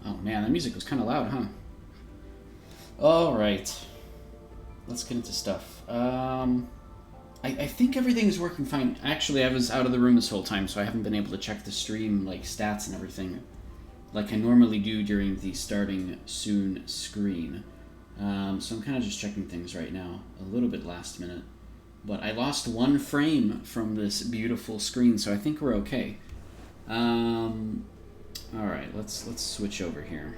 Oh man, that music was kind of loud, huh? Alright. Let's get into stuff. I think everything's working fine. Actually, I was out of the room this whole time, so I haven't been able to check the stream, like, stats and everything, like I normally do during the starting soon screen. So I'm kind of just checking things right now, a little bit last minute. But I lost one frame from this beautiful screen, so I think we're okay. All right, let's switch over here.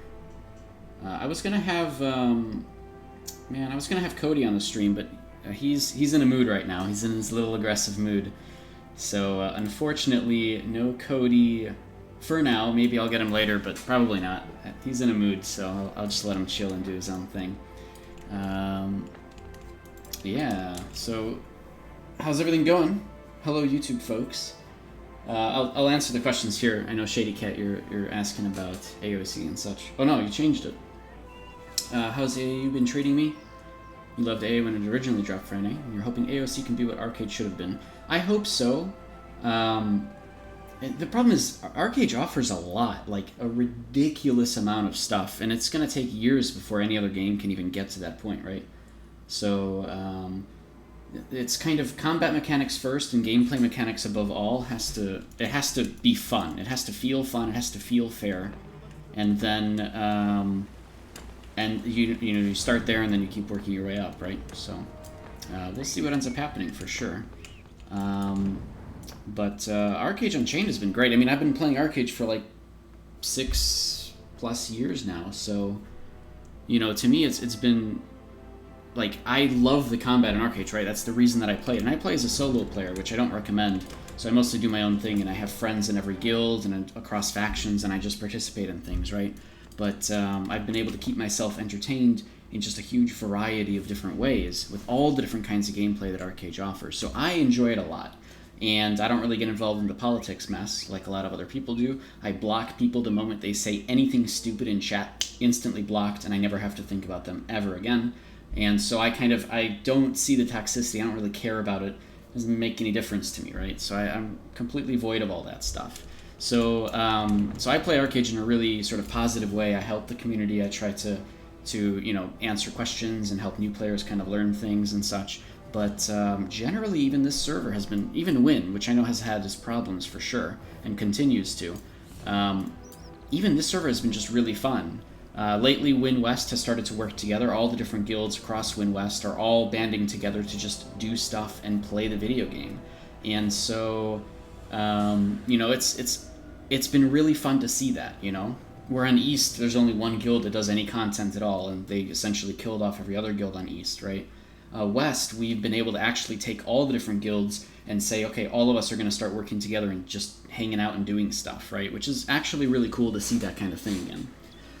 I was gonna have I was gonna have Cody on the stream, but he's in a mood right now. He's in his little aggressive mood. So unfortunately, no Cody for now. Maybe I'll get him later, but probably not. He's in a mood, so I'll just let him chill and do his own thing. Yeah. So how's everything going? Hello, YouTube folks. I'll answer the questions here. I know Shady Cat, you're asking about AOC and such. Oh no, you changed it. How's AAU been treating me? You loved AA when it originally dropped Friday, and you're hoping AOC can be what Archeage should have been. I hope so. The problem is, Archeage offers a lot, like a ridiculous amount of stuff, and it's going to take years before any other game can even get to that point, right? So, it's kind of combat mechanics first and gameplay mechanics above all. It has to be fun. It has to feel fun. It has to feel fair, and then you start there and then you keep working your way up, right? So we'll see what ends up happening for sure. But Archeage Unchained has been great. I mean, I've been playing Archeage for like 6+ years now, so to me it's been like, I love the combat in Archeage, right? That's the reason that I play it. And I play as a solo player, which I don't recommend. So I mostly do my own thing, and I have friends in every guild and across factions, and I just participate in things, right? But I've been able to keep myself entertained in just a huge variety of different ways with all the different kinds of gameplay that Archeage offers. So I enjoy it a lot. And I don't really get involved in the politics mess like a lot of other people do. I block people the moment they say anything stupid in chat, instantly blocked, and I never have to think about them ever again. And so I don't see the toxicity. I don't really care about it. It doesn't make any difference to me, right? So I'm completely void of all that stuff. So I play Archeage in a really sort of positive way. I help the community. I try to answer questions and help new players kind of learn things and such. But generally, even this server has been, even Win, which I know has had its problems for sure and continues to, even this server has been just really fun. Lately, Win West has started to work together. All the different guilds across Win West are all banding together to just do stuff and play the video game. And so, it's been really fun to see that, Where on East, there's only one guild that does any content at all, and they essentially killed off every other guild on East, right? West, we've been able to actually take all the different guilds and say, okay, all of us are going to start working together and just hanging out and doing stuff, right? Which is actually really cool to see that kind of thing again.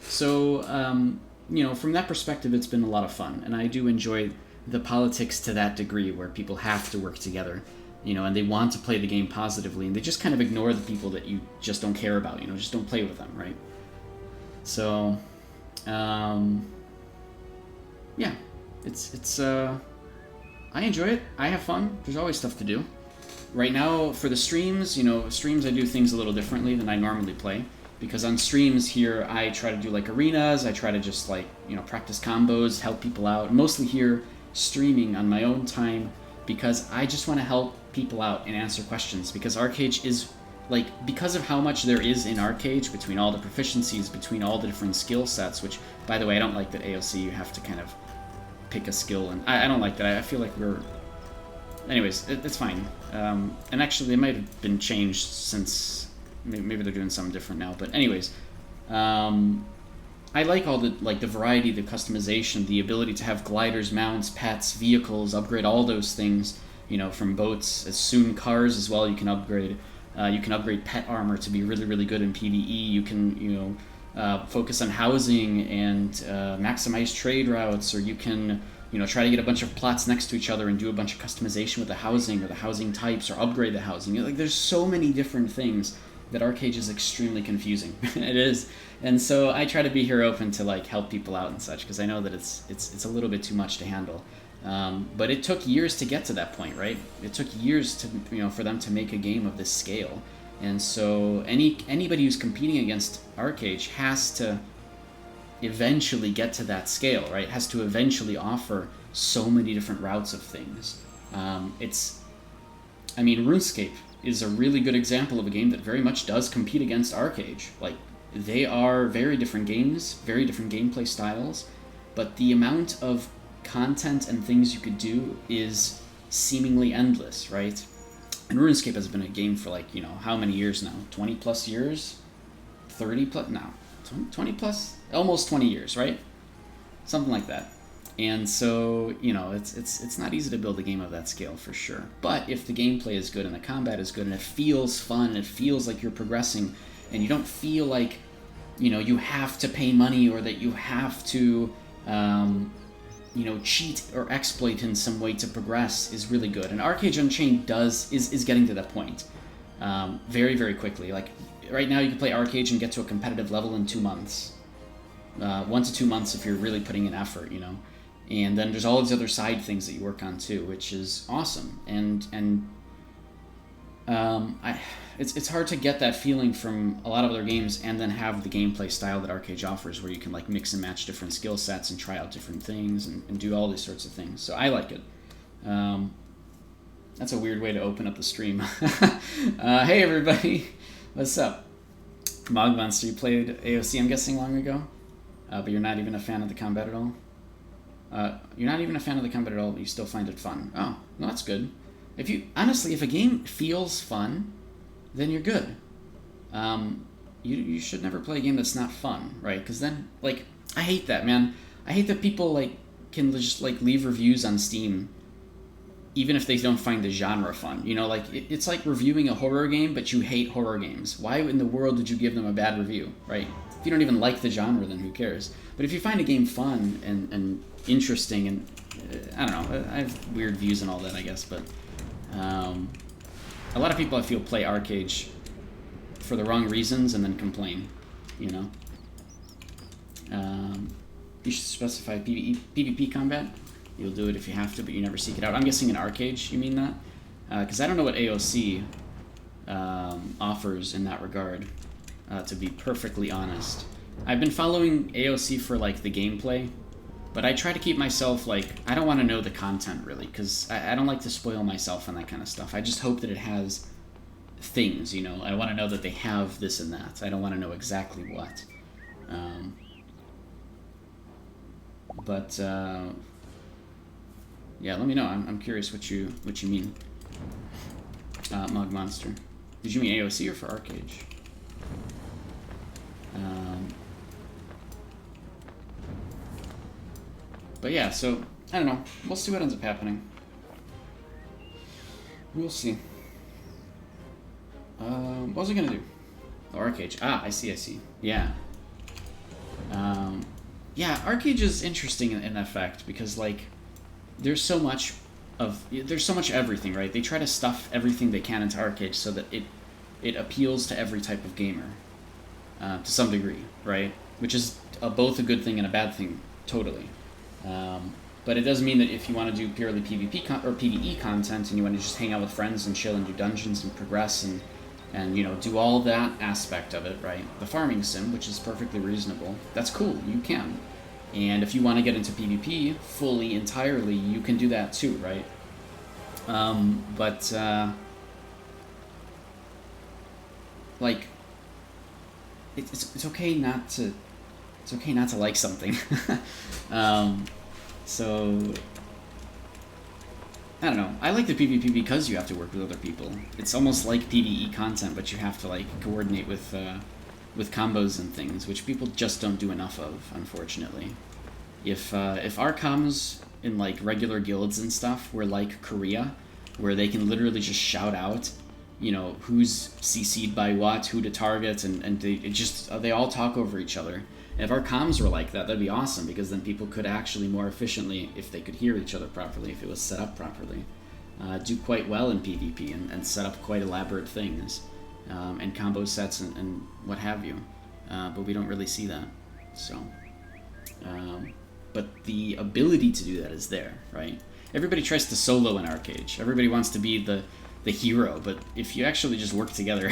So, from that perspective, it's been a lot of fun, and I do enjoy the politics to that degree where people have to work together, and they want to play the game positively, and they just kind of ignore the people that you just don't care about, just don't play with them, right? So, yeah, it's I enjoy it. I have fun. There's always stuff to do. Right now, for the streams, I do things a little differently than I normally play. Because on streams here, I try to do like arenas, I try to just like, practice combos, help people out. Mostly here, streaming on my own time, because I just want to help people out and answer questions. Because Archeage is, like, because of how much there is in Archeage, between all the proficiencies, between all the different skill sets, which, by the way, I don't like that AOC, you have to kind of pick a skill, and I don't like that. I feel like anyways, it's fine. And actually, they might have been changed since... Maybe they're doing something different now, but anyways, I like all the variety, the customization, the ability to have gliders, mounts, pets, vehicles, upgrade all those things, from boats, as soon cars as well. You can upgrade pet armor to be really, really good in PvE. You can, focus on housing and maximize trade routes, or you can, try to get a bunch of plots next to each other and do a bunch of customization with the housing or the housing types, or upgrade the housing. Like, there's so many different things that Archeage is extremely confusing. It is. And so I try to be here open to help people out and such, because I know that it's a little bit too much to handle. But it took years to get to that point, right? It took years to for them to make a game of this scale. And so anybody who's competing against Archeage has to eventually get to that scale, right? It has to eventually offer so many different routes of things. RuneScape is a really good example of a game that very much does compete against Archeage. Like, they are very different games, very different gameplay styles, but the amount of content and things you could do is seemingly endless, right? And RuneScape has been a game for, like, how many years now? 20 plus years? 30 plus? No. 20 plus? Almost 20 years, right? Something like that. And so, it's not easy to build a game of that scale for sure. But if the gameplay is good and the combat is good and it feels fun and it feels like you're progressing and you don't feel like, you have to pay money or that you have to, cheat or exploit in some way to progress is really good. And Archeage Unchained is getting to that point very, very quickly. Like, right now you can play Archeage and get to a competitive level in 2 months. 1 to 2 months if you're really putting in effort, And then there's all these other side things that you work on too, which is awesome. It's hard to get that feeling from a lot of other games and then have the gameplay style that Archeage offers, where you can like mix and match different skill sets and try out different things and do all these sorts of things. So I like it. That's a weird way to open up the stream. Hey everybody, what's up? Mog Monster, you played AOC, I'm guessing, long ago, but you're not even a fan of the combat at all. You're not even a fan of the combat at all, but you still find it fun. Oh, well, that's good. If a game feels fun, then you're good. You should never play a game that's not fun, right? Because then, like, I hate that, man. I hate that people can just leave reviews on Steam, even if they don't find the genre fun. It's like reviewing a horror game, but you hate horror games. Why in the world would you give them a bad review, right? If you don't even like the genre, then who cares? But if you find a game fun and interesting, and I don't know, I have weird views and all that, I guess, but a lot of people, I feel, play Archeage for the wrong reasons and then complain, You should specify PvP combat. You'll do it if you have to, but you never seek it out. I'm guessing in Archeage you mean that? Because I don't know what AOC offers in that regard, to be perfectly honest. I've been following AOC for, the gameplay, but I try to keep myself, I don't want to know the content, really, because I don't like to spoil myself on that kind of stuff. I just hope that it has things, I want to know that they have this and that. I don't want to know exactly what. Yeah, let me know. I'm curious what you mean. Mug Monster. Did you mean AOC or for Archeage? But yeah, so, I don't know. We'll see what ends up happening. We'll see. What was I gonna do? Oh, Archeage. Ah, I see. Yeah. Yeah, Archeage is interesting in effect because, there's so much everything, right? They try to stuff everything they can into Archeage so that it appeals to every type of gamer, to some degree, right? Which is both a good thing and a bad thing, totally. But it does mean that if you want to do purely PvP or PvE content and you want to just hang out with friends and chill and do dungeons and progress and do all that aspect of it, right? The farming sim, which is perfectly reasonable, that's cool, you can. And if you want to get into PvP fully, entirely, you can do that too, right? It's okay not to... It's okay not to like something. So, I don't know. I like the PvP because you have to work with other people. It's almost like PvE content, but you have to coordinate with combos and things, which people just don't do enough of, unfortunately. If our comms in regular guilds and stuff were like Korea, where they can literally just shout out, who's CC'd by what, who to target, and they all talk over each other. And if our comms were like that, that'd be awesome, because then people could actually more efficiently, if they could hear each other properly, if it was set up properly, do quite well in PvP and set up quite elaborate things, and combo sets and what have you. But we don't really see that. So, but the ability to do that is there, right? Everybody tries to solo in Archeage. Everybody wants to be the hero, but if you actually just work together,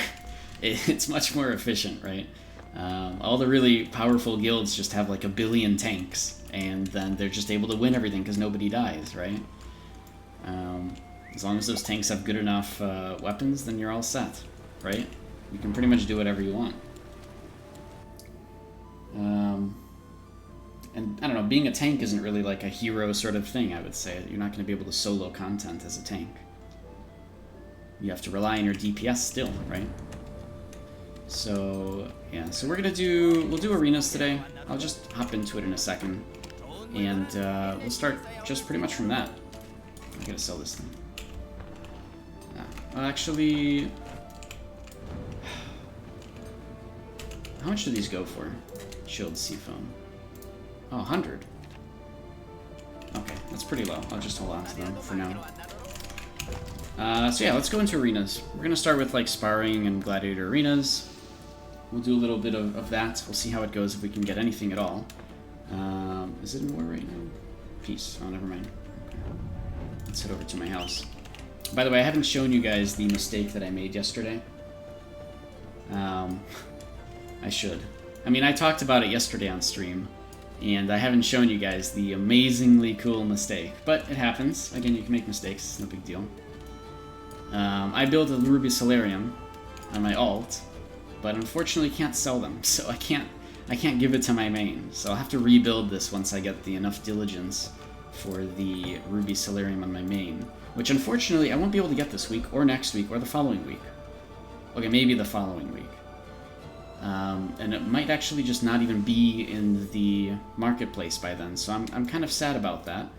it's much more efficient, right? All the really powerful guilds just have like a billion tanks, and then they're just able to win everything because nobody dies, right? As long as those tanks have good enough weapons, then you're all set, right? You can pretty much do whatever you want. And I don't know, being a tank isn't really like a hero sort of thing, I would say. You're not going to be able to solo content as a tank. You have to rely on your DPS still, right? So, yeah, so we'll do arenas today. I'll just hop into it in a second. And we'll start just pretty much from that. I gotta sell this thing. Actually, how much do these go for? Shield Seafoam. Oh, 100. Okay, that's pretty low. I'll just hold on to them for now. So yeah, let's go into arenas. We're gonna start with like sparring and gladiator arenas. We'll do a little bit of that. We'll see how it goes if we can get anything at all. Is it in war right now? Peace. Oh, never mind. Okay. Let's head over to my house. By the way, I haven't shown you guys the mistake that I made yesterday. I should. I mean, I talked about it yesterday on stream, and I haven't shown you guys the amazingly cool mistake. But it happens. Again, you can make mistakes. It's no big deal. I built a Ruby Solarium on my alt, but unfortunately can't sell them, so I can't give it to my main. So I'll have to rebuild this once I get enough diligence for the Ruby Solarium on my main, which unfortunately I won't be able to get this week, or next week, or the following week. Okay, maybe the following week. And it might actually just not even be in the marketplace by then, so I'm kind of sad about that.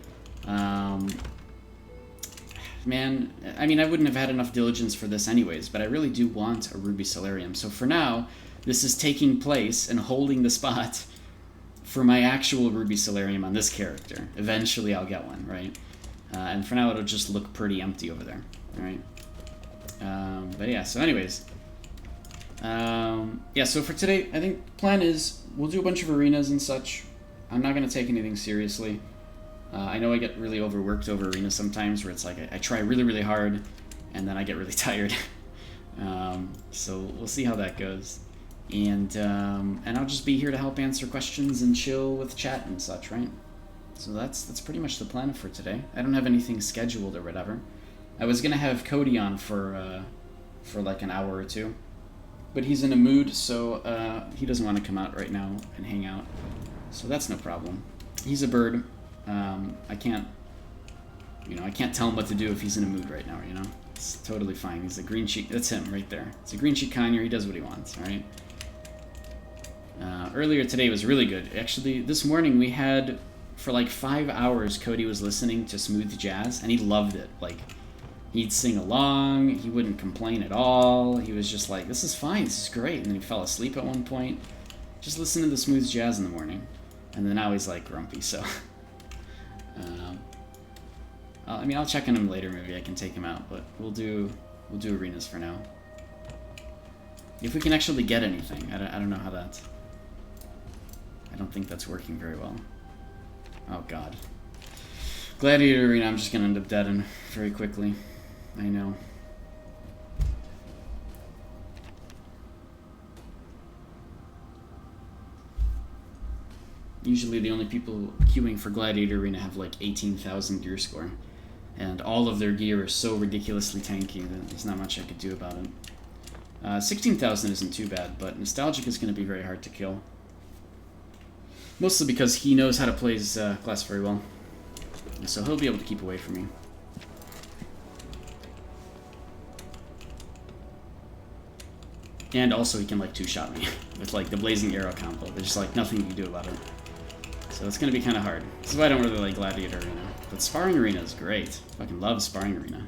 Man, I mean, I wouldn't have had enough diligence for this anyways, but I really do want a Ruby Solarium. So for now, this is taking place and holding the spot for my actual Ruby Solarium on this character. Eventually I'll get one, right? And for now it'll just look pretty empty over there, alright? But yeah, so anyways. Yeah, so for today, I think the plan is we'll do a bunch of arenas and such. I'm not going to take anything seriously. I know I get really overworked over arenas sometimes, where it's like I try really, really hard, and then I get really tired. So we'll see how that goes. And I'll just be here to help answer questions and chill with chat and such, right? So that's pretty much the plan for today. I don't have anything scheduled or whatever. I was gonna have Cody on for like an hour or two, but he's in a mood, so he doesn't want to come out right now and hang out. So that's no problem. He's a bird. I can't tell him what to do if he's in a mood right now, you know? It's totally fine. He's a green sheet. That's him right there. It's a green sheet conure. He does what he wants, all right? Earlier today was really good. Actually, this morning we had, for like 5 hours, Cody was listening to smooth jazz, and he loved it. Like, he'd sing along. He wouldn't complain at all. He was just like, this is fine. This is great. And then he fell asleep at one point. Just listening to smooth jazz in the morning. And then now he's like grumpy, so... I mean, I'll check on him later. Maybe I can take him out, but we'll do arenas for now. If we can actually get anything, I don't know how that. I don't think that's working very well. Oh God, Gladiator Arena. I'm just gonna end up dead in very quickly. I know. Usually the only people queuing for Gladiator Arena have like 18,000 gear score. And all of their gear is so ridiculously tanky that there's not much I could do about it. 16,000 isn't too bad, but Nostalgic is going to be very hard to kill. Mostly because he knows how to play his class very well. And so he'll be able to keep away from me. And also he can like two-shot me with like the Blazing Arrow combo. There's just like nothing you can do about it. So it's going to be kind of hard. This is why I don't really like Gladiator Arena. But Sparring Arena is great. Fucking love Sparring Arena.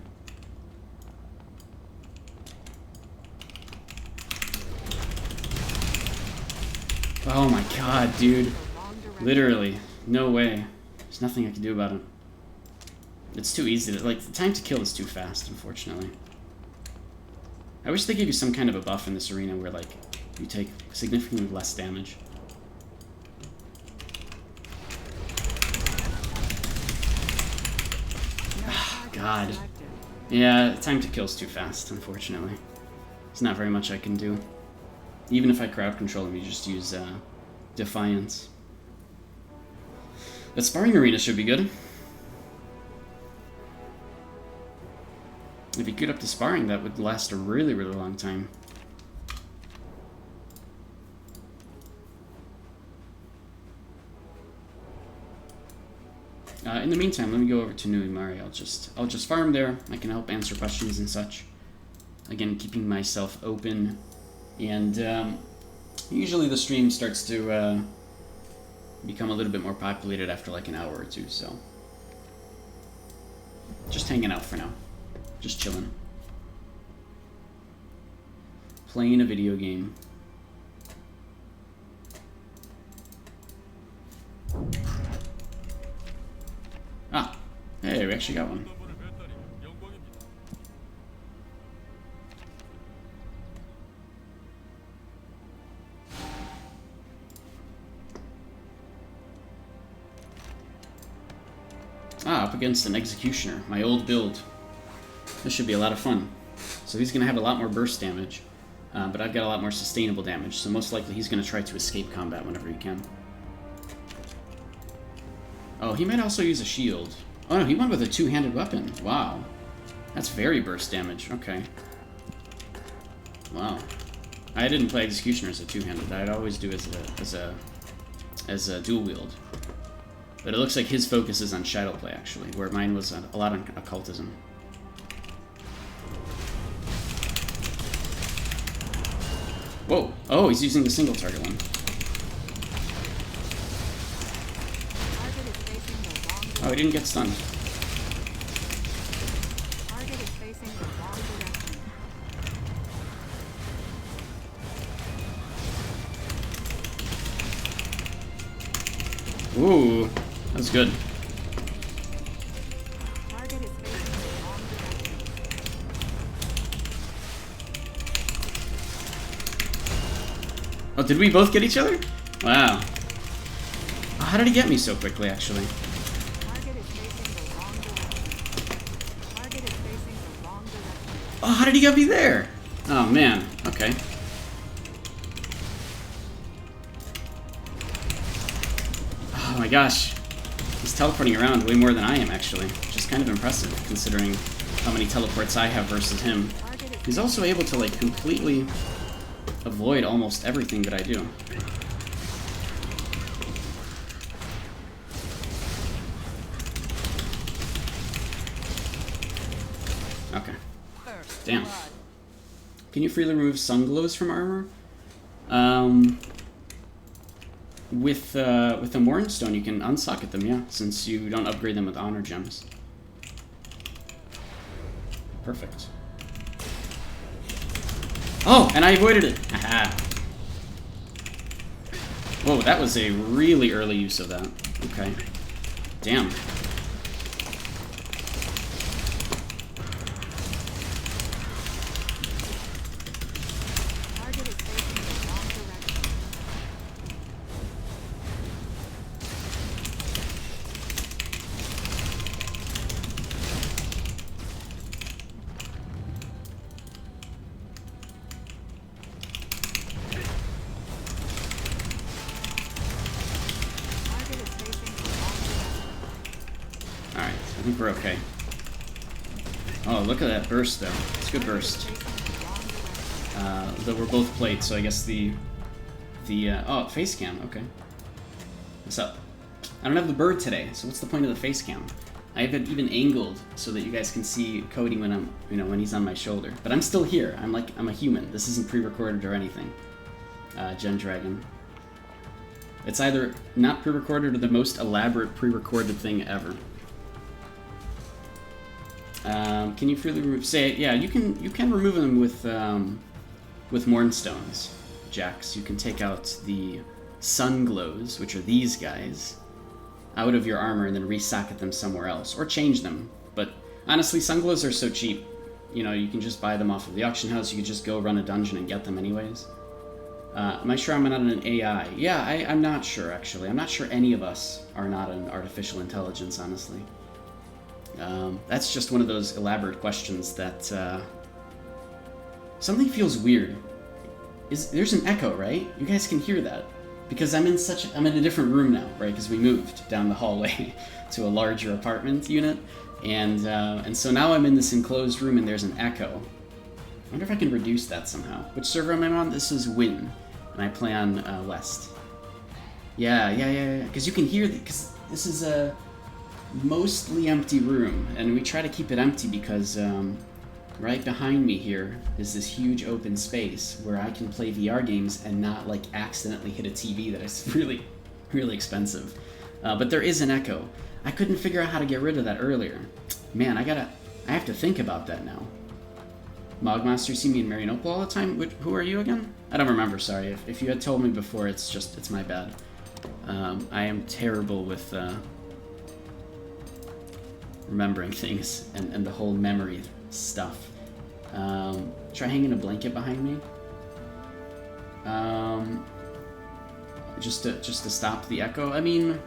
Oh my god, dude. Literally. No way. There's nothing I can do about it. It's too easy. Like, the time to kill is too fast, unfortunately. I wish they gave you some kind of a buff in this arena where, like, you take significantly less damage. God. Yeah, time to kill is too fast, unfortunately. There's not very much I can do. Even if I crowd control him, you just use Defiance. That sparring arena should be good. If you get up to sparring, that would last a really, really long time. In the meantime, let me go over to Nui Mari. I'll just farm there. I can help answer questions and such. Again, keeping myself open. And usually the stream starts to become a little bit more populated after like an hour or two, so just hanging out for now. Just chilling. Playing a video game. Ah, hey, we actually got one. Ah, up against an Executioner, my old build. This should be a lot of fun. So he's going to have a lot more burst damage, but I've got a lot more sustainable damage, so most likely he's going to try to escape combat whenever he can. Oh, he might also use a shield. Oh no, he went with a two-handed weapon. Wow. That's very burst damage. Okay. Wow. I didn't play Executioner as a two-handed. I'd always do as a dual wield. But it looks like his focus is on shadow play, actually, where mine was a lot on occultism. Whoa! Oh, he's using the single target one. Oh, he didn't get stunned. Ooh, that's good. Oh, did we both get each other? Wow. Oh, how did he get me so quickly, actually? Oh, how did he get me there? Oh, man. Okay. Oh my gosh. He's teleporting around way more than I am, actually. Which is kind of impressive, considering how many teleports I have versus him. He's also able to, like, completely avoid almost everything that I do. Okay. Damn. Can you freely remove sun glows from armor? With the Mornstone, you can unsocket them, yeah, since you don't upgrade them with honor gems. Perfect. Oh, and I avoided it! Haha. Whoa, that was a really early use of that. Okay. Damn. I think we're okay. Oh, look at that burst, though. It's a good burst. Though we're both plates, so I guess oh, face cam, okay. What's up? I don't have the bird today, so what's the point of the face cam? I have it even angled so that you guys can see Cody when I'm, when he's on my shoulder. But I'm still here. I'm a human. This isn't pre-recorded or anything. Gen Dragon. It's either not pre-recorded or the most elaborate pre-recorded thing ever. Can you freely remove? Yeah, you can remove them with Mornstones, Jax. You can take out the sun glows, which are these guys, out of your armor and then resocket them somewhere else, or change them. But honestly, sun glows are so cheap. You can just buy them off of the auction house. You can just go run a dungeon and get them anyways. Am I sure I'm not an AI? Yeah, I'm not sure, actually. I'm not sure any of us are not an artificial intelligence, honestly. That's just one of those elaborate questions that something feels weird there's an echo, right? You guys can hear that. Because I'm in a different room now, right? Because we moved down the hallway to a larger apartment unit. And so now I'm in this enclosed room and there's an echo. I wonder if I can reduce that somehow. Which server am I on? This is Win. And I play on West. Yeah. Because you can hear, because this is a mostly empty room. And we try to keep it empty because right behind me here is this huge open space where I can play VR games and not like accidentally hit a TV that is really, really expensive. But there is an echo. I couldn't figure out how to get rid of that earlier. Man, I have to think about that now. Mogmaster, you see me in Marianople all the time? Who are you again? I don't remember, sorry. If you had told me before, it's my bad. I am terrible with remembering things and the whole memory stuff. Try hanging a blanket behind me. Just to stop the echo. I mean,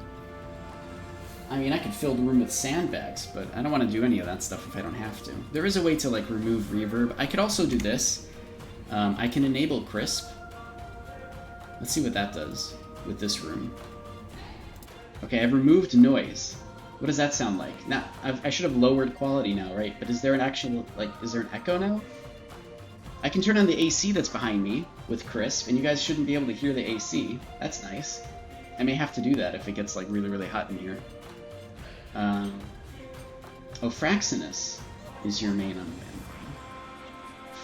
I could fill the room with sandbags, but I don't want to do any of that stuff if I don't have to. There is a way to like remove reverb. I could also do this. I can enable crisp. Let's see what that does with this room. Okay, I've removed noise. What does that sound like? Now, I should have lowered quality now, right? But is there an actual, like, is there an echo now? I can turn on the AC that's behind me with crisp, and you guys shouldn't be able to hear the AC. That's nice. I may have to do that if it gets, like, really, really hot in here. Oh, Fraxinus is your main unbanned.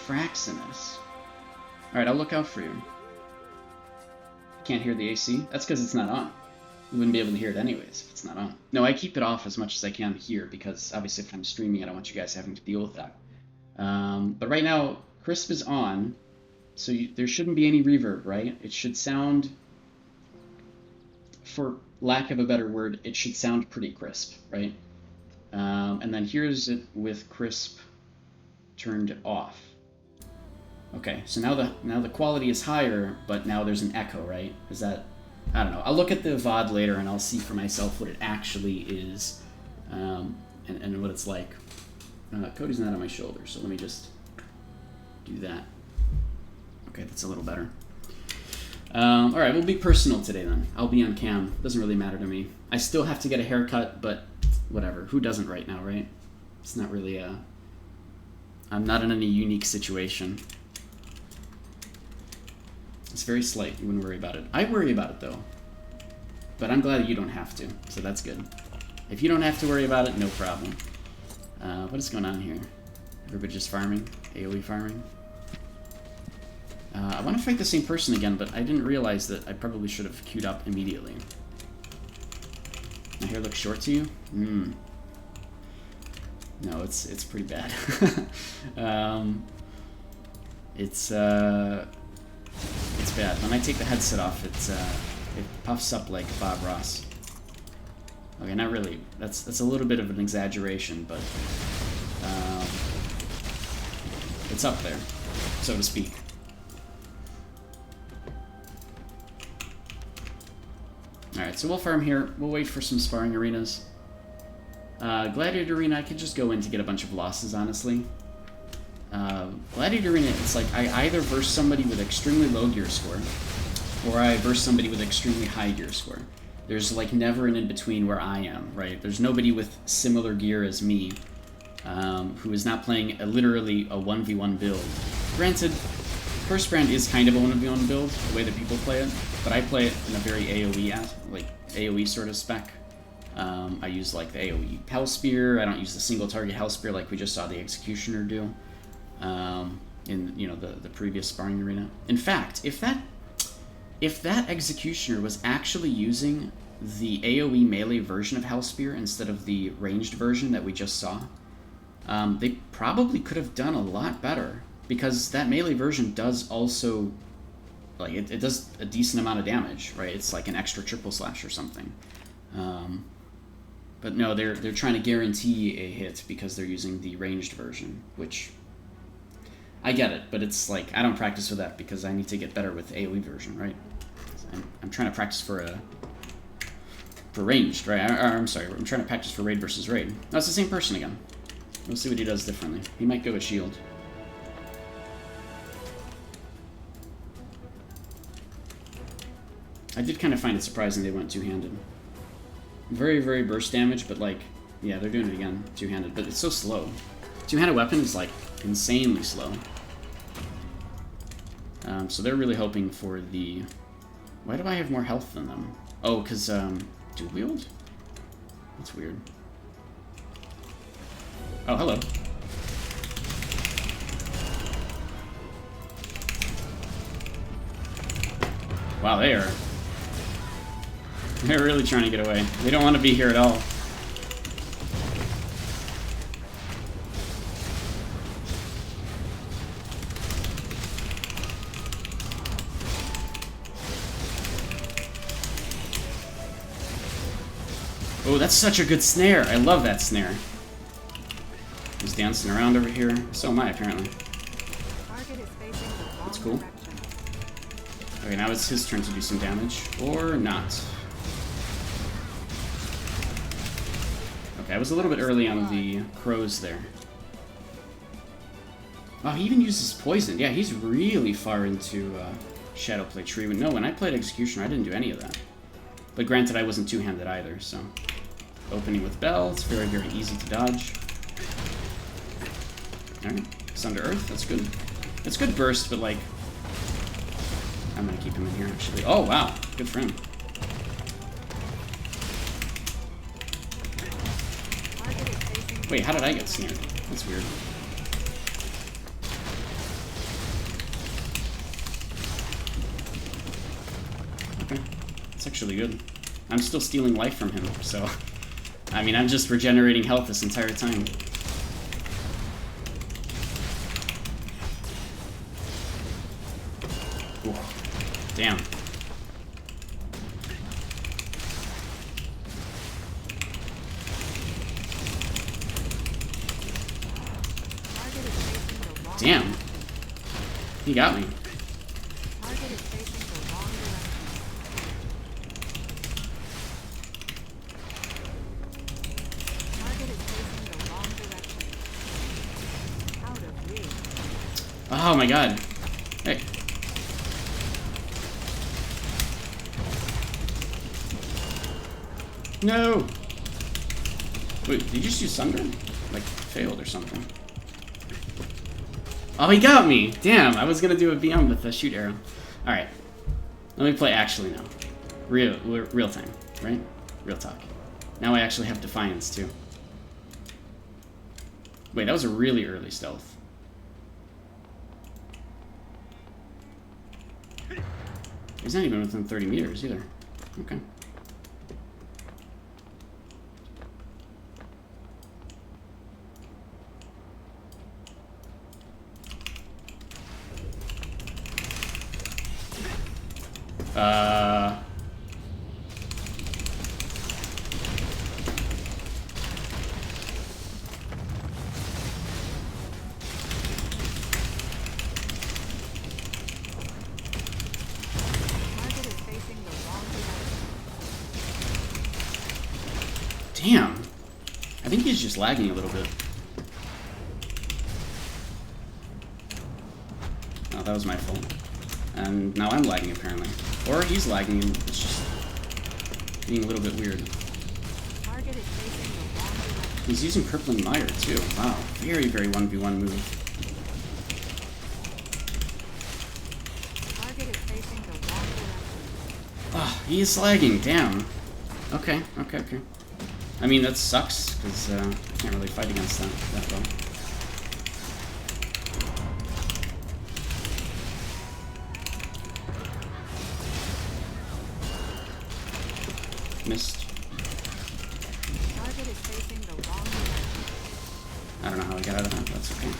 Fraxinus. Alright, I'll look out for you. Can't hear the AC? That's because it's not on. You wouldn't be able to hear it anyways if it's not on. No, I keep it off as much as I can here because obviously if I'm streaming, I don't want you guys having to deal with that. But right now, crisp is on, so there shouldn't be any reverb, right? It should sound, for lack of a better word, it should sound pretty crisp, right? And then here's it with crisp turned off. Okay, so now the quality is higher, but now there's an echo, right? Is that... I don't know. I'll look at the VOD later and I'll see for myself what it actually is and what it's like. Cody's not on my shoulder, so let me just do that. Okay, that's a little better. Alright, we'll be personal today then. I'll be on cam. Doesn't really matter to me. I still have to get a haircut, but whatever. Who doesn't right now, right? It's not really a... I'm not in any unique situation. It's very slight. You wouldn't worry about it. I worry about it, though. But I'm glad that you don't have to, so that's good. If you don't have to worry about it, no problem. What is going on here? Everybody just farming? AoE farming? I want to fight the same person again, but I didn't realize that I probably should have queued up immediately. My hair looks short to you? No, it's pretty bad. It's bad. When I take the headset off, it puffs up like Bob Ross. Okay, not really. That's a little bit of an exaggeration, but it's up there, so to speak. Alright, so we'll farm here. We'll wait for some sparring arenas. Gladiator Arena, I could just go in to get a bunch of losses, honestly. Gladiator Arena, it's like I either verse somebody with extremely low gear score, or I verse somebody with extremely high gear score. There's like never an in-between where I am, right? There's nobody with similar gear as me who is not playing literally a 1v1 build. Granted, First Brand is kind of a 1v1 build, the way that people play it, but I play it in a very AoE sort of spec. I use like the AoE Hell Spear. I don't use the single target Hell Spear like we just saw the Executioner do in the previous sparring arena. In fact, if that Executioner was actually using the AoE melee version of Hell Spear instead of the ranged version that we just saw, they probably could have done a lot better, because that melee version does also, like, it does a decent amount of damage, right? It's like an extra triple slash or something. But no, they're trying to guarantee a hit because they're using the ranged version, which I get it, but it's like I don't practice with that because I need to get better with AoE version, right? I'm trying to practice for ranged, right? I'm sorry, I'm trying to practice for raid versus raid. No, it's the same person again. We'll see what he does differently. He might go with shield. I did kind of find it surprising they went two-handed. Very, very burst damage, but like, yeah, they're doing it again, two-handed, but it's so slow. Two-handed weapon is like insanely slow. So they're really hoping for the... Why do I have more health than them? Oh, because, dual wield? That's weird. Oh, hello. Wow, they're really trying to get away. They don't want to be here at all. Oh, that's such a good snare. I love that snare. He's dancing around over here. So am I, apparently. That's cool. Okay, now it's his turn to do some damage. Or not. Okay, I was a little bit early on the crows there. Oh, he even uses poison. Yeah, he's really far into Shadowplay Tree. No, when I played Executioner, I didn't do any of that. But granted, I wasn't two-handed either, so... Opening with Bell, it's very, very easy to dodge. Alright, Sun to Earth, that's good. It's good burst, but like... I'm gonna keep him in here, actually. Oh, wow, good for him. Wait, how did I get snared? That's weird. Okay, that's actually good. I'm still stealing life from him, so... I mean, I'm just regenerating health this entire time. Ooh. Damn. Damn. He got me. Oh my god. Hey. No! Wait, did you just use Sunder? Like, failed or something. Oh, he got me! Damn, I was gonna do a BM with the shoot arrow. Alright. Let me play actually now. Real time, right? Real talk. Now I actually have Defiance, too. Wait, that was a really early stealth. He's not even within 30 meters either. Okay. Damn. I think he's just lagging a little bit. Oh, that was my fault. And now I'm lagging, apparently. Or he's lagging and it's just being a little bit weird. He's using Crippling Mire, too. Wow. Very, very 1v1 move. Oh, he is lagging. Damn. Okay, okay, okay. I mean, that sucks, because I can't really fight against that well. Missed. I don't know how I got out of that, that's okay.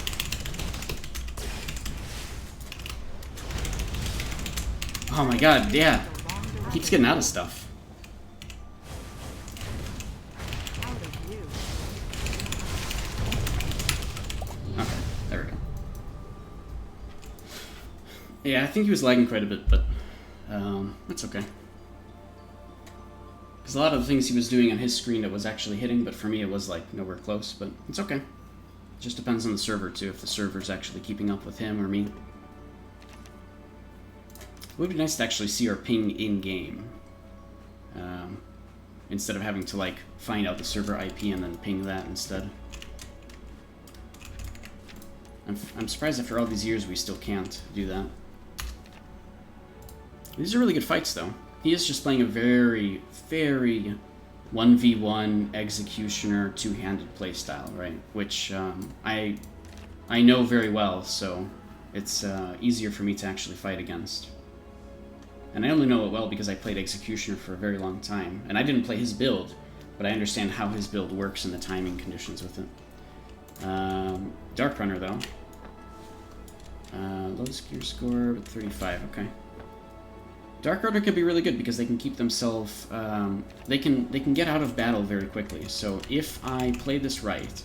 Oh my god, yeah. Keeps getting out of stuff. Yeah, I think he was lagging quite a bit, but that's okay. Because a lot of the things he was doing on his screen it was actually hitting, but for me it was like nowhere close, but it's okay. It just depends on the server too, if the server's actually keeping up with him or me. It would be nice to actually see our ping in-game. Instead of having to, like, find out the server IP and then ping that instead. I'm surprised after all these years we still can't do that. These are really good fights, though. He is just playing a very, very 1v1 executioner, two-handed playstyle, right? Which I know very well, so it's easier for me to actually fight against. And I only know it well because I played executioner for a very long time. And I didn't play his build, but I understand how his build works and the timing conditions with it. Dark Runner, though. Lowest gear score, 35, okay. Dark Runner could be really good because they can keep themselves... they can get out of battle very quickly. So if I play this right,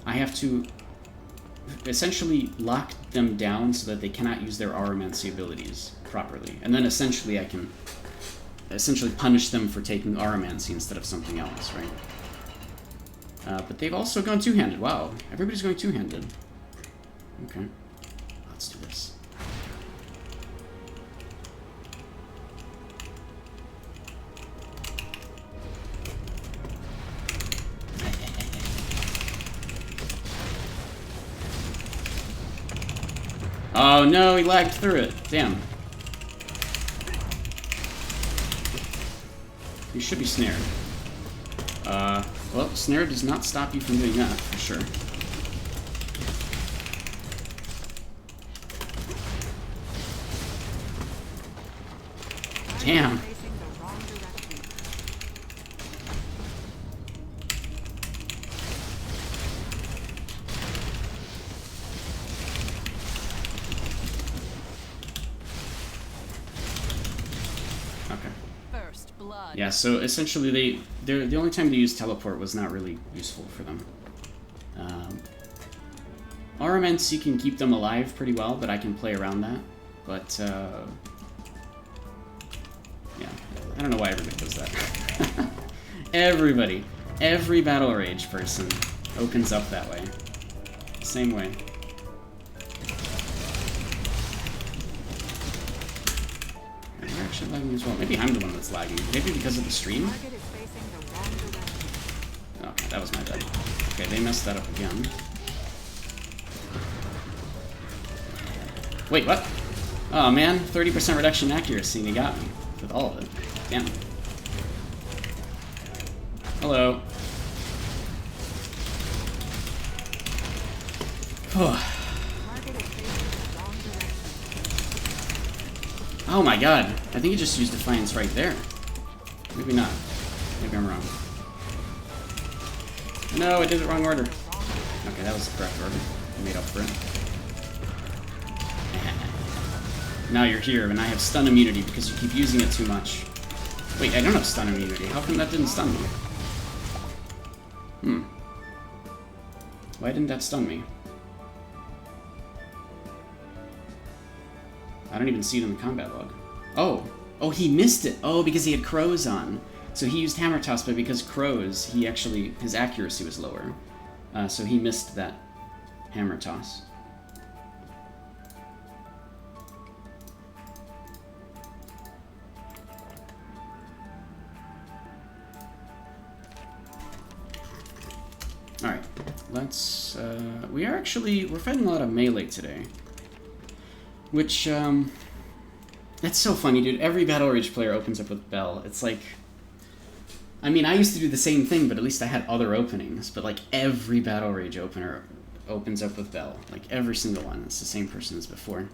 I have to essentially lock them down so that they cannot use their Aromancy abilities properly. And then essentially I can punish them for taking Aromancy instead of something else, right? But they've also gone two-handed. Wow, everybody's going two-handed. Okay, let's do this. Oh no, he lagged through it. Damn. You should be snared. Well, snare does not stop you from doing that, for sure. Damn. Yeah, so essentially the only time they used teleport was not really useful for them. Aromancy can keep them alive pretty well, but I can play around that. But, yeah, I don't know why everybody does that. Everybody, every Battle Rage person opens up that way. Same way. Actually lagging as well. Maybe I'm the one that's lagging. Maybe because of the stream? Okay, that was my bad. Okay, they messed that up again. Wait, what? Oh man, 30% reduction in accuracy, and he got me. With all of it. Damn. Hello. Oh my god, I think he just used Defiance right there. Maybe not. Maybe I'm wrong. No, I did the wrong order. Okay, that was the correct order. I made up for it. Now you're here, and I have stun immunity because you keep using it too much. Wait, I don't have stun immunity. How come that didn't stun me? Why didn't that stun me? I don't even see it in the combat log. Oh, he missed it. Oh, because he had crows on. So he used hammer toss, but because crows, his accuracy was lower. So he missed that hammer toss. Alright, let's, we're fighting a lot of melee today. Which, that's so funny, dude. Every Battle Rage player opens up with Bell. It's like, I mean, I used to do the same thing, but at least I had other openings. But, like, every Battle Rage opener opens up with Bell. Like, every single one. It's the same person as before.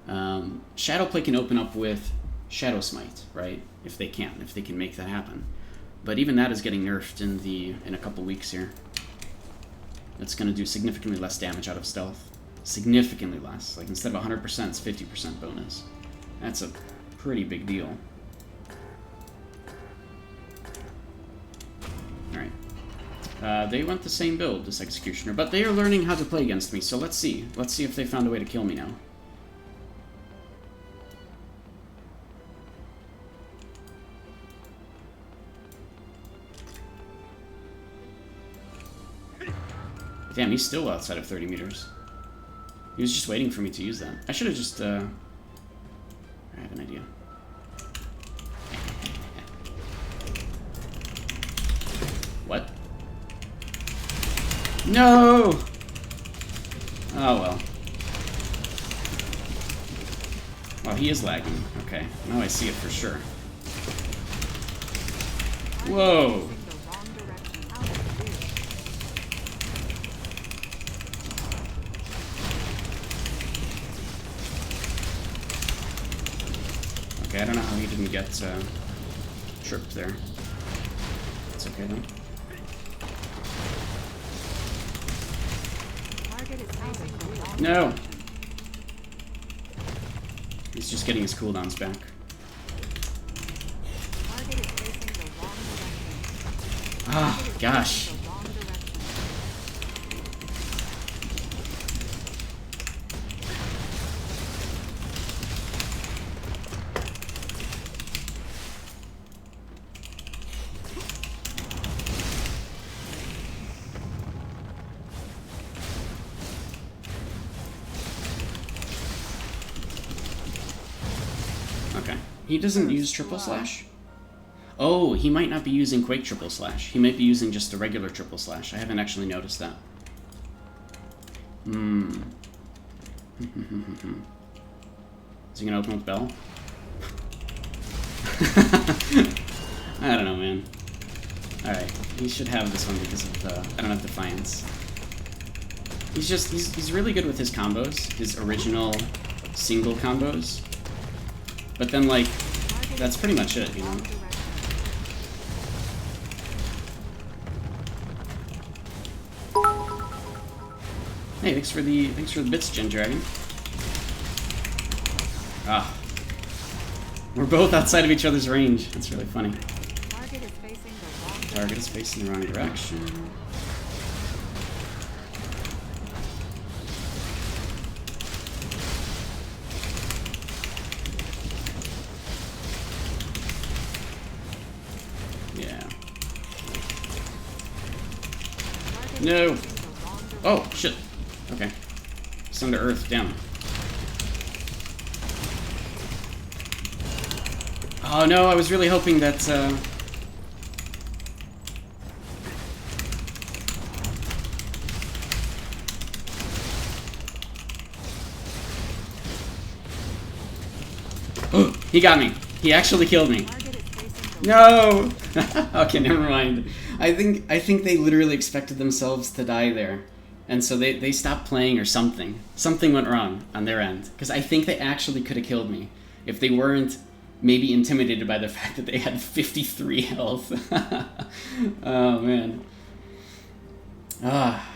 Shadowplay can open up with Shadow Smite, right? If they can make that happen. But even that is getting nerfed in a couple weeks here. It's going to do significantly less damage out of stealth. Significantly less. Like, instead of 100%, it's 50% bonus. That's a pretty big deal. Alright. They went the same build, this Executioner, but they are learning how to play against me, so let's see. Let's see if they found a way to kill me now. Damn, he's still outside of 30 meters. He was just waiting for me to use that. I should have just, Alright, an idea. What? No! Oh well. Well, he is lagging. Okay, now I see it for sure. Whoa! Okay, I don't know how he didn't get tripped there. It's okay though. No! He's just getting his cooldowns back. Ah, gosh. Okay. He doesn't use triple slash? Oh, he might not be using Quake triple slash. He might be using just the regular triple slash. I haven't actually noticed that. Hmm. Is he gonna open with Bell? I don't know, man. Alright, he should have this one because of the... I don't have Defiance. He's really good with his combos, his original single combos. But then, like, that's pretty much it, you know? Hey, thanks for the bits, Gen Dragon. Ah. We're both outside of each other's range. That's really funny. Target is facing the wrong direction. Yeah. No! Oh, shit. Okay. Sun to Earth, down. Oh no, I was really hoping that, he got me. He actually killed me. No! Okay, never mind. I think they literally expected themselves to die there. And so they stopped playing or something. Something went wrong on their end. Because I think they actually could have killed me if they weren't maybe intimidated by the fact that they had 53 health. Oh, man. Ah.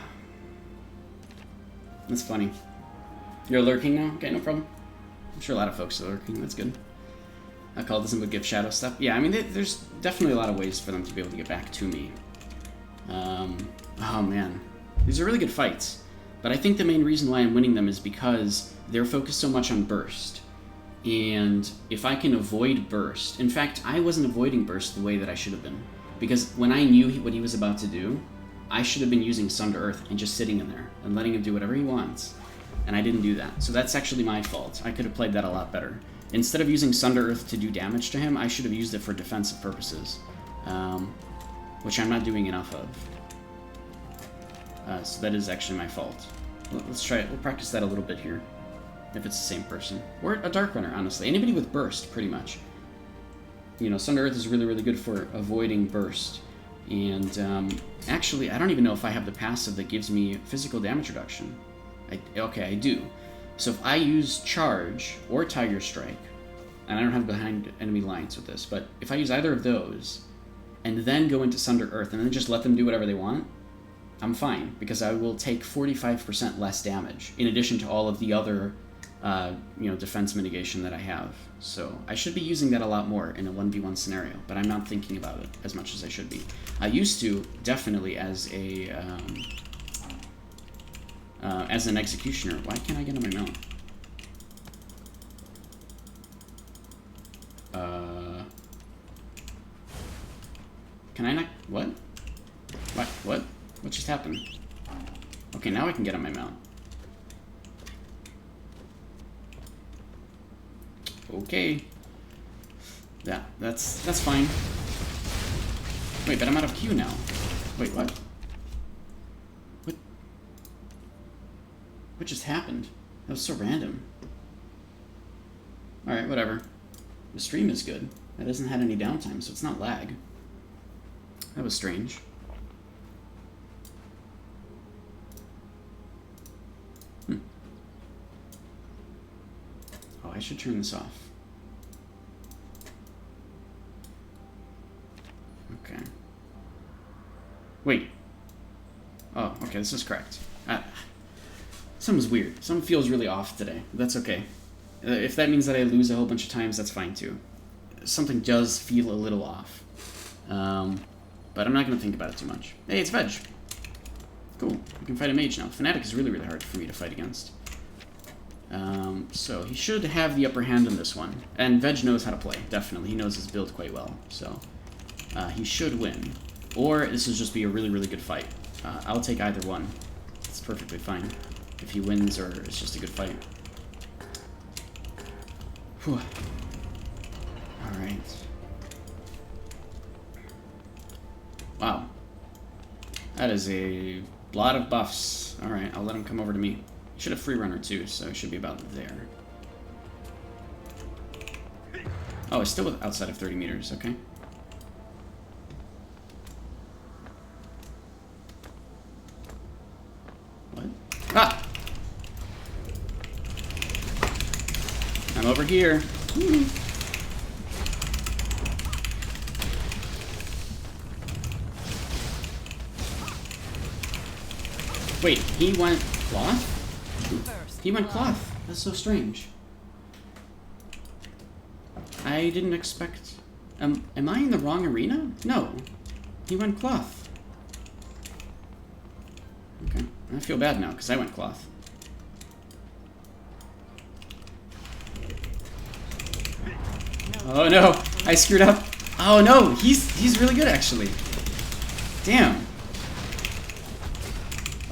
That's funny. You're lurking now? Okay, no problem. I'm sure a lot of folks are lurking. That's good. I call this would give shadow stuff. Yeah, I mean, there's definitely a lot of ways for them to be able to get back to me. Oh, man. These are really good fights, but I think the main reason why I'm winning them is because they're focused so much on burst. And if I can avoid burst... In fact, I wasn't avoiding burst the way that I should have been. Because when I knew what he was about to do, I should have been using Sun to Earth and just sitting in there and letting him do whatever he wants. And I didn't do that. So that's actually my fault. I could have played that a lot better. Instead of using Sun to Earth to do damage to him, I should have used it for defensive purposes. Which I'm not doing enough of. So that is actually my fault. Let's try it. We'll practice that a little bit here. If it's the same person. Or a Dark Runner, honestly. Anybody with burst, pretty much. You know, Sun to Earth is really, really good for avoiding burst. And actually, I don't even know if I have the passive that gives me physical damage reduction. Okay, I do. So if I use Charge or Tiger Strike, and I don't have behind enemy lines with this, but if I use either of those, and then go into Sun to Earth, and then just let them do whatever they want, I'm fine, because I will take 45% less damage, in addition to all of the other, defense mitigation that I have. So I should be using that a lot more in a 1v1 scenario, but I'm not thinking about it as much as I should be. I used to, definitely, as an executioner. Why can't I get on my mount? Can I not? What? What? What just happened? Okay, now I can get on my mount. Okay. Yeah, that's fine. Wait, but I'm out of Q now. Wait, what? What just happened? That was so random. Alright, whatever. The stream is good. It hasn't had any downtime, so it's not lag. That was strange. Oh, I should turn this off. Okay. Wait. Oh, okay, this is correct. Something's weird. Something feels really off today. That's okay. If that means that I lose a whole bunch of times, that's fine too. Something does feel a little off. But I'm not going to think about it too much. Hey, it's Veg. Cool. We can fight a mage now. Fnatic is really, really hard for me to fight against. So he should have the upper hand in this one. And Veg knows how to play, definitely. He knows his build quite well. So he should win. Or this will just be a really, really good fight. I'll take either one. It's perfectly fine. If he wins or it's just a good fight. Whew. Alright. Wow. That is a lot of buffs. Alright, I'll let him come over to me. He should have free runner too, so it should be about there. Oh, it's still outside of 30 meters, okay. What? Ah! I'm over here. Woo. Wait, he went cloth? He went cloth. That's so strange. I didn't expect... am I in the wrong arena? No. He went cloth. Okay. I feel bad now, because I went cloth. Oh no! I screwed up! Oh no! He's really good, actually. Damn.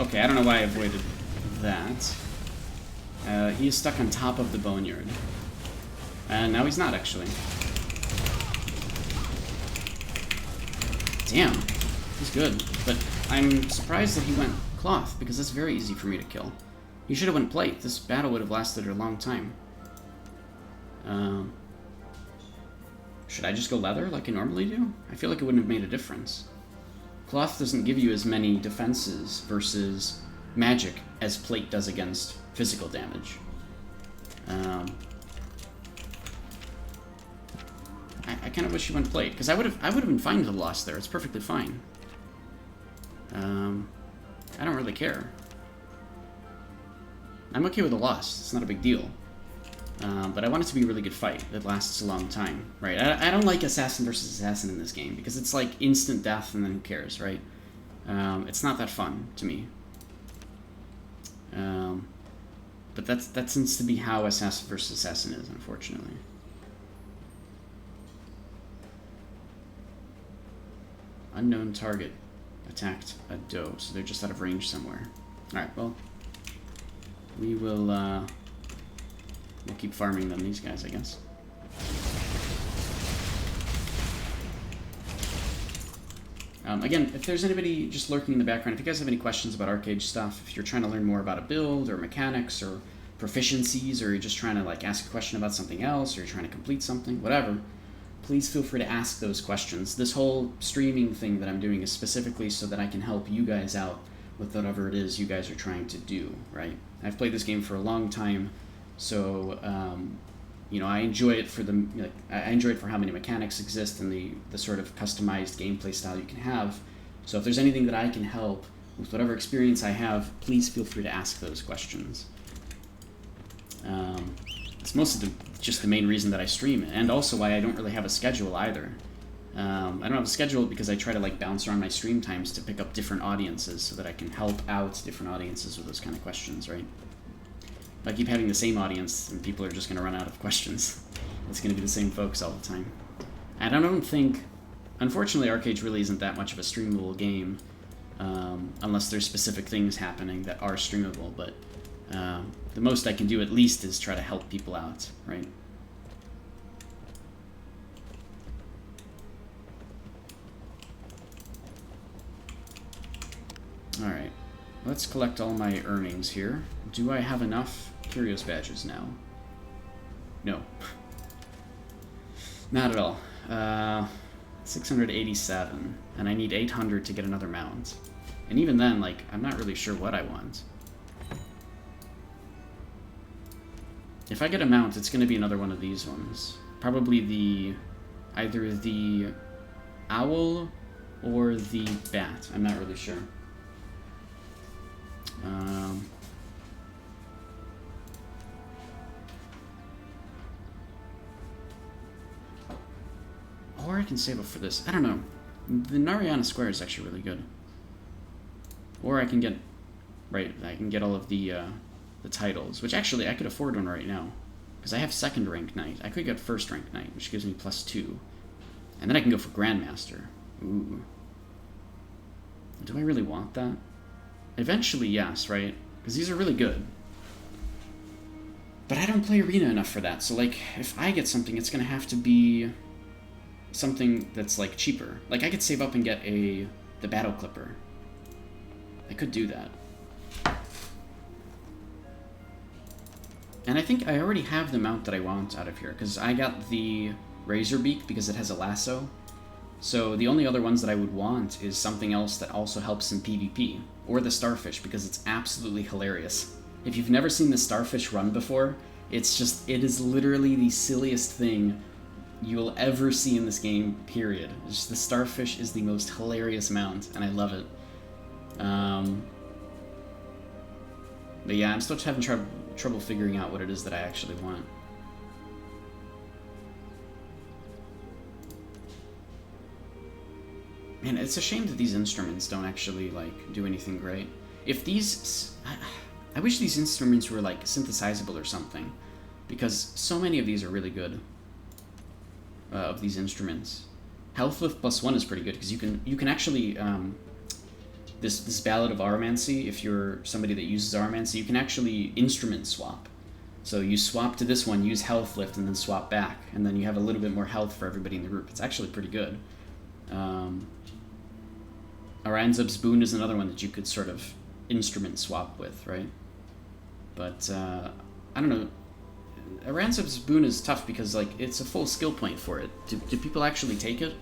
Okay, I don't know why I avoided that. He's stuck on top of the boneyard. And now he's not, actually. Damn. He's good. But I'm surprised that he went cloth, because that's very easy for me to kill. He should have went plate. This battle would have lasted a long time. Should I just go leather like I normally do? I feel like it wouldn't have made a difference. Cloth doesn't give you as many defenses versus magic as plate does against physical damage. I kind of wish you went plate, because I would have been fine with the loss there. It's perfectly fine. I don't really care. I'm okay with a loss. It's not a big deal. But I want it to be a really good fight that lasts a long time, right? I don't like assassin versus assassin in this game, because it's like instant death and then who cares, right? It's not that fun to me. But that seems to be how assassin versus assassin is, unfortunately. Unknown target attacked a doe, so they're just out of range somewhere. Alright, well, we will, we'll keep farming them, these guys, I guess. Again, if there's anybody just lurking in the background, if you guys have any questions about Archeage stuff, if you're trying to learn more about a build, or mechanics, or proficiencies, or you're just trying to, like, ask a question about something else, or you're trying to complete something, whatever, please feel free to ask those questions. This whole streaming thing that I'm doing is specifically so that I can help you guys out with whatever it is you guys are trying to do, right? I've played this game for a long time, so, you know, I enjoy it for I enjoy it for how many mechanics exist and the sort of customized gameplay style you can have. So if there's anything that I can help with whatever experience I have, please feel free to ask those questions. It's mostly just the main reason that I stream, and also why I don't really have a schedule either. I don't have a schedule because I try to like bounce around my stream times to pick up different audiences so that I can help out different audiences with those kind of questions, right? If I keep having the same audience, then people are just going to run out of questions. It's going to be the same folks all the time. And I don't think... Unfortunately, Archeage really isn't that much of a streamable game, unless there's specific things happening that are streamable, but the most I can do at least is try to help people out, right? Alright. Let's collect all my earnings here. Do I have enough Curios badges now? No. Not at all. 687. And I need 800 to get another mount. And even then, like, I'm not really sure what I want. If I get a mount, it's going to be another one of these ones. Probably either the owl or the bat. I'm not really sure. Or I can save up for this. I don't know. The Narayana Square is actually really good. Or I can get... Right, I can get all of the titles. Which actually, I could afford one right now. Because I have second rank knight. I could get first rank knight, which gives me +2. And then I can go for Grandmaster. Ooh. Do I really want that? Eventually, yes, right? Because these are really good. But I don't play Arena enough for that. So, like, if I get something, it's going to have to be something that's, like, cheaper. Like, I could save up and get the Battle Clipper. I could do that. And I think I already have the mount that I want out of here, because I got the Razor Beak because it has a lasso. So the only other ones that I would want is something else that also helps in PvP, or the Starfish, because it's absolutely hilarious. If you've never seen the Starfish run before, it is literally the silliest thing you'll ever see in this game, period. Just the Starfish is the most hilarious mount, and I love it. But yeah, I'm still having trouble figuring out what it is that I actually want. Man, it's a shame that these instruments don't actually, like, do anything great. If these... I wish these instruments were, like, synthesizable or something. Because so many of these are really good. Of these instruments. Health lift +1 is pretty good, because you can actually... This Ballad of Aromancy, if you're somebody that uses Aromancy, you can actually instrument swap. So you swap to this one, use health lift, and then swap back. And then you have a little bit more health for everybody in the group. It's actually pretty good. Aranzub's Boon is another one that you could sort of instrument swap with, right? But, I don't know. Aranzub's Boon is tough because, like, it's a full skill point for it. Do people actually take it?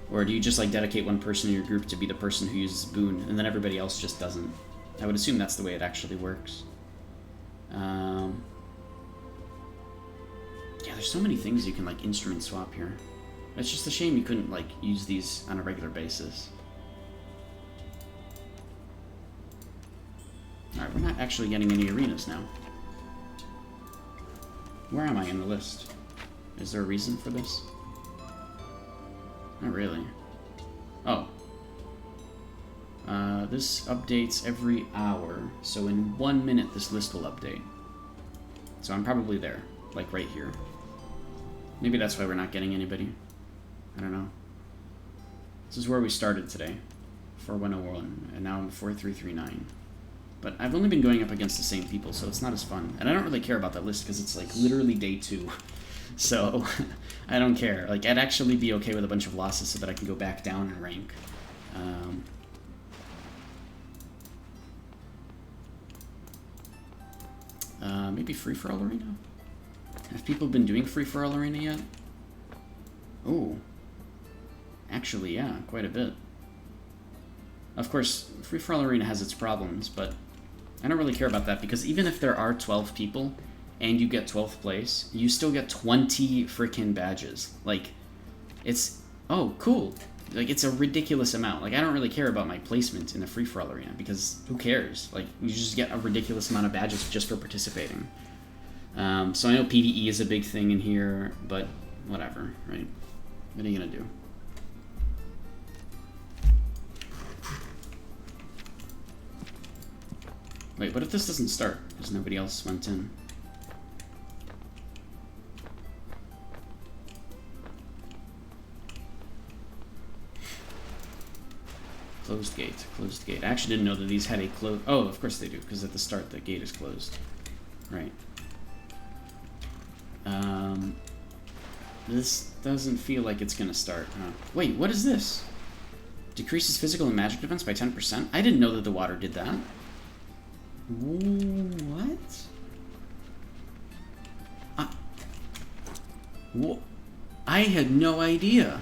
Or do you just, like, dedicate one person in your group to be the person who uses Boon, and then everybody else just doesn't? I would assume that's the way it actually works. Yeah, there's so many things you can, like, instrument swap here. It's just a shame you couldn't, like, use these on a regular basis. Alright, we're not actually getting any arenas now. Where am I in the list? Is there a reason for this? Not really. Oh. This updates every hour, so in 1 minute this list will update. So I'm probably there, like right here. Maybe that's why we're not getting anybody. I don't know. This is where we started today, 4101, and now I'm 4339. But I've only been going up against the same people, so it's not as fun. And I don't really care about that list because it's like literally day 2. So I don't care. Like, I'd actually be okay with a bunch of losses so that I can go back down in rank. Maybe free-for-all arena? Have people been doing free-for-all arena yet? Oh. Actually, yeah, quite a bit. Of course, free-for-all arena has its problems, but I don't really care about that because even if there are 12 people and you get 12th place, you still get 20 freaking badges. Like, it's... Oh, cool. Like, it's a ridiculous amount. Like, I don't really care about my placement in the free-for-all arena because who cares? Like, you just get a ridiculous amount of badges just for participating. So I know PvE is a big thing in here, but whatever, right? What are you gonna do? Wait, what if this doesn't start? Because nobody else went in. Closed gate, closed gate. I actually didn't know that these had a close... Oh, of course they do, because at the start the gate is closed. Right. This doesn't feel like it's gonna start. Wait, what is this? Decreases physical and magic defense by 10%. I didn't know that the water did that. What? I had no idea.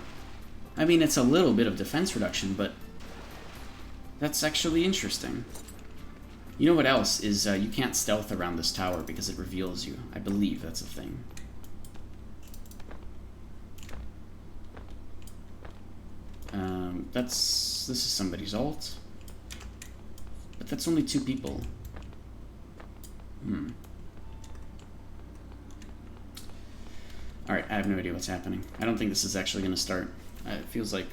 I mean, it's a little bit of defense reduction, but that's actually interesting. You know what else is you can't stealth around this tower because it reveals you. I believe that's a thing. This is somebody's ult. But that's only 2 people. Alright, I have no idea what's happening. I don't think this is actually going to start. It feels like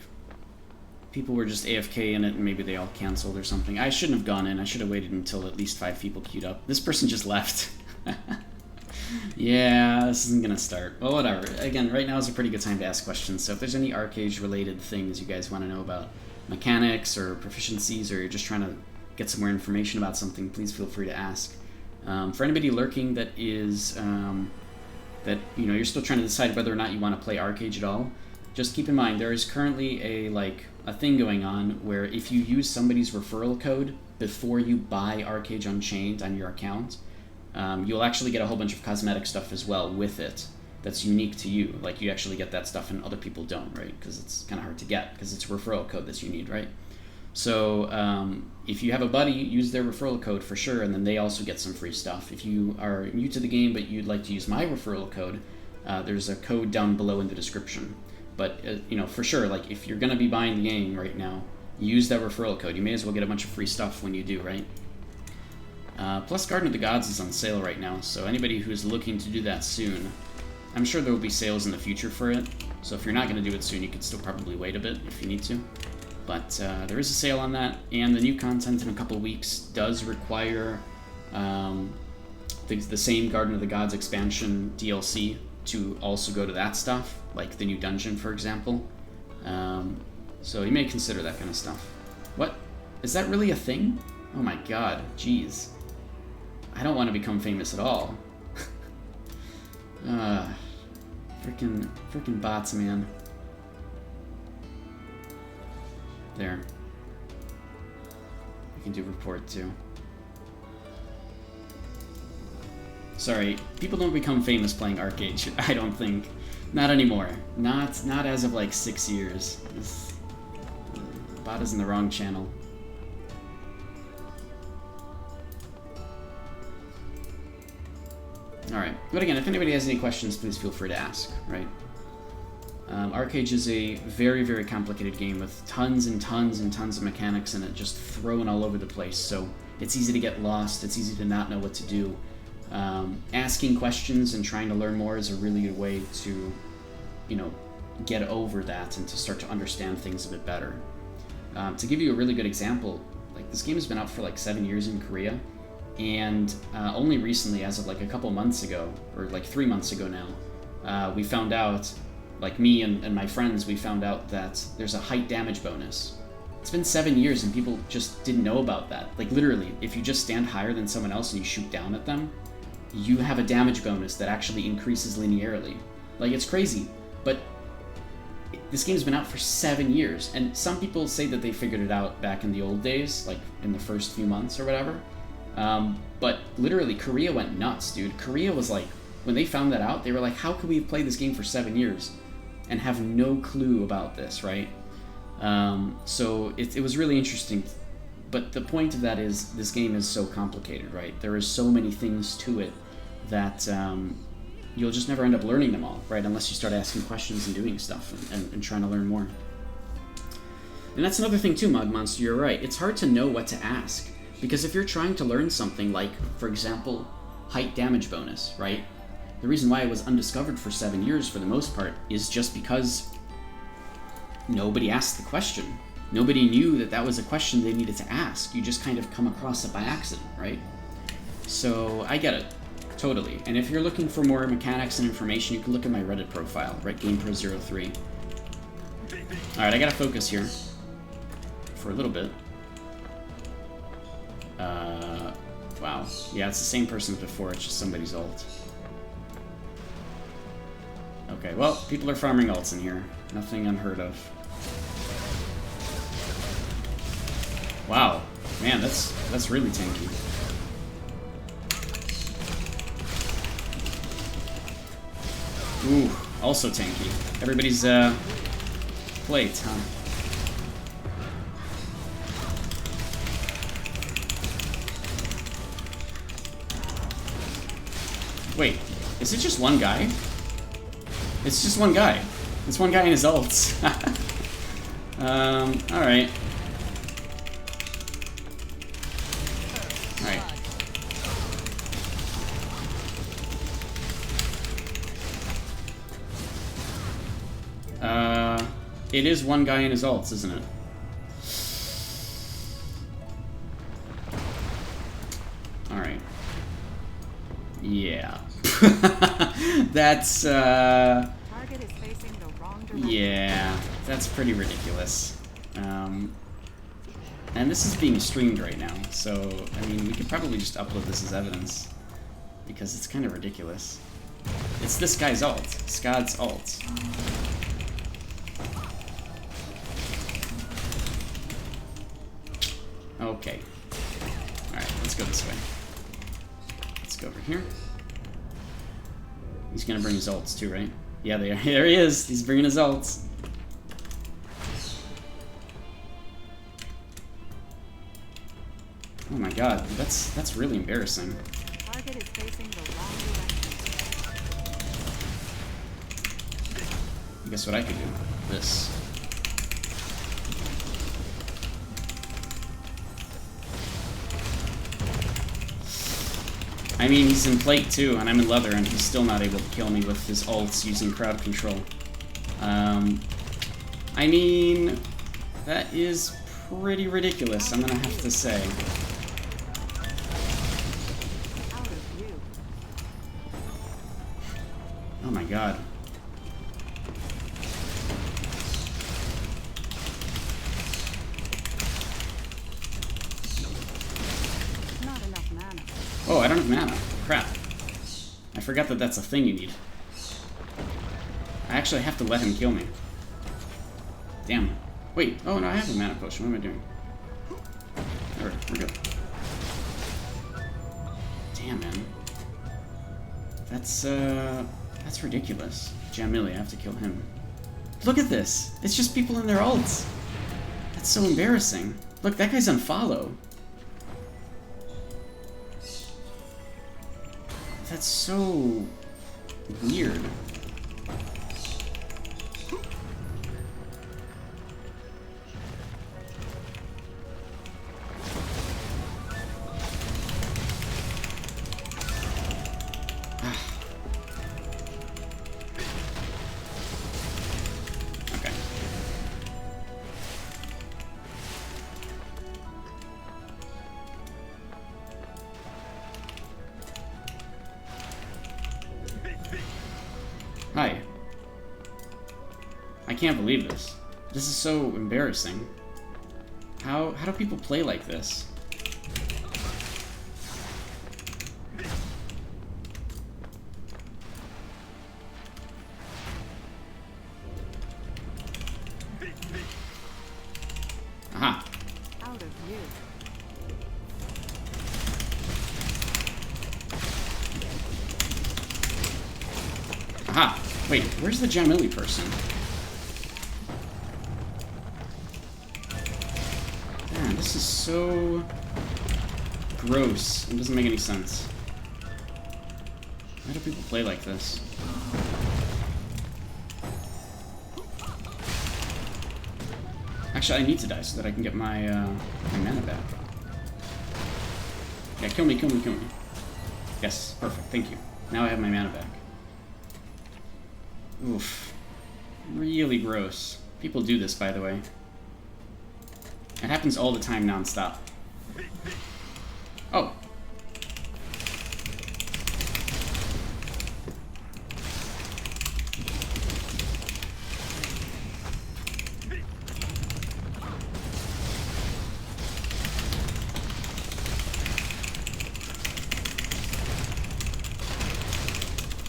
people were just AFK in it and maybe they all canceled or something. I shouldn't have gone in. I should have waited until at least 5 people queued up. This person just left. Yeah, this isn't going to start. Well, whatever. Again, right now is a pretty good time to ask questions. So if there's any Archeage related things you guys want to know about, mechanics or proficiencies, or you're just trying to get some more information about something, please feel free to ask. For anybody lurking that is... that, you know, you're still trying to decide whether or not you want to play Archeage at all, just keep in mind there is currently a thing going on where if you use somebody's referral code before you buy Archeage Unchained on your account, you'll actually get a whole bunch of cosmetic stuff as well with it that's unique to you. Like, you actually get that stuff and other people don't, right? Because it's kind of hard to get, because it's a referral code that you need, right? So if you have a buddy, use their referral code for sure, and then they also get some free stuff. If you are new to the game but you'd like to use my referral code, there's a code down below in the description. But, you know, for sure, like, if you're going to be buying the game right now, use that referral code. You may as well get a bunch of free stuff when you do, right? Plus, Garden of the Gods is on sale right now, so anybody who's looking to do that soon, I'm sure there will be sales in the future for it. So if you're not going to do it soon, you could still probably wait a bit if you need to. But there is a sale on that, and the new content in a couple of weeks does require the same Garden of the Gods expansion DLC to also go to that stuff, like the new dungeon, for example. So you may consider that kind of stuff. What? Is that really a thing? Oh my god, jeez. I don't want to become famous at all. Freaking bots, man. There. We can do report too. Sorry, people don't become famous playing Archeage, I don't think. Not anymore. Not as of like 6 years. This bot is in the wrong channel. Alright, but again, if anybody has any questions, please feel free to ask, right? Archeage is a very, very complicated game with tons and tons and tons of mechanics in it, just thrown all over the place, so it's easy to get lost, it's easy to not know what to do. Asking questions and trying to learn more is a really good way to, you know, get over that and to start to understand things a bit better. To give you a really good example, like, this game has been out for like 7 years in Korea, and only recently, as of like a couple months ago, or like 3 months ago now, we found out, like me and my friends, we found out that there's a height damage bonus. It's been 7 years and people just didn't know about that. Like, literally, if you just stand higher than someone else and you shoot down at them, you have a damage bonus that actually increases linearly. Like, it's crazy, but this game's been out for 7 years, and some people say that they figured it out back in the old days, like in the first few months or whatever. But literally, Korea went nuts, dude. Korea was like, when they found that out, they were like, how could we have played this game for 7 years and have no clue about this, right? So it was really interesting. But the point of that is, this game is so complicated, right? There is so many things to it that you'll just never end up learning them all, right? Unless you start asking questions and doing stuff and trying to learn more. And that's another thing too, Mug Monster, you're right. It's hard to know what to ask. Because if you're trying to learn something like, for example, height damage bonus, right? The reason why it was undiscovered for 7 years for the most part is just because nobody asked the question. Nobody knew that that was a question they needed to ask. You just kind of come across it by accident, right? So I get it, totally. And if you're looking for more mechanics and information, you can look at my Reddit profile, right? GamePro03. Alright, I gotta focus here for a little bit. Wow. Yeah, it's the same person as before, it's just somebody's ult. Okay, well, people are farming ults in here. Nothing unheard of. Wow. Man, that's really tanky. Ooh, also tanky. Everybody's, plate, huh? Wait, is it just one guy? It's just one guy. It's one guy in his ults. Alright. Alright. It is one guy in his ults, isn't it? Alright. Yeah. That's, Target is facing the wrong direction. yeah, that's pretty ridiculous. And this is being streamed right now, so, I mean, we could probably just upload this as evidence, because it's kind of ridiculous. It's this guy's ult, Scott's ult. Okay. Alright, let's go this way. Let's go over here. He's gonna bring his ults too, right? Yeah, there he is. He's bringing his ults. Oh my god, that's really embarrassing. Target is facing the wrong direction. Guess what I could do? This. I mean, he's in plate too, and I'm in leather, and he's still not able to kill me with his ults using crowd control. I mean, that is pretty ridiculous, I'm gonna have to say. Out of view. Oh my god. Not enough mana. Oh, I don't have mana. Crap. I forgot that that's a thing you need. I actually have to let him kill me. Damn. Wait. Oh, no, I have a mana potion. What am I doing? Alright, we're good. Damn, man. That's ridiculous. Jamili, I have to kill him. Look at this! It's just people in their ults! That's so embarrassing. Look, that guy's on follow. That's so weird. Okay. Hi. I can't believe this. This is so embarrassing. How do people play like this? Aha. Out of view. Aha. Wait, where's the Jamili person? Man, this is so gross. It doesn't make any sense. Why do people play like this? Actually, I need to die so that I can get my, my mana back. Yeah, kill me, kill me, kill me. Yes, perfect, thank you. Now I have my mana back. Oof. Really gross. People do this, by the way. It happens all the time, non-stop. Oh.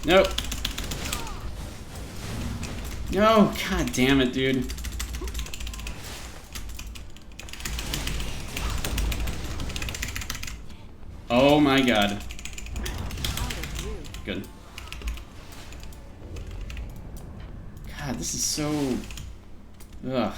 Nope. No, god damn it, dude. Oh my god. Good. God, this is so... Ugh.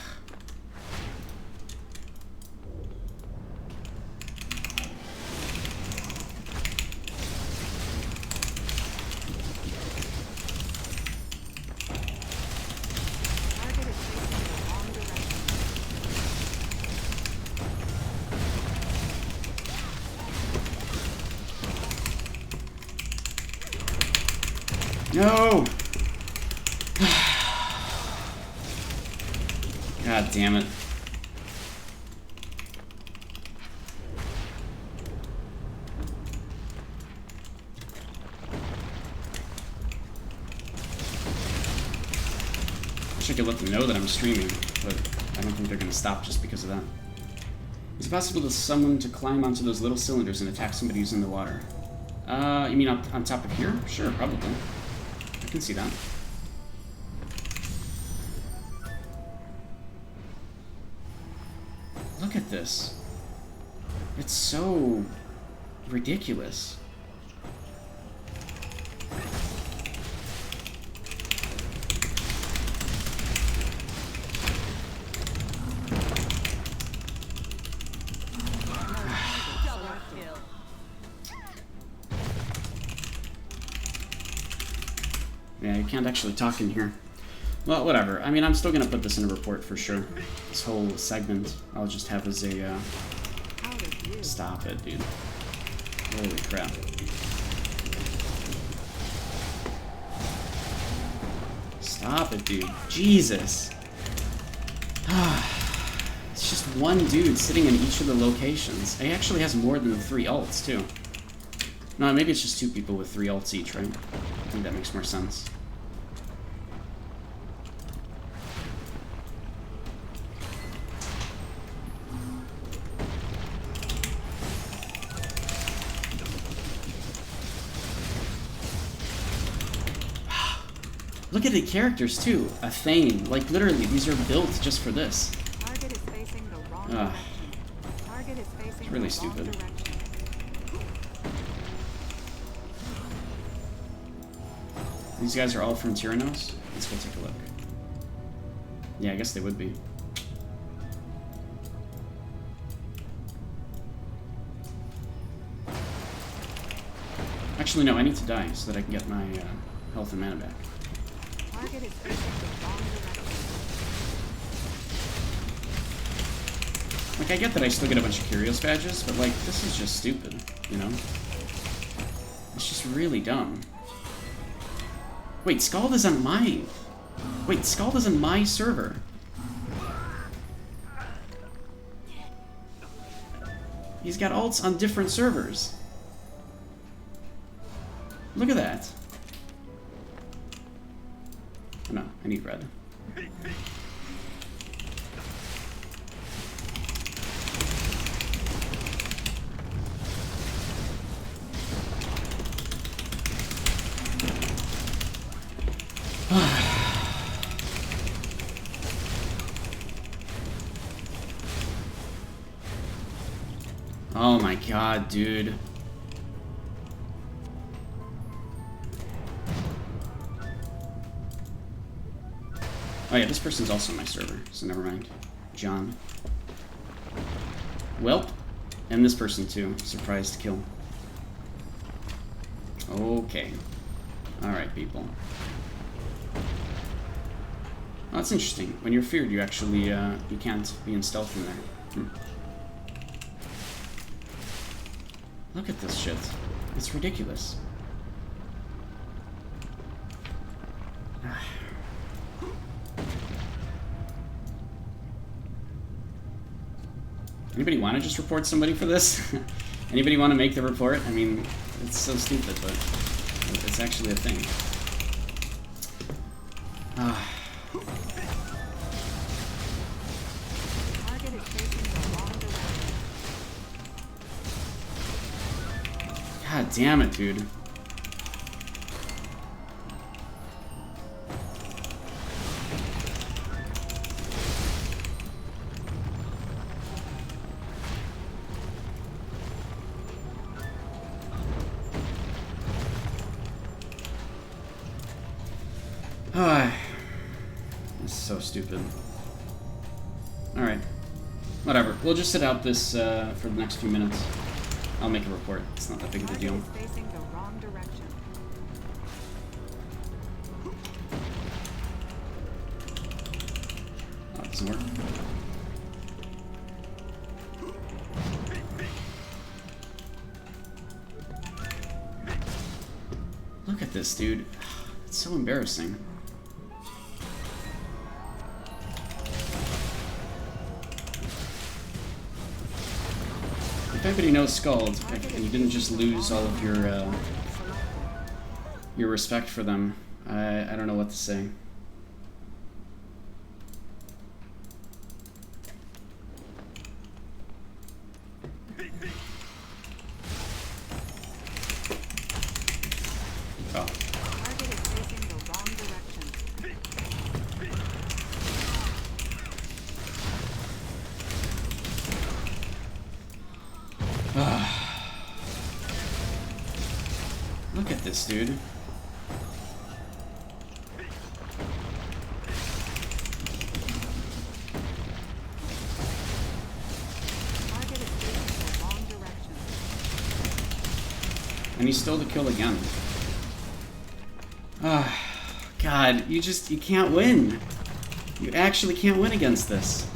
No! God damn it. Wish I could let them know that I'm streaming, but I don't think they're gonna stop just because of that. Is it possible for someone to climb onto those little cylinders and attack somebody who's in the water? You mean on top of here? Sure, probably. I can see that. Look at this. It's so ridiculous. Yeah, you can't actually talk in here. Well, whatever. I mean, I'm still gonna put this in a report for sure. This whole segment, I'll just have as a, Stop it, dude. Holy crap. Stop it, dude. Jesus. It's just one dude sitting in each of the locations. He actually has more than 3 ults, too. No, maybe it's just 2 people with 3 ults each, right? I think that makes more sense. Look at the characters, too. A Thane. Like, literally, these are built just for this. Target is facing the wrong direction. Target is facing It's really the wrong stupid. direction. These guys are all from Tyrannos? Let's go take a look. Yeah, I guess they would be. Actually, no, I need to die so that I can get my health and mana back. Target is facing the wrong direction. Like, I get that I still get a bunch of Curios badges, but, like, this is just stupid, you know? It's just really dumb. Wait, Scald is on mine. Wait, Scald is on my server. He's got ults on different servers. Look at that. Oh, no, I need red. Oh my god, dude. Oh yeah, this person's also on my server, so never mind. John. Welp. And this person too. Surprise kill. Okay. Alright, people. Oh, that's interesting. When you're feared, you actually, you can't be in stealth in there. Look at this shit. It's ridiculous. Anybody want to just report somebody for this? Anybody want to make the report? I mean, it's so stupid, but it's actually a thing. Target is facing the wrong direction. God damn it, dude. This is so stupid. Alright. Whatever. We'll just sit out this for the next few minutes. I'll make a report. It's not that big of a deal. Target is facing the wrong direction. Oh, it doesn't work. Look at this, dude. It's so embarrassing. If anybody knows Scald, and you didn't just lose all of your respect for them, I don't know what to say. Oh. Target is facing the wrong direction. Look at this, dude. Target is facing the wrong direction. And he stole the kill again. Ah, God, you can't win. You actually can't win against this.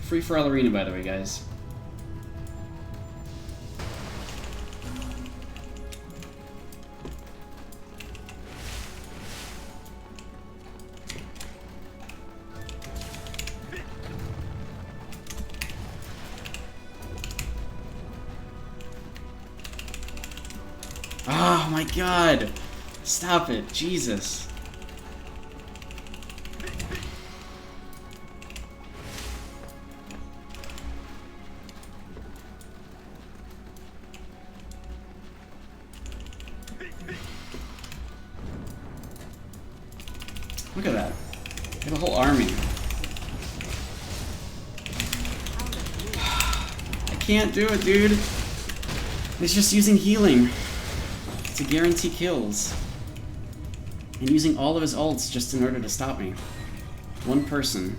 Free-for-all arena, by the way, guys. Oh my God! Stop it, Jesus. Look at that. They have a whole army. I can't do it, dude. He's just using healing to guarantee kills. And using all of his ults just in order to stop me. One person.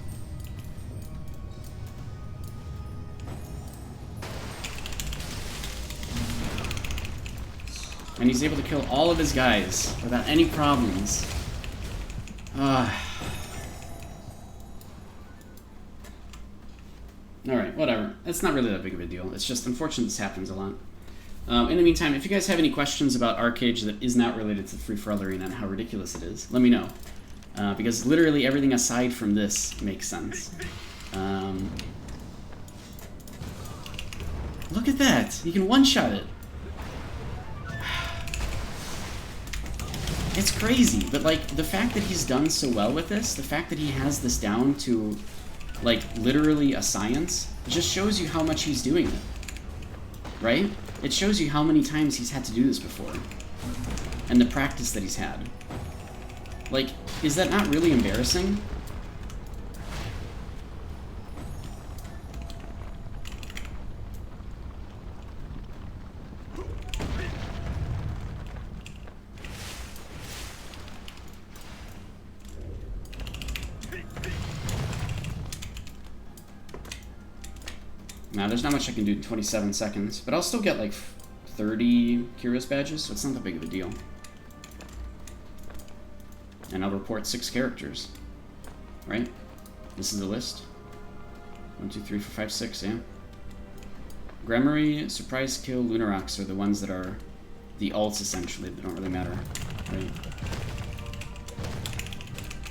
And he's able to kill all of his guys without any problems. Alright, whatever. It's not really that big of a deal. It's just unfortunate this happens a lot. In the meantime, if you guys have any questions about Archeage that is not related to the free-for-all arena and how ridiculous it is, let me know. Because literally everything aside from this makes sense. Look at that! You can one-shot it! It's crazy, but like, the fact that he's done so well with this, the fact that he has this down to, like, literally a science, just shows you how much he's doing it. Right? It shows you how many times he's had to do this before. And the practice that he's had. Like, is that not really embarrassing? Now, there's not much I can do in 27 seconds, but I'll still get like 30 Curious badges, so it's not that big of a deal. And I'll report 6 characters. Right? This is the list. 1, 2, 3, 4, 5, 6, yeah. Gremory, Surprise Kill, Lunarox are the ones that are the ults, essentially, that don't really matter. Right?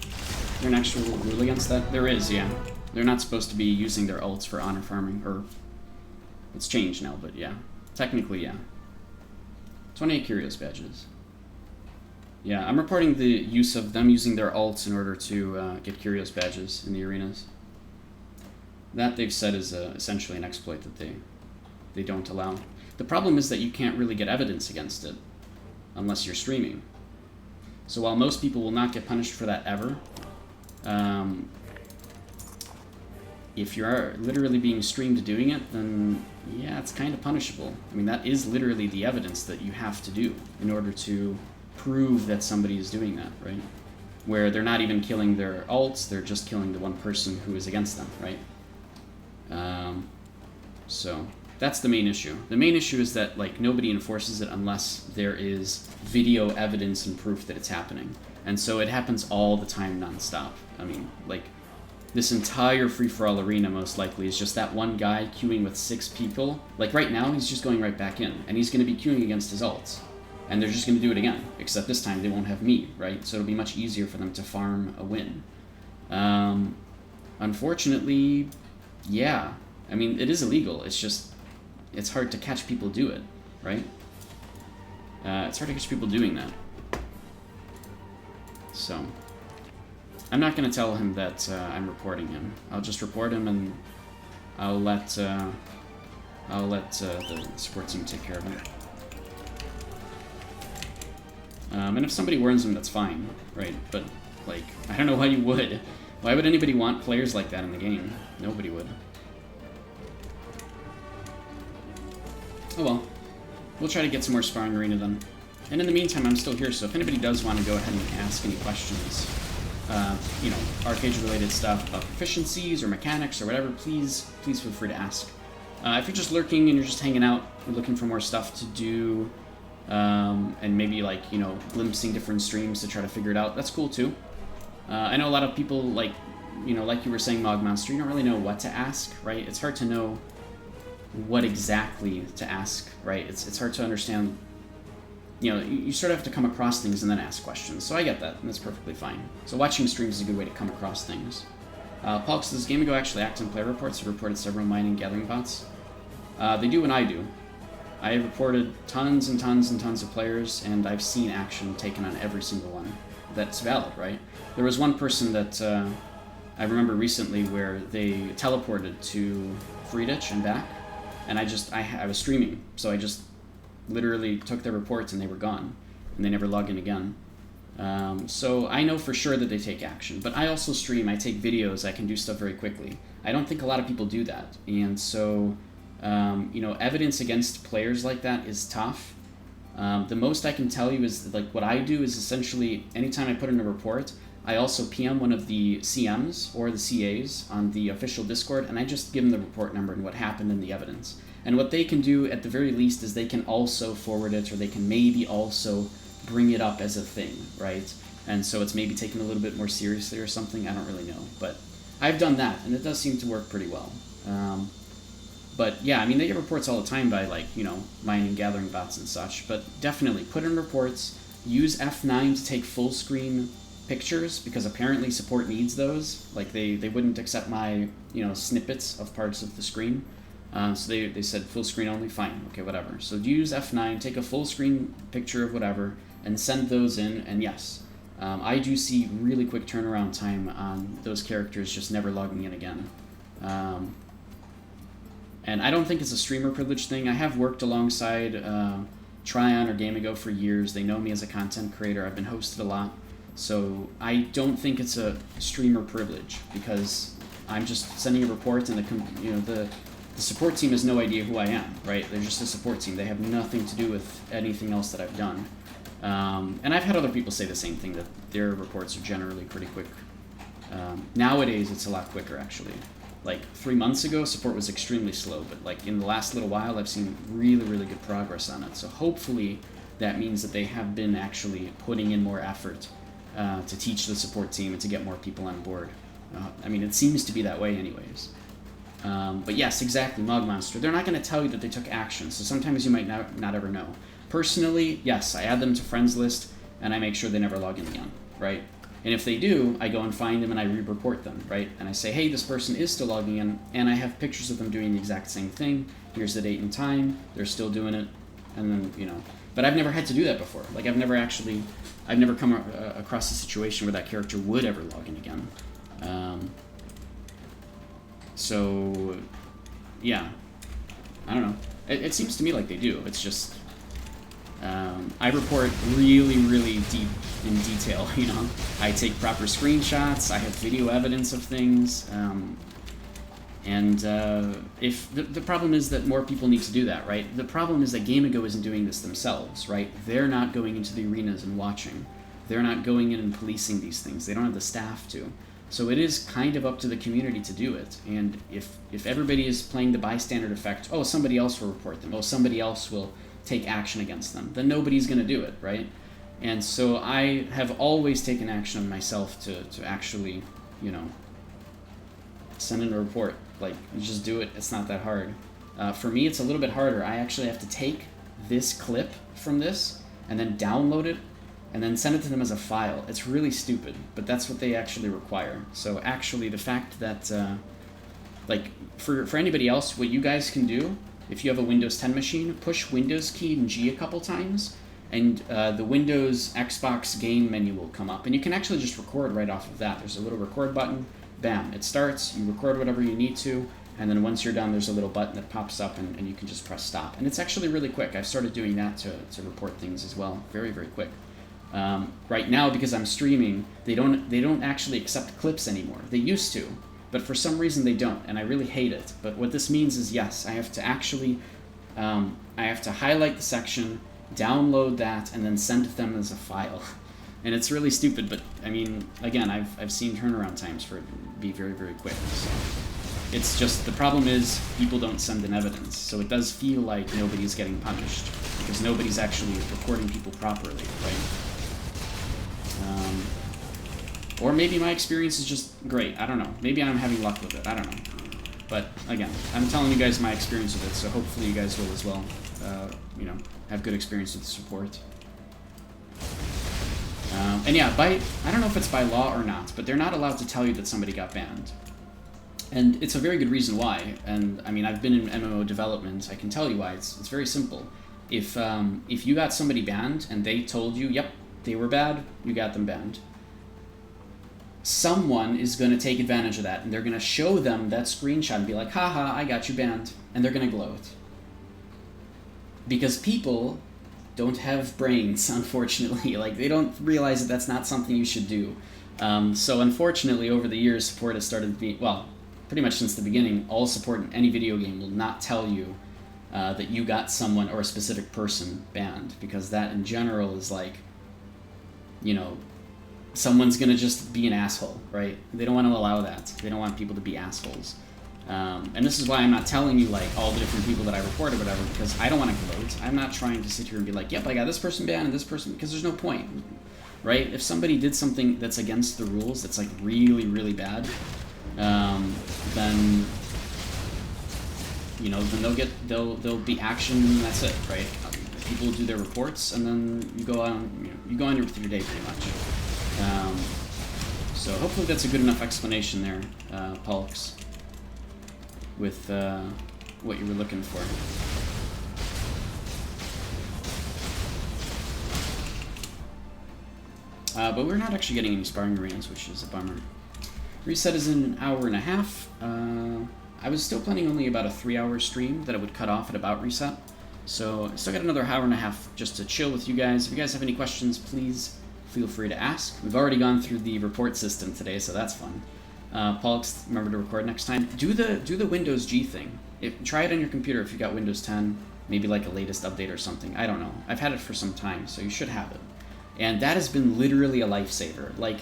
Is there an actual rule against that? There is, yeah. They're not supposed to be using their ults for honor farming, or... It's changed now, but yeah. Technically, yeah. 28 Curious badges. Yeah, I'm reporting the use of them using their ults in order to get Curious badges in the arenas. That, they've said, is essentially an exploit that they don't allow. The problem is that you can't really get evidence against it unless you're streaming. So while most people will not get punished for that ever, if you're literally being streamed doing it, then yeah, it's kind of punishable. I mean, that is literally the evidence that you have to do in order to prove that somebody is doing that, right? Where they're not even killing their alts, they're just killing the one person who is against them, right? So that's the main issue. The main issue is that like nobody enforces it unless there is video evidence and proof that it's happening. And so it happens all the time nonstop. I mean, like, this entire free-for-all arena most likely is just that one guy queuing with 6 people. Like right now, he's just going right back in, and he's going to be queuing against his alts. And they're just going to do it again, except this time they won't have me, right? So it'll be much easier for them to farm a win. Unfortunately, yeah. I mean, it is illegal. It's just, it's hard to catch people do it, right? It's hard to catch people doing that. So I'm not going to tell him that I'm reporting him. I'll just report him, and I'll let the support team take care of it. And if somebody warns him, that's fine, right? But like, I don't know why you would. Why would anybody want players like that in the game? Nobody would. Oh well. We'll try to get some more sparring arena then. And in the meantime, I'm still here, so if anybody does want to go ahead and ask any questions, you know, Archeage-related stuff about proficiencies or mechanics or whatever, please feel free to ask. If you're just lurking and you're just hanging out, you're looking for more stuff to do, and maybe, like, you know, glimpsing different streams to try to figure it out, that's cool too. I know a lot of people, like, you know, like you were saying, Mogmonster, you don't really know what to ask, right? It's hard to know what exactly to ask, right? It's hard to understand. You know, you sort of have to come across things and then ask questions. So I get that, and that's perfectly fine. So watching streams is a good way to come across things. Paul says, does GameGo actually act on player reports? I've reported several mining gathering bots. They do when I do. I have reported tons and tons and tons of players, and I've seen action taken on every single one. That's valid, right? There was one person that I remember recently where they teleported to Freeditch and back, and I was streaming, so I just literally took their reports and they were gone, and they never log in again. So I know for sure that they take action, but I also stream, I take videos, I can do stuff very quickly. I don't think a lot of people do that, and so, you know, evidence against players like that is tough. The most I can tell you is, like, what I do is essentially, anytime I put in a report, I also PM one of the CMs or the CAs on the official Discord, and I just give them the report number and what happened and the evidence. And what they can do, at the very least, is they can also forward it, or they can maybe also bring it up as a thing, right? And so it's maybe taken a little bit more seriously or something, I don't really know. But I've done that, and it does seem to work pretty well. But yeah, I mean, they get reports all the time by, like, you know, mining, gathering bots and such, but definitely put in reports, use F9 to take full screen pictures, because apparently support needs those. Like, they wouldn't accept my, you know, snippets of parts of the screen. So they said full screen only, fine, okay, whatever. So use F9, take a full screen picture of whatever, and send those in, and yes, I do see really quick turnaround time on those characters just never logging in again. And I don't think it's a streamer privilege thing. I have worked alongside Tryon or GameAgo for years. They know me as a content creator. I've been hosted a lot. So I don't think it's a streamer privilege, because I'm just sending a report, and the support team has no idea who I am, right? They're just a support team. They have nothing to do with anything else that I've done. And I've had other people say the same thing, that their reports are generally pretty quick. Nowadays, it's a lot quicker, actually. Like, 3 months ago, support was extremely slow, but like in the last little while, I've seen really, really good progress on it. So hopefully that means that they have been actually putting in more effort to teach the support team and to get more people on board. I mean, it seems to be that way anyways. But yes, exactly, Mogmonster. They're not going to tell you that they took action, so sometimes you might not ever know. Personally, yes, I add them to friends list, and I make sure they never log in again, right? And if they do, I go and find them and I re-report them, right? And I say, hey, this person is still logging in, and I have pictures of them doing the exact same thing. Here's the date and time. They're still doing it, and then, you know. But I've never had to do that before. Like, I've never come across a situation where that character would ever log in again. So, yeah. I don't know. It seems to me like they do. It's just, I report really, really deep in detail, you know. I take proper screenshots, I have video evidence of things, and if the problem is that more people need to do that, right? The problem is that Gamigo isn't doing this themselves, right? They're not going into the arenas and watching. They're not going in and policing these things. They don't have the staff to. So it is kind of up to the community to do it. And if everybody is playing the bystander effect, oh, somebody else will report them, oh, somebody else will take action against them, then nobody's going to do it, right? And so I have always taken action on myself to actually, you know, send in a report. Like, you just do it. It's not that hard. For me, it's a little bit harder. I actually have to take this clip from this and then download it and then send it to them as a file. It's really stupid, but that's what they actually require. So actually, the fact that, like, for anybody else, what you guys can do, if you have a Windows 10 machine, push Windows key and G a couple times, and the Windows Xbox game menu will come up. And you can actually just record right off of that. There's a little record button. Bam, it starts. You record whatever you need to, and then once you're done, there's a little button that pops up, and you can just press stop. And it's actually really quick. I've started doing that to report things as well. Very, very quick. Right now, because I'm streaming, they don't actually accept clips anymore. They used to, but for some reason they don't, and I really hate it. But what this means is, yes, I have to actually, I have to highlight the section, download that, and then send it to them as a file. And it's really stupid, but I mean, again, I've seen turnaround times for it to be very, very quick. So it's just, the problem is people don't send in evidence. So it does feel like nobody's getting punished because nobody's actually recording people properly, right? Or maybe my experience is just great. I don't know. Maybe I'm having luck with it. I don't know. But again, I'm telling you guys my experience with it, so hopefully you guys will as well. You know, have good experience with the support. And yeah, I don't know if it's by law or not, but they're not allowed to tell you that somebody got banned. And it's a very good reason why. And I mean, I've been in MMO development. I can tell you why. It's very simple. If you got somebody banned and they told you, yep, they were bad, you got them banned, someone is going to take advantage of that, and they're going to show them that screenshot and be like, haha, I got you banned, and they're going to gloat. Because people don't have brains, unfortunately. Like, they don't realize that that's not something you should do. So unfortunately, over the years, support has started to be, well, pretty much since the beginning, all support in any video game will not tell you that you got someone or a specific person banned, because that in general is like, you know, someone's gonna just be an asshole, right? They don't want to allow that. They don't want people to be assholes. And this is why I'm not telling you like all the different people that I report or whatever, because I don't want to gloat. I'm not trying to sit here and be like, yep, I got this person banned and this person, because there's no point, right? If somebody did something that's against the rules, that's like really, really bad, then, you know, then there'll be action and that's it, right? People will do their reports and then you go on, you go on with your day pretty much. So hopefully that's a good enough explanation there, Pulks, with what you were looking for. But we're not actually getting any sparring arenas, which is a bummer. Reset is in an hour and a half. I was still planning only about a 3-hour stream that I would cut off at about reset. So I still got another hour and a half just to chill with you guys. If you guys have any questions, please feel free to ask. We've already gone through the report system today, so that's fun. Pollux, remember to record next time. Do the Windows G thing. Try it on your computer if you got Windows 10, maybe like a latest update or something. I don't know. I've had it for some time, so you should have it. And that has been literally a lifesaver. Like,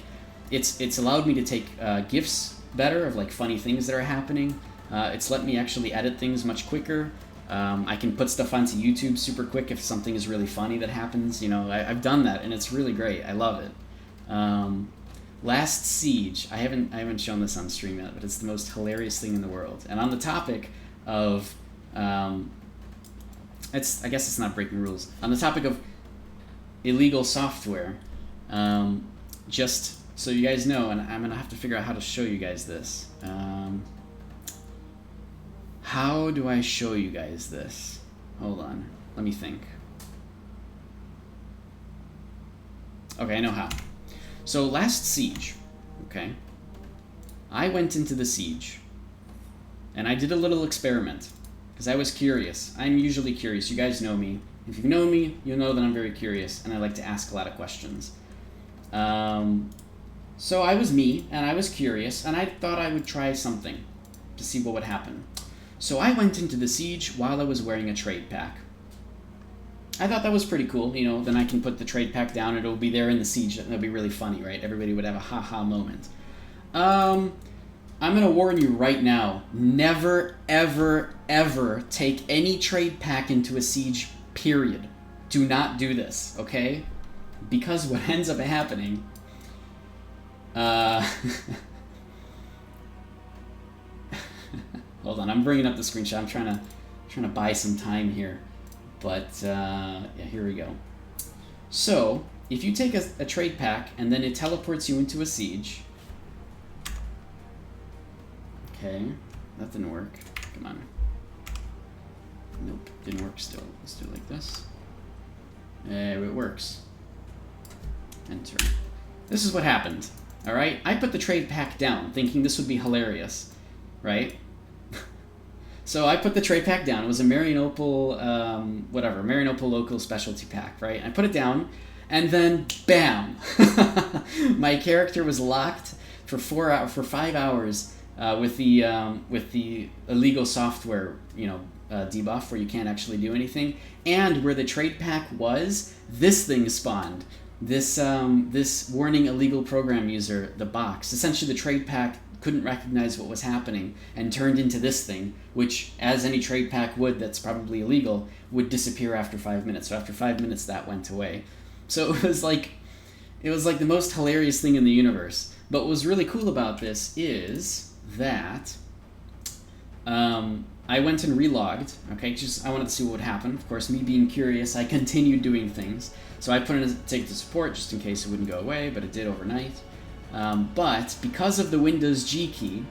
it's allowed me to take GIFs better of like funny things that are happening. It's let me actually edit things much quicker. I can put stuff onto YouTube super quick if something is really funny that happens. You know, I've done that, and it's really great. I love it. Last Siege. I haven't shown this on stream yet, but it's the most hilarious thing in the world. And on the topic of, I guess it's not breaking rules. On the topic of illegal software, just so you guys know, and I'm gonna have to figure out how to show you guys this. How do I show you guys this? Hold on, let me think. Okay, I know how. So last Siege, okay, I went into the Siege, and I did a little experiment, because I was curious. I'm usually curious. You guys know me. If you've known me, you'll know that I'm very curious, and I like to ask a lot of questions. So I was me, and I was curious, and I thought I would try something to see what would happen. So I went into the siege while I was wearing a trade pack. I thought that was pretty cool, you know, then I can put the trade pack down, it'll be there in the siege, and it'll be really funny, right? Everybody would have a ha-ha moment. I'm gonna warn you right now, never, ever, ever take any trade pack into a siege, period. Do not do this, okay? Because what ends up happening... Hold on, I'm bringing up the screenshot. I'm trying to buy some time here. But, yeah, here we go. So, if you take a trade pack, and then it teleports you into a siege... Okay, that didn't work. Come on. Nope, didn't work still. Let's do it like this. It works. Enter. This is what happened, alright? I put the trade pack down, thinking this would be hilarious, right? So I put the trade pack down. It was a Marianople, Marianople local specialty pack, right? I put it down, and then, bam! My character was locked for 5 hours with the illegal software, you know, debuff where you can't actually do anything, and where the trade pack was, this thing spawned. This warning illegal program user, the box. Essentially, the trade pack couldn't recognize what was happening and turned into this thing, which, as any trade pack would that's probably illegal, would disappear after 5 minutes. So after 5 minutes, that went away. So it was like the most hilarious thing in the universe. But what was really cool about this is that I went and relogged. Okay, I wanted to see what would happen. Of course, me being curious, I continued doing things. So I put in a ticket to support just in case it wouldn't go away, but it did overnight. But because of the Windows G key,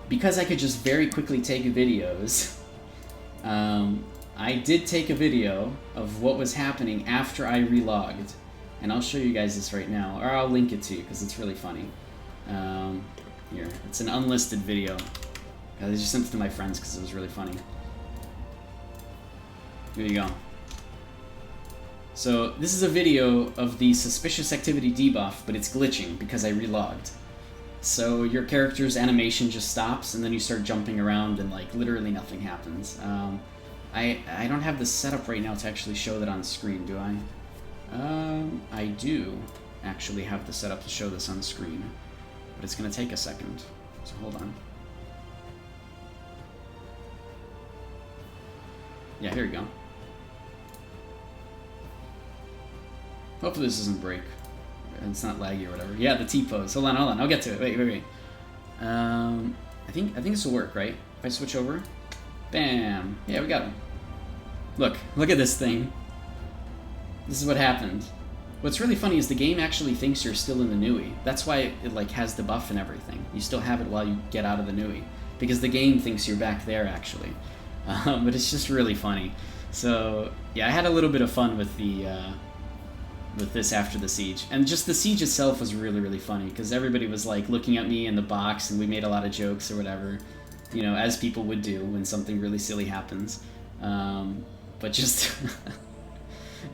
because I could just very quickly take videos, I did take a video of what was happening after I relogged. And I'll show you guys this right now, or I'll link it to you because it's really funny. Here, it's an unlisted video. I just sent it to my friends because it was really funny. Here you go. So this is a video of the suspicious activity debuff, but it's glitching because I relogged. So your character's animation just stops, and then you start jumping around, and like literally nothing happens. I don't have this set up right now to actually show that on screen, do I? I do actually have the setup to show this on screen, but it's gonna take a second. So hold on. Yeah, here we go. Hopefully this doesn't break. It's not laggy or whatever. Yeah, the T-pose. Hold on. I'll get to it. Wait. I think this will work, right? If I switch over. Bam. Yeah, we got him. Look at this thing. This is what happened. What's really funny is the game actually thinks you're still in the NUI. That's why it like has the buff and everything. You still have it while you get out of the NUI. Because the game thinks you're back there, actually. But it's just really funny. So, yeah, I had a little bit of fun with this after the siege. And just the siege itself was really, really funny, because everybody was, like, looking at me in the box, and we made a lot of jokes or whatever, you know, as people would do when something really silly happens. But just...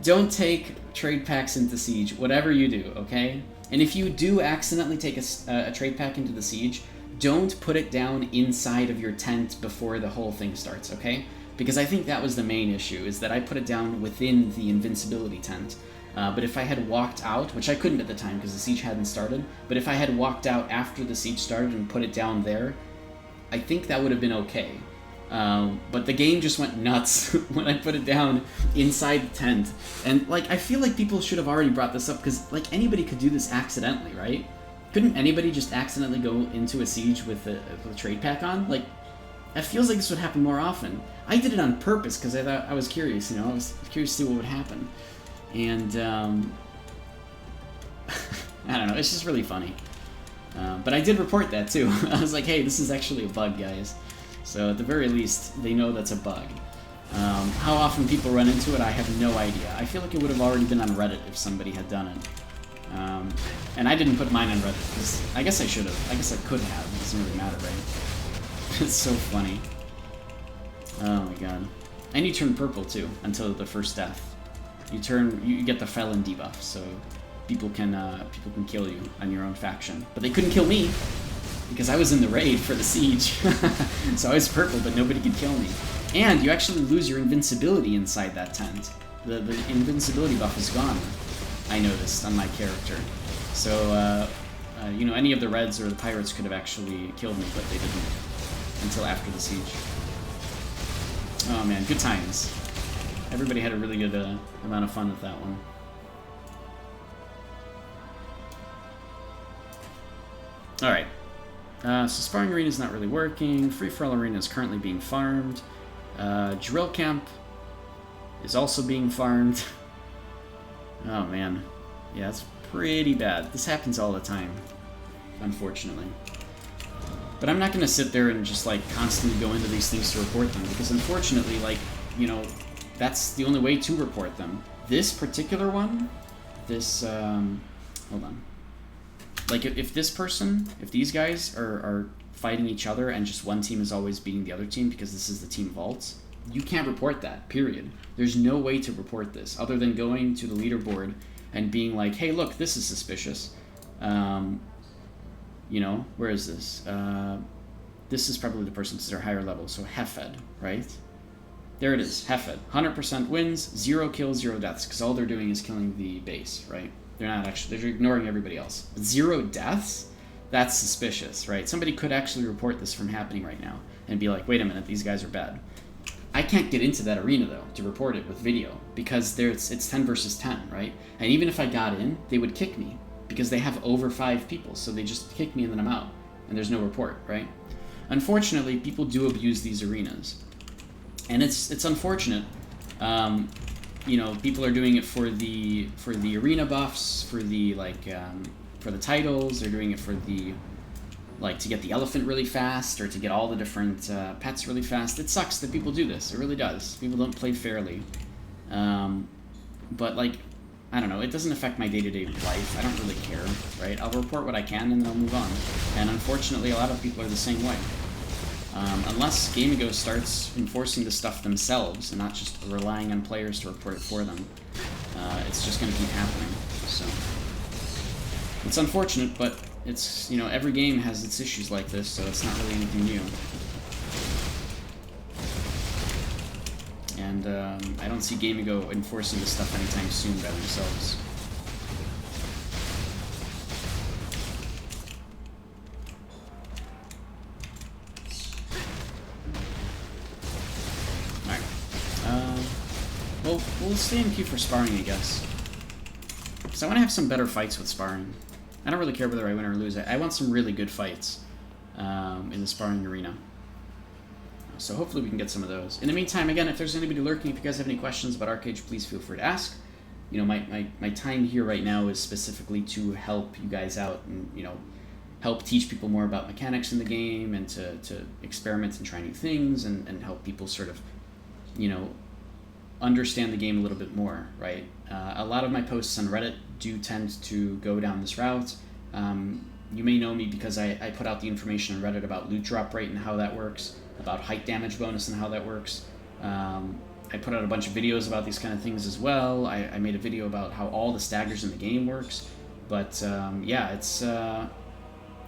don't take trade packs into siege, whatever you do, okay? And if you do accidentally take a trade pack into the siege, don't put it down inside of your tent before the whole thing starts, okay? Because I think that was the main issue, is that I put it down within the invincibility tent. But if I had walked out, which I couldn't at the time because the siege hadn't started, but if I had walked out after the siege started and put it down there, I think that would have been okay. But the game just went nuts when I put it down inside the tent. And, like, I feel like people should have already brought this up, because, like, anybody could do this accidentally, right? Couldn't anybody just accidentally go into a siege with a trade pack on? Like, it feels like this would happen more often. I did it on purpose because I was curious, you know? I was curious to see what would happen. And, I don't know, it's just really funny. But I did report that, too. I was like, hey, this is actually a bug, guys. So at the very least, they know that's a bug. How often people run into it, I have no idea. I feel like it would have already been on Reddit if somebody had done it. And I didn't put mine on Reddit, because I guess I should have. I guess I could have. It doesn't really matter, right? It's so funny. Oh my god. And you turn purple, too, until the first death. you get the felon debuff, so people can kill you on your own faction. But they couldn't kill me because I was in the raid for the siege. So I was purple, but nobody could kill me. And you actually lose your invincibility inside that tent. The invincibility buff is gone, I noticed, on my character. So, you know, any of the Reds or the Pirates could have actually killed me, but they didn't until after the siege. Oh man, good times. Everybody had a really good amount of fun with that one. Alright. So Sparring Arena is not really working. Free-for-all Arena is currently being farmed. Drill Camp is also being farmed. Oh man. Yeah, it's pretty bad. This happens all the time, unfortunately. But I'm not going to sit there and just, like, constantly go into these things to report them, because unfortunately, like, you know, that's the only way to report them. This particular one, this, hold on. Like, if this person, if these guys are fighting each other and just one team is always beating the other team because this is the team vaults, you can't report that, period. There's no way to report this other than going to the leaderboard and being like, hey, look, this is suspicious. You know, where is this? This is probably the person that's their higher level, so Hefed, right? There it is, Hefed. 100% wins, 0 kills, 0 deaths, because all they're doing is killing the base, right? They're not actually, they're ignoring everybody else. 0 deaths? That's suspicious, right? Somebody could actually report this from happening right now and be like, wait a minute, these guys are bad. I can't get into that arena, though, to report it with video, because it's 10 versus 10, right? And even if I got in, they would kick me, because they have over 5 people, so they just kick me and then I'm out, and there's no report, right? Unfortunately, people do abuse these arenas, and it's unfortunate. You know, people are doing it for the arena buffs, for the for the titles. They're doing it for the to get the elephant really fast, or to get all the different pets really fast. It sucks that people do this. It really does. People don't play fairly. But like, I don't know, it doesn't affect my day-to-day life. I don't really care, right? I'll report what I can and then I'll move on. And unfortunately, a lot of people are the same way. Unless Gamigo starts enforcing the stuff themselves and not just relying on players to report it for them, it's just going to keep happening. So it's unfortunate, but it's, you know, every game has its issues like this, so it's not really anything new. And I don't see Gamigo enforcing this stuff anytime soon by themselves. Alright. We'll stay in queue for sparring, I guess. Because I want to have some better fights with sparring. I don't really care whether I win or lose. I want some really good fights in the sparring arena. So hopefully we can get some of those. In the meantime, again, if there's anybody lurking, if you guys have any questions about Archeage, please feel free to ask. You know, my time here right now is specifically to help you guys out and, you know, help teach people more about mechanics in the game and to experiment and try new things and help people sort of, you know, understand the game a little bit more, right? A lot of my posts on Reddit do tend to go down this route. You may know me because I put out the information on Reddit about loot drop rate and how that works, about height damage bonus and how that works. I put out a bunch of videos about these kind of things as well. I made a video about how all the staggers in the game works. But yeah,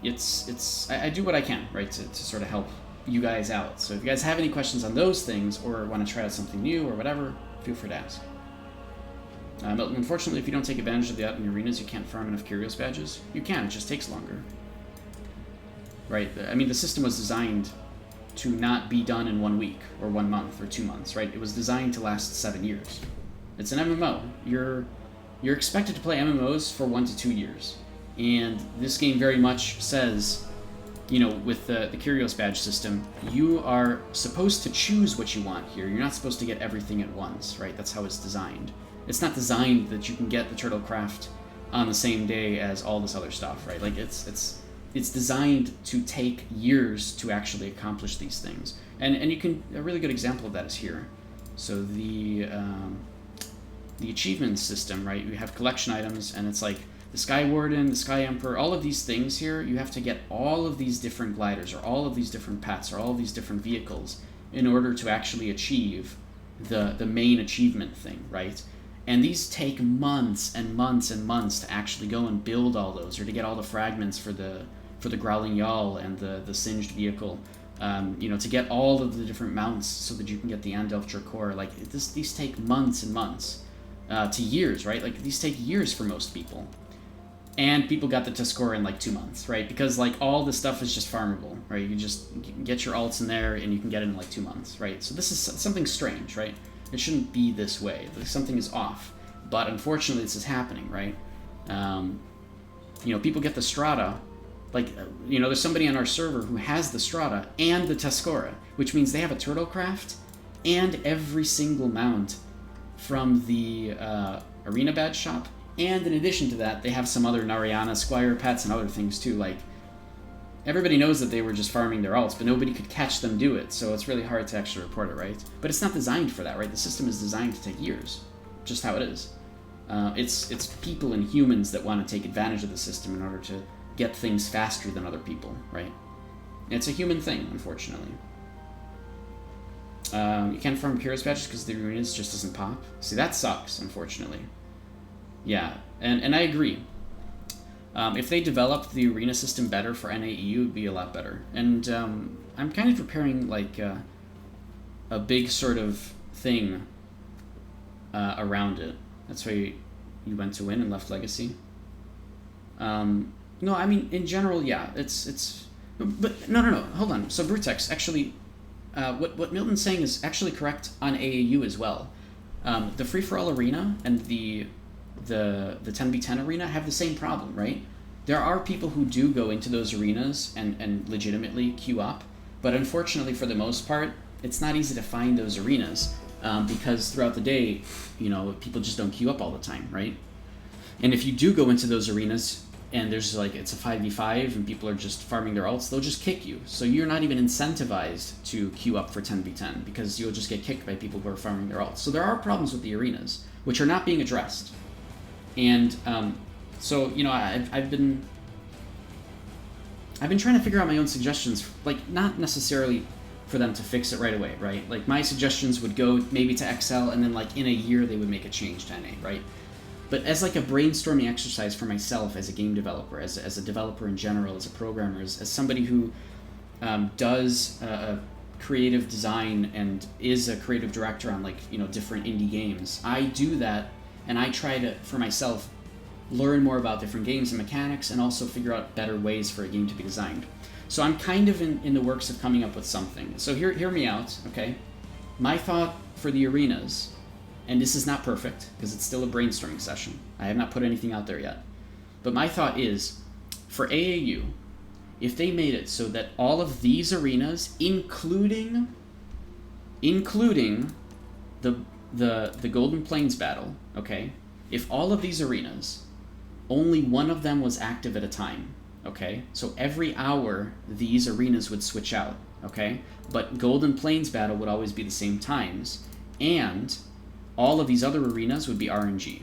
I do what I can, right, to sort of help you guys out. So if you guys have any questions on those things or want to try out something new or whatever, feel free to ask. But unfortunately, if you don't take advantage of the out in arenas, you can't farm enough Curios badges. You can, it just takes longer. Right? I mean, the system was designed to not be done in 1 week or 1 month or 2 months, right? It was designed to last 7 years. It's an MMO. You're expected to play MMOs for 1 to 2 years. And this game very much says, you know, with the Curios badge system, you are supposed to choose what you want here. You're not supposed to get everything at once, right? That's how it's designed. It's not designed that you can get the turtle craft on the same day as all this other stuff, right? Like it's designed to take years to actually accomplish these things. And you can, a really good example of that is here. So the achievement system, right? You have collection items, and it's like the Sky Warden, the Sky Emperor, all of these things here, you have to get all of these different gliders, or all of these different pets, or all of these different vehicles in order to actually achieve the main achievement thing, right? And these take months and months and months to actually go and build all those, or to get all the fragments for the Growling Yawl and the Singed Vehicle. To get all of the different mounts so that you can get the Andelftr core. Like, these take months and months to years, right? Like, these take years for most people. And people got the Tuscarora in like 2 months, right? Because like all the stuff is just farmable, right? You just get your alts in there and you can get it in like 2 months, right? So this is something strange, right? It shouldn't be this way. Something is off. But unfortunately, this is happening, right? People get the Strata. Like, there's somebody on our server who has the Strata and the Tuscarora, which means they have a Turtlecraft and every single mount from the Arena Badge shop. And in addition to that, they have some other Narayana Squire pets and other things too. Like, everybody knows that they were just farming their alts, but nobody could catch them do it, so it's really hard to actually report it, right? But it's not designed for that, right? The system is designed to take years. Just how it is. It's people and humans that want to take advantage of the system in order to get things faster than other people, right? It's a human thing, unfortunately. You can't farm Heroes Badges because the arenas just doesn't pop. See, that sucks, unfortunately. Yeah, and I agree. If they developed the arena system better for NAE, it would be a lot better. And I'm kind of preparing like a big sort of thing around it. That's why you went to win and left Legacy. No, I mean in general, yeah, it's. But no, hold on. So Brutex, actually, what Milton's saying is actually correct on AAU as well. The free for all arena and the 10v10 arena have the same problem, right? There are people who do go into those arenas and legitimately queue up, but unfortunately for the most part, it's not easy to find those arenas because throughout the day, people just don't queue up all the time, right? And if you do go into those arenas and there's like, it's a 5v5 and people are just farming their alts, they'll just kick you. So you're not even incentivized to queue up for 10v10 because you'll just get kicked by people who are farming their alts. So there are problems with the arenas, which are not being addressed. And I've been trying to figure out my own suggestions, like not necessarily for them to fix it right away, right? Like my suggestions would go maybe to XL, and then like in a year they would make a change to NA, right? But as like a brainstorming exercise for myself as a game developer, as a developer in general, as a programmer, as somebody who does creative design and is a creative director on like different indie games, I do that. And I try to, for myself, learn more about different games and mechanics and also figure out better ways for a game to be designed. So I'm kind of in the works of coming up with something. So hear me out, okay? My thought for the arenas, and this is not perfect because it's still a brainstorming session. I have not put anything out there yet. But my thought is, for AAU, if they made it so that all of these arenas, including the Golden Plains battle, okay? If all of these arenas, only one of them was active at a time, okay? So every hour, these arenas would switch out, okay? But Golden Plains battle would always be the same times, and all of these other arenas would be RNG,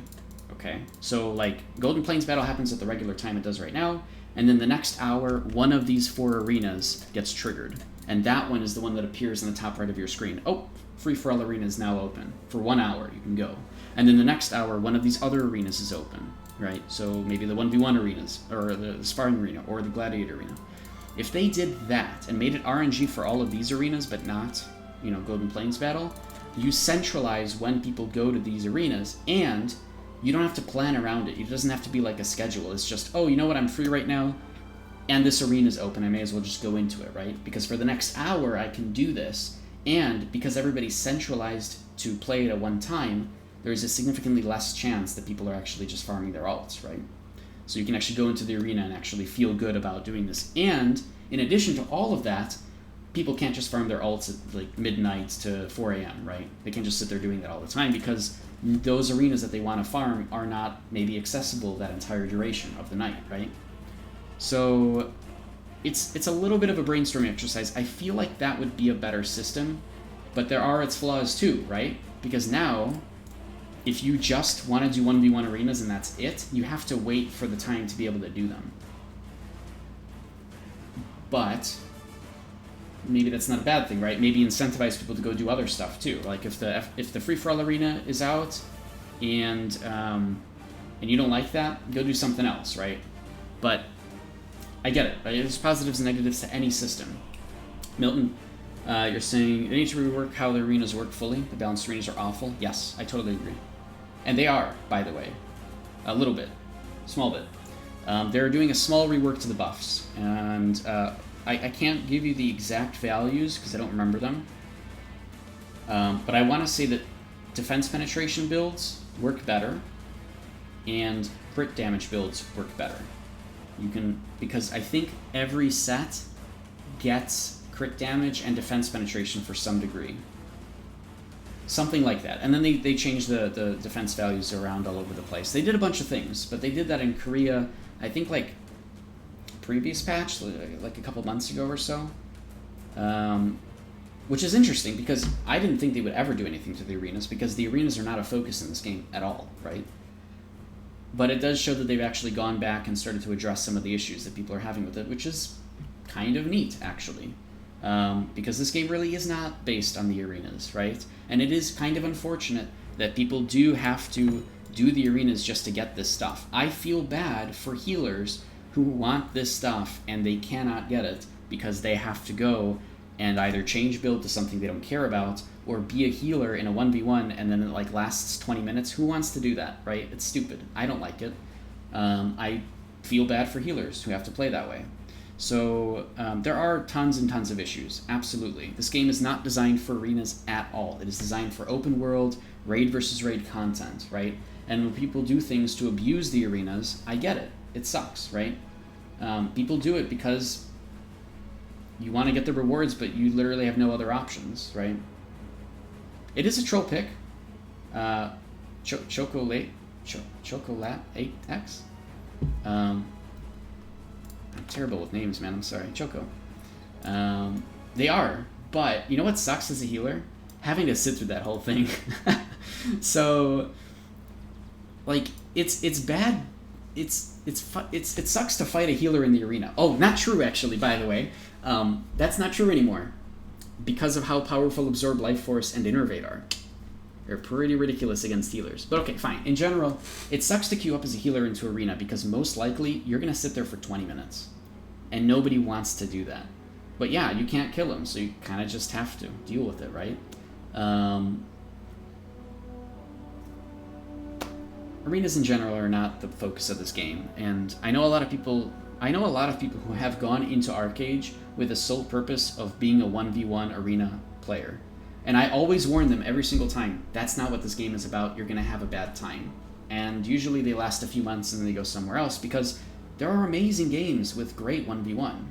okay? So, like, Golden Plains battle happens at the regular time it does right now, and then the next hour, one of these 4 arenas gets triggered, and that one is the one that appears in the top right of your screen. Oh, free-for-all arena is now open. For 1 hour, you can go. And then the next hour, one of these other arenas is open, right? So maybe the 1v1 arenas, or the sparring arena, or the gladiator arena. If they did that, and made it RNG for all of these arenas, but not, Golden Plains battle, you centralize when people go to these arenas, and you don't have to plan around it. It doesn't have to be like a schedule. It's just, oh, you know what, I'm free right now, and this arena's open. I may as well just go into it, right? Because for the next hour, I can do this. And because everybody's centralized to play it at one time, there's a significantly less chance that people are actually just farming their alts, right? So you can actually go into the arena and actually feel good about doing this. And in addition to all of that, people can't just farm their alts at like midnight to 4 a.m., right? They can't just sit there doing that all the time because those arenas that they want to farm are not maybe accessible that entire duration of the night, right? So it's a little bit of a brainstorming exercise. I feel like that would be a better system, but there are its flaws too, right? Because now, if you just want to do 1v1 arenas and that's it, you have to wait for the time to be able to do them. But maybe that's not a bad thing, right? Maybe incentivize people to go do other stuff too. Like if the free-for-all arena is out, and you don't like that, go do something else, right? But I get it. There's positives and negatives to any system. Milton, you're saying they need to rework how the arenas work fully. The balanced arenas are awful. Yes, I totally agree. And they are, by the way. A little bit. Small bit. They're doing a small rework to the buffs. And I can't give you the exact values because I don't remember them. But I want to say that defense penetration builds work better. And crit damage builds work better. Because I think every set gets crit damage and defense penetration for some degree. Something like that. And then they changed the defense values around all over the place. They did a bunch of things, but they did that in Korea, I think like previous patch, like a couple months ago or so. Which is interesting because I didn't think they would ever do anything to the arenas because the arenas are not a focus in this game at all, right? But it does show that they've actually gone back and started to address some of the issues that people are having with it, which is kind of neat, actually. Because this game really is not based on the arenas, right? And it is kind of unfortunate that people do have to do the arenas just to get this stuff. I feel bad for healers who want this stuff and they cannot get it because they have to go and either change build to something they don't care about or be a healer in a 1v1 and then it like lasts 20 minutes. Who wants to do that, right? It's stupid. I don't like it. I feel bad for healers who have to play that way. So there are tons and tons of issues, absolutely. This game is not designed for arenas at all. It is designed for open world, raid versus raid content, right? And when people do things to abuse the arenas, I get it. It sucks, right? People do it because you want to get the rewards, but you literally have no other options, right? It is a troll pick. Chocolate 8X? I'm terrible with names, man. I'm sorry. Choco. They are, but you know what sucks as a healer? Having to sit through that whole thing. So, like, it's bad. It sucks to fight a healer in the arena. Oh, not true, actually, by the way. That's not true anymore. Because of how powerful Absorb Life Force and Innervate are. They're pretty ridiculous against healers. But okay, fine. In general, it sucks to queue up as a healer into arena because most likely you're going to sit there for 20 minutes. And nobody wants to do that. But yeah, you can't kill him, so you kind of just have to deal with it, right? Arenas in general are not the focus of this game. And I know a lot of people who have gone into Archeage with the sole purpose of being a 1v1 arena player. And I always warn them every single time, that's not what this game is about, you're going to have a bad time. And usually they last a few months and then they go somewhere else because there are amazing games with great 1v1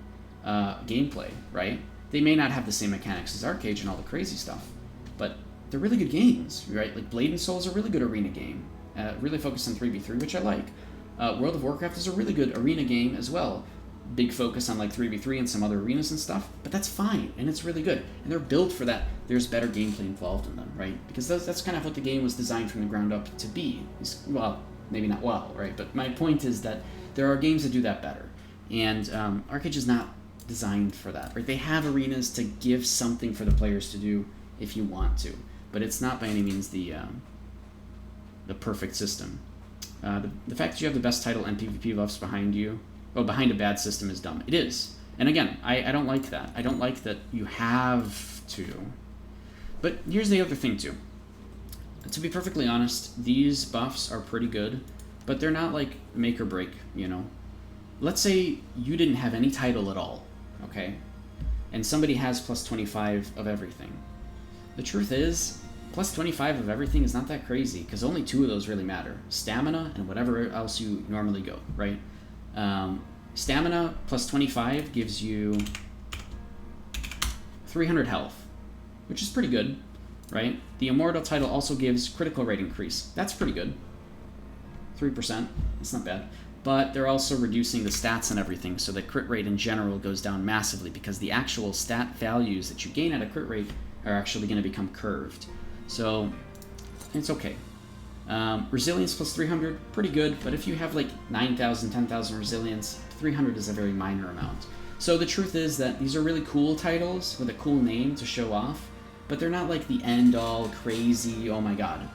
gameplay, right? They may not have the same mechanics as Archeage and all the crazy stuff, but they're really good games, right? Like Blade and Soul is a really good arena game, really focused on 3v3, which I like. World of Warcraft is a really good arena game as well. Big focus on like 3v3 and some other arenas and stuff, but that's fine, and it's really good. And they're built for that. There's better gameplay involved in them, right? Because that's kind of what the game was designed from the ground up to be. Well, maybe not well, right? But my point is that there are games that do that better. And Archeage is not designed for that, right? They have arenas to give something for the players to do if you want to, but it's not by any means the perfect system. The fact that you have the best title and PvP buffs behind you, behind a bad system is dumb. It is. And again, I don't like that. I don't like that you have to. But here's the other thing, too. To be perfectly honest, these buffs are pretty good, but they're not, like, make or break, you know? Let's say you didn't have any title at all, okay? And somebody has plus 25 of everything. The truth is, plus 25 of everything is not that crazy, because only 2 of those really matter. Stamina and whatever else you normally go, right? Stamina plus 25 gives you 300 health, which is pretty good, right? The Immortal title also gives critical rate increase. That's pretty good. 3%, that's not bad. But they're also reducing the stats and everything, so the crit rate in general goes down massively because the actual stat values that you gain at a crit rate are actually going to become curved. So it's okay. Resilience plus 300, pretty good, but if you have like 9,000, 10,000 resilience, 300 is a very minor amount. So the truth is that these are really cool titles with a cool name to show off, but they're not like the end-all crazy, oh my god.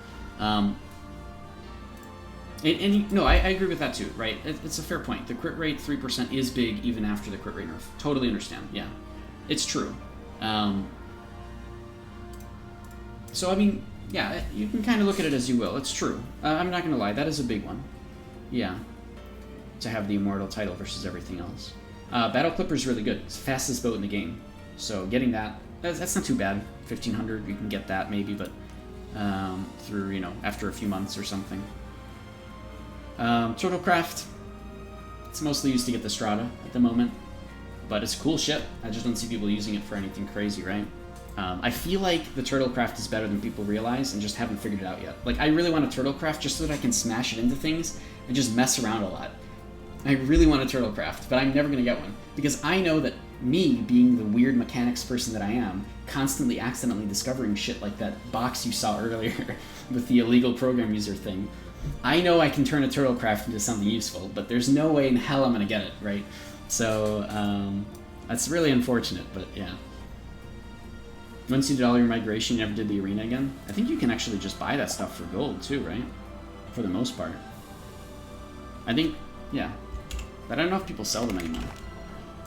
No, I agree with that too, right? It's a fair point. The crit rate 3% is big even after the crit rate nerf. Totally understand. Yeah, it's true. So I mean, yeah, you can kind of look at it as you will. It's true. I'm not gonna lie, that is a big one. Yeah, to have the immortal title versus everything else. Battle Clipper's really good. It's the fastest boat in the game. So getting that's not too bad. 1500, you can get that maybe, but through, you know, after a few months or something. Turtlecraft, it's mostly used to get the Strata at the moment, but it's a cool ship. I just don't see people using it for anything crazy, right? I feel like the Turtlecraft is better than people realize and just haven't figured it out yet. Like, I really want a Turtlecraft just so that I can smash it into things and just mess around a lot. I really want a Turtlecraft, but I'm never going to get one, because I know that me, being the weird mechanics person that I am, constantly accidentally discovering shit like that box you saw earlier with the illegal program user thing, I know I can turn a Turtlecraft into something useful, but there's no way in hell I'm going to get it, right? So, that's really unfortunate, but yeah. Once you did all your migration, you never did the arena again? I think you can actually just buy that stuff for gold too, right? For the most part. I think, yeah. But I don't know if people sell them anymore,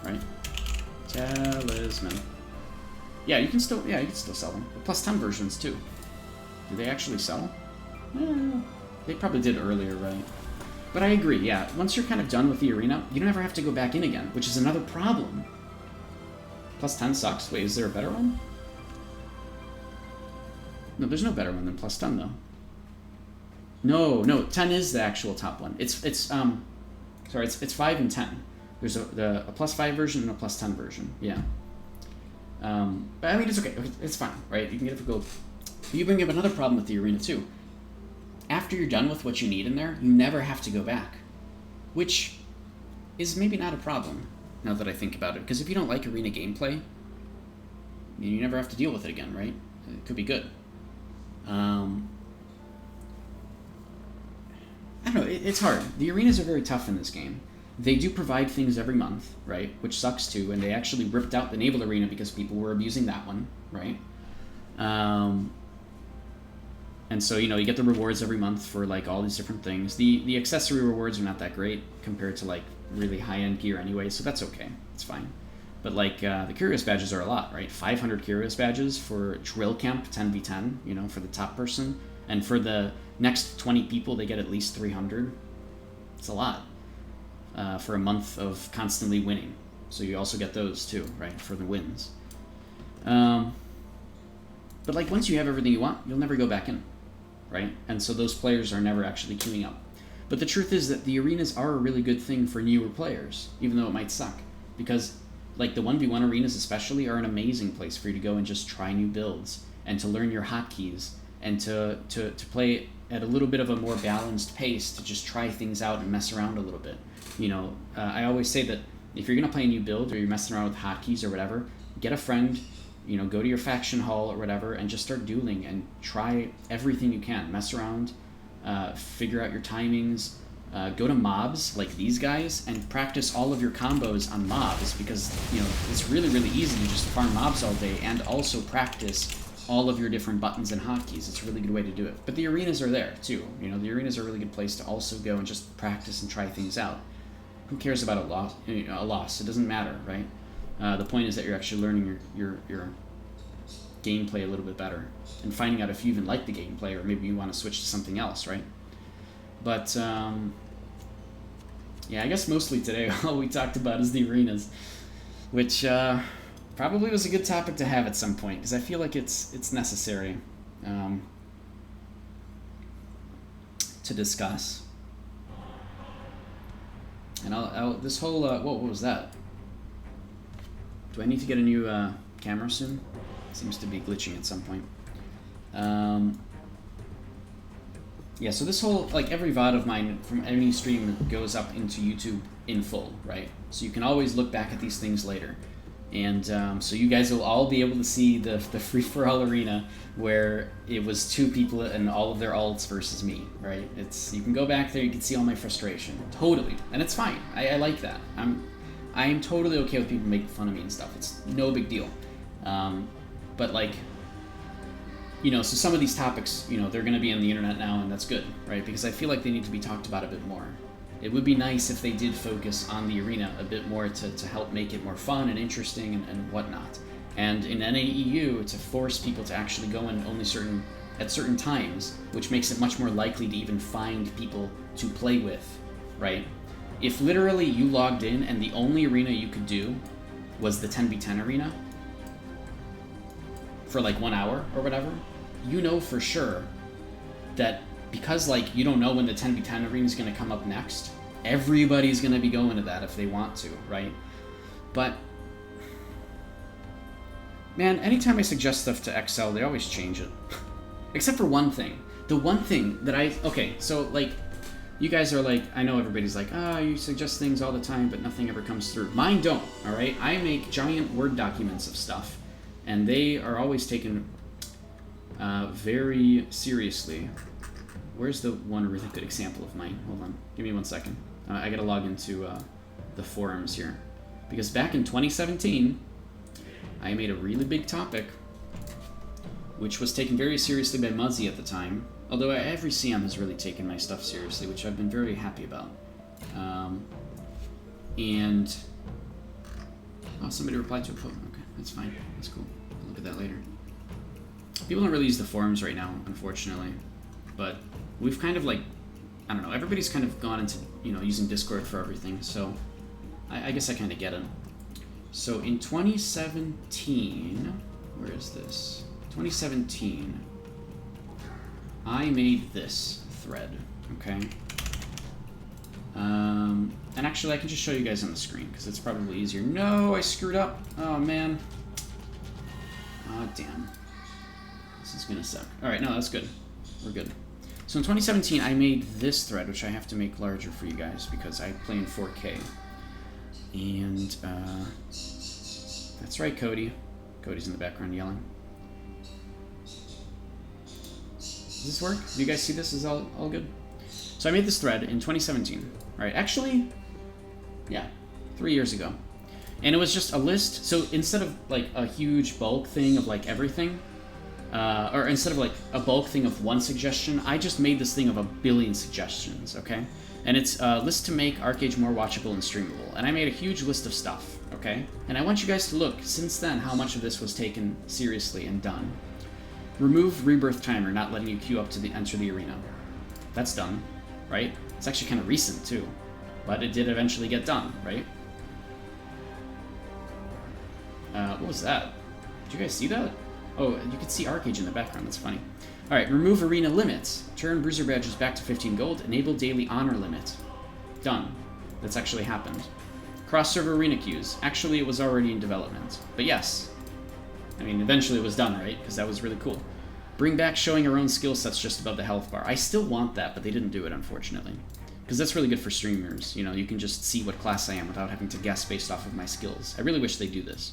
right? Talisman. Yeah, you can still sell them. The plus 10 versions too. Do they actually sell? They probably did earlier, right? But I agree, yeah. Once you're kind of done with the arena, you don't ever have to go back in again, which is another problem. Plus 10 sucks. Wait, is there a better one? No, there's no better one than plus 10 though. No, 10 is the actual top one. It's 5 and 10. There's a plus 5 version and a plus 10 version. Yeah. But I mean, it's okay. It's fine, right? You can get it for gold. But you bring up another problem with the arena too. After you're done with what you need in there, you never have to go back, which is maybe not a problem now that I think about it. Because if you don't like arena gameplay, you never have to deal with it again, right? It could be good. I don't know. It's hard. The arenas are very tough in this game. They do provide things every month, right? Which sucks too. And they actually ripped out the naval arena because people were abusing that one, right? And so, you know, you get the rewards every month for, like, all these different things. The accessory rewards are not that great compared to, like, really high-end gear anyway, so that's okay. It's fine. But, like, the Curious Badges are a lot, right? 500 Curious Badges for Drill Camp 10v10, you know, for the top person. And for the next 20 people, they get at least 300. It's a lot for a month of constantly winning. So you also get those, too, right, for the wins. But, like, once you have everything you want, you'll never go back in. Right? And so those players are never actually queuing up. But the truth is that the arenas are a really good thing for newer players, even though it might suck. Because, like, the 1v1 arenas especially are an amazing place for you to go and just try new builds, and to learn your hotkeys, and to play at a little bit of a more balanced pace, to just try things out and mess around a little bit. You know, I always say that if you're going to play a new build, or you're messing around with hotkeys or whatever, get a friend, you know, go to your faction hall or whatever and just start dueling and try everything you can. Mess around, figure out your timings, go to mobs like these guys and practice all of your combos on mobs, because, you know, it's really, really easy to just farm mobs all day and also practice all of your different buttons and hotkeys. It's a really good way to do it. But the arenas are there too. You know, the arenas are a really good place to also go and just practice and try things out. Who cares about a loss? You know, a loss. It doesn't matter, right? The point is that you're actually learning your gameplay a little bit better and finding out if you even like the gameplay, or maybe you want to switch to something else, right? But, yeah, I guess mostly today all we talked about is the arenas, which probably was a good topic to have at some point, because I feel like it's necessary to discuss. And I'll this whole, what was that? Do I need to get a new camera soon? Seems to be glitching at some point. Yeah, so this whole, like, every VOD of mine from any stream goes up into YouTube in full, right? So you can always look back at these things later. And so you guys will all be able to see the free-for-all arena where it was 2 people and all of their alts versus me, right? You can go back there, you can see all my frustration. Totally. And it's fine. I like that. I am totally okay with people making fun of me and stuff. It's no big deal. But, like, you know, so some of these topics, you know, they're going to be on the internet now, and that's good, right? Because I feel like they need to be talked about a bit more. It would be nice if they did focus on the arena a bit more to help make it more fun and interesting and whatnot. And in NAEU, to force people to actually go in only at certain times, which makes it much more likely to even find people to play with, right? If literally you logged in and the only arena you could do was the 10v10 arena for like 1 hour or whatever, you know for sure that because like you don't know when the 10v10 arena is going to come up next, everybody's going to be going to that if they want to, right? But man, anytime I suggest stuff to Excel, they always change it. Except for one thing. The one thing that okay, so like you guys are like, I know everybody's like, you suggest things all the time, but nothing ever comes through. Mine don't, all right? I make giant Word documents of stuff, and they are always taken very seriously. Where's the one really good example of mine? Hold on, give me 1 second. I gotta log into the forums here. Because back in 2017, I made a really big topic, which was taken very seriously by Muzzy at the time. Although every CM has really taken my stuff seriously, which I've been very happy about. And somebody replied to a post. Okay, that's fine. That's cool. I'll look at that later. People don't really use the forums right now, unfortunately. But we've kind of like, I don't know, everybody's kind of gone into, you know, using Discord for everything. So I guess I kind of get it. So in 2017, where is this? 2017, I made this thread, okay? And actually, I can just show you guys on the screen, because it's probably easier. No, I screwed up. Oh, man. Ah, damn. This is gonna suck. Alright, no, that's good. We're good. So in 2017, I made this thread, which I have to make larger for you guys, because I play in 4K. And, that's right, Cody. Cody's in the background yelling. Does this work? Do you guys see this? Is all good? So I made this thread in 2017. Right? Actually, yeah, 3 years ago. And it was just a list. So instead of like a huge bulk thing of like everything, or instead of like a bulk thing of one suggestion, I just made this thing of a billion suggestions, okay? And it's a list to make Archeage more watchable and streamable. And I made a huge list of stuff, okay? And I want you guys to look, since then, how much of this was taken seriously and done. Remove rebirth timer, not letting you queue up to enter the arena. That's done, right? It's actually kind of recent, too. But it did eventually get done, right? What was that? Did you guys see that? Oh, you could see Archeage in the background. That's funny. Alright, remove arena limits. Turn bruiser badges back to 15 gold. Enable daily honor limit. Done. That's actually happened. Cross-server arena queues. Actually, it was already in development. But yes. I mean, eventually it was done, right? Because that was really cool. Bring back showing our own skill sets just above the health bar. I still want that, but they didn't do it, unfortunately. Because that's really good for streamers. You know, you can just see what class I am without having to guess based off of my skills. I really wish they do this.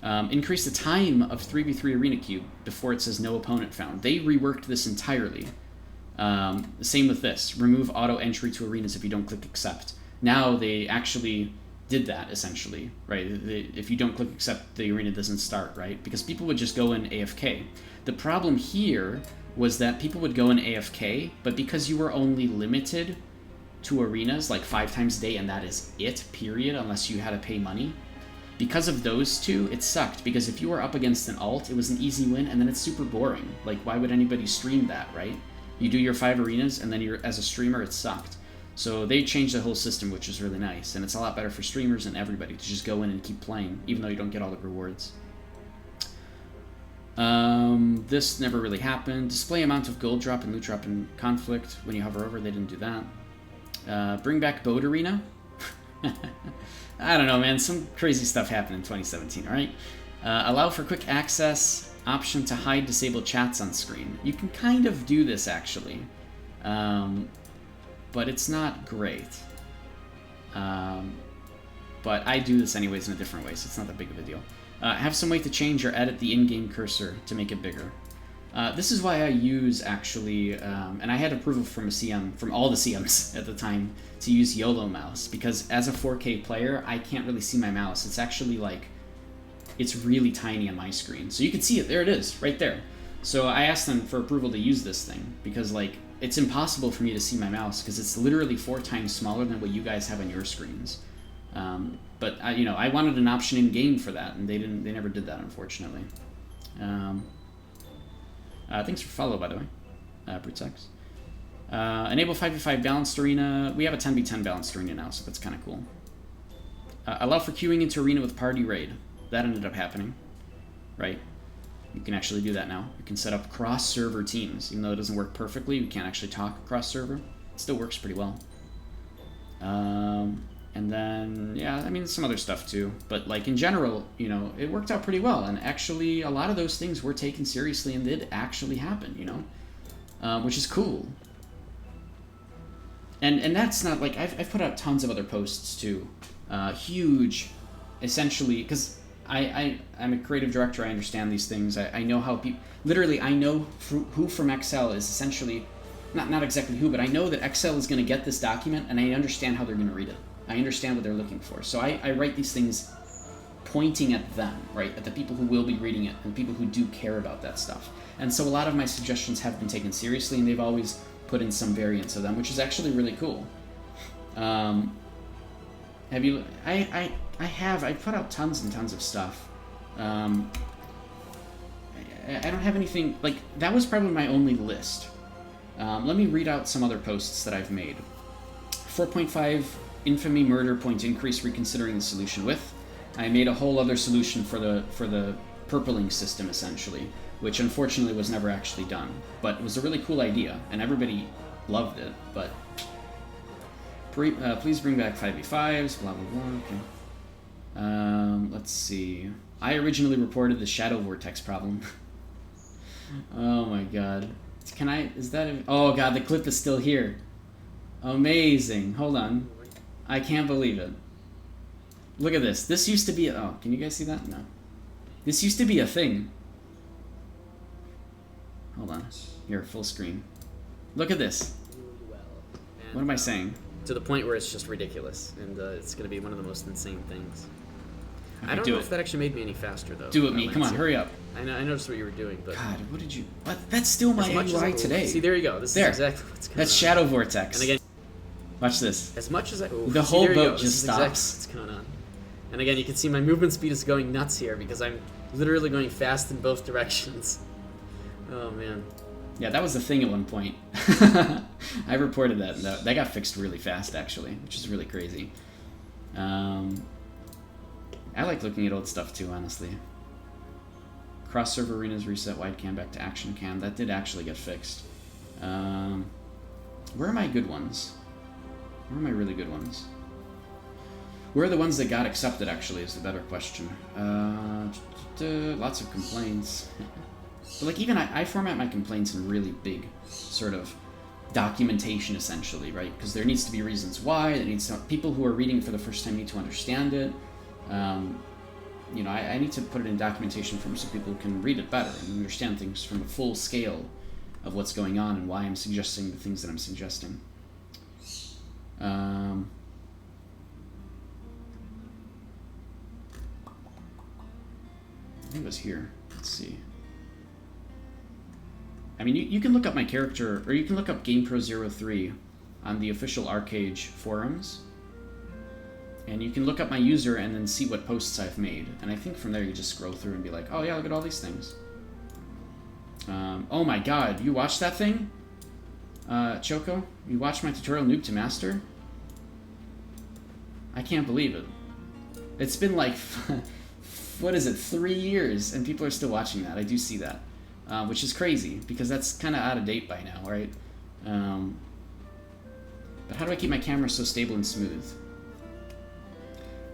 Increase the time of 3v3 arena queue before it says no opponent found. They reworked this entirely. Same with this. Remove auto entry to arenas if you don't click accept. Now they actually did that, essentially, right? If you don't click accept, the arena doesn't start, right? Because people would just go in AFK. The problem here was that people would go in AFK, but because you were only limited to arenas like 5 times a day, and that is it, period, unless you had to pay money, because of those two, it sucked, because if you were up against an alt, it was an easy win, and then it's super boring. Like, why would anybody stream that, right? You do your 5 arenas, and then as a streamer, it sucked. So they changed the whole system, which is really nice, and it's a lot better for streamers and everybody to just go in and keep playing, even though you don't get all the rewards. This never really happened. Display amount of gold drop and loot drop in conflict. When you hover over, they didn't do that. Bring back boat arena. I don't know, man. Some crazy stuff happened in 2017, alright? Allow for quick access. Option to hide disabled chats on screen. You can kind of do this, actually. But it's not great. But I do this anyways in a different way, so it's not that big of a deal. Have some way to change or edit the in-game cursor to make it bigger. This is why I use, actually, and I had approval from a CM, from all the CMs at the time, to use YOLO mouse, because as a 4K player, I can't really see my mouse. It's actually, like, it's really tiny on my screen. So you can see it. There it is, right there. So I asked them for approval to use this thing because, like, it's impossible for me to see my mouse because it's literally 4 times smaller than what you guys have on your screens. But I wanted an option in game for that, and they never did that, unfortunately. Thanks for follow, by the way, Brutsex. Enable 5v5 balanced arena. We have a 10v10 balanced arena now, so that's kind of cool. Allow for queuing into arena with party raid. That ended up happening, right? You can actually do that now. You can set up cross-server teams. Even though it doesn't work perfectly, you can't actually talk cross-server. It still works pretty well. And then, yeah, I mean, some other stuff too. But, like, in general, you know, it worked out pretty well. And actually, a lot of those things were taken seriously and did actually happen, you know? Which is cool. And that's not, like, I've put out tons of other posts too. Huge, essentially, because I'm a creative director, I understand these things. I know how people... Literally, I know who from Excel is essentially... Not exactly who, but I know that Excel is going to get this document, and I understand how they're going to read it. I understand what they're looking for. So I write these things pointing at them, right? At the people who will be reading it, and people who do care about that stuff. And so a lot of my suggestions have been taken seriously, and they've always put in some variants of them, which is actually really cool. Have you... I've put out tons and tons of stuff. I don't have anything... Like, that was probably my only list. Let me read out some other posts that I've made. 4.5 infamy murder point increase reconsidering the solution with. I made a whole other solution for the purpling system, essentially, which unfortunately was never actually done. But it was a really cool idea, and everybody loved it, but... please bring back 5v5s, blah blah blah, okay. Let's see. I originally reported the shadow vortex problem. Oh my god. Can I... Is that... Oh god, the clip is still here. Amazing. Hold on. I can't believe it. Look at this. This used to be... Oh, can you guys see that? No. This used to be a thing. Hold on. Here, full screen. Look at this. What am I saying? To the point where it's just ridiculous, and it's going to be one of the most insane things. Okay, I don't know if that actually made me any faster, though. Do it, me. Come on, hurry up. I noticed what you were doing, but... God, what did you... What? That's still my UI today. See, there you go. This is exactly what's going on. That's Shadow Vortex. And again... Watch this. As much as I... The whole boat just stops. Exactly what's going on. And again, you can see my movement speed is going nuts here, because I'm literally going fast in both directions. Oh, man. Yeah, that was the thing at one point. I reported that. That got fixed really fast, actually, which is really crazy. I like looking at old stuff, too, honestly. Cross-server arenas reset wide cam back to action cam. That did actually get fixed. Where are my good ones? Where are my really good ones? Where are the ones that got accepted, actually, is the better question. Lots of complaints. But, like, even I format my complaints in really big sort of documentation, essentially, right? Because there needs to be reasons why. There needs to, people who are reading for the first time need to understand it. You know, I need to put it in documentation form so people can read it better and understand things from a full scale of what's going on and why I'm suggesting the things that I'm suggesting. I think it was here. Let's see. I mean, you can look up my character, or you can look up GamePro03 on the official Archeage forums, and you can look up my user and then see what posts I've made. And I think from there you just scroll through and be like, oh yeah, look at all these things. Oh my god, you watched that thing? Choco? You watched my tutorial Noob to Master? I can't believe it. It's been like, what is it, 3 years, and people are still watching that. I do see that. Which is crazy, because that's kind of out of date by now, right? But how do I keep my camera so stable and smooth?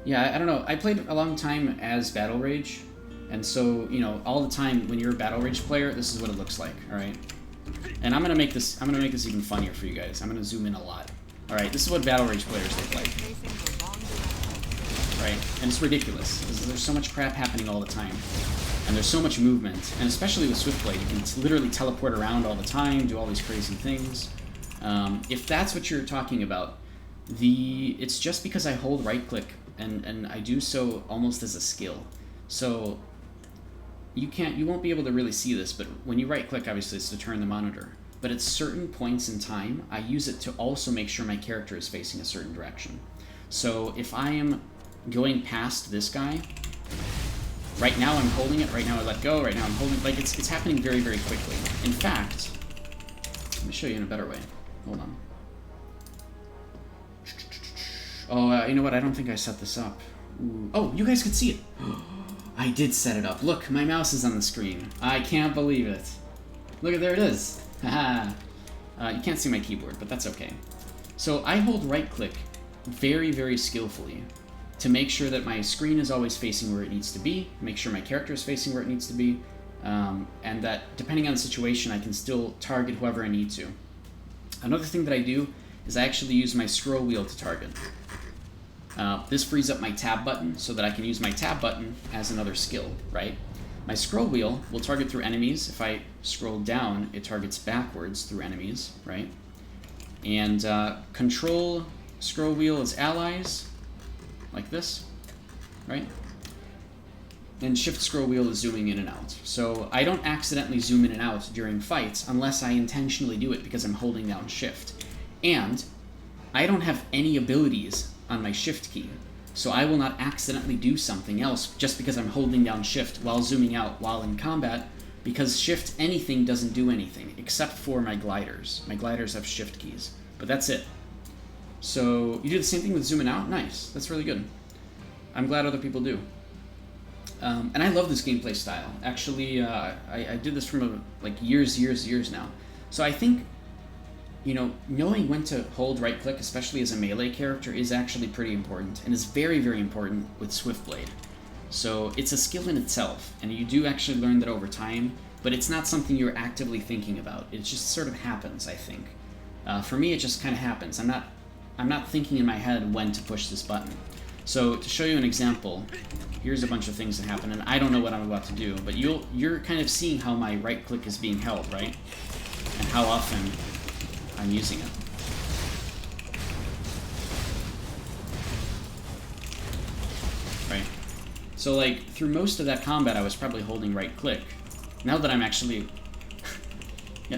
Yeah, I don't know. I played a long time as Battle Rage, and so, you know, all the time when you're a Battle Rage player, this is what it looks like, alright? And I'm gonna make this even funnier for you guys. I'm gonna zoom in a lot. Alright, this is what Battle Rage players look like. Right? And it's ridiculous. There's so much crap happening all the time. And there's so much movement, and especially with Swiftblade, you can literally teleport around all the time, do all these crazy things. If that's what you're talking about, it's just because I hold right-click, and I do so almost as a skill. So you won't be able to really see this, but when you right-click, obviously it's to turn the monitor. But at certain points in time, I use it to also make sure my character is facing a certain direction. So if I am going past this guy, right now I'm holding it, right now I let go, right now I'm holding it, like it's happening very, very quickly. In fact, let me show you in a better way. Hold on. Oh, you know what? I don't think I set this up. Ooh. Oh, you guys could see it. I did set it up. Look, my mouse is on the screen. I can't believe it. Look, there it is. Haha. You can't see my keyboard, but that's okay. So I hold right-click very, very skillfully to make sure that my screen is always facing where it needs to be, make sure my character is facing where it needs to be, and that depending on the situation, I can still target whoever I need to. Another thing that I do is I actually use my scroll wheel to target. This frees up my tab button so that I can use my tab button as another skill, right? My scroll wheel will target through enemies. If I scroll down, it targets backwards through enemies, right? And control scroll wheel is allies, like this, right? And shift scroll wheel is zooming in and out. So I don't accidentally zoom in and out during fights unless I intentionally do it because I'm holding down shift. And I don't have any abilities on my shift key. So I will not accidentally do something else just because I'm holding down shift while zooming out while in combat, because shift anything doesn't do anything except for my gliders. My gliders have shift keys, but that's it. So you do the same thing with zooming out? Nice. That's really good. I'm glad other people do. And I love this gameplay style. Actually, I did this from like years now. So I think, you know, knowing when to hold right-click, especially as a melee character, is actually pretty important, and is very, very important with Swiftblade. So it's a skill in itself, and you do actually learn that over time, but it's not something you're actively thinking about. It just sort of happens, I think. For me, it just kind of happens. I'm not thinking in my head when to push this button. So to show you an example, here's a bunch of things that happen, and I don't know what I'm about to do, but you're kind of seeing how my right-click is being held, right? And how often I'm using it. Right? So like, through most of that combat I was probably holding right click. Now that I'm actually...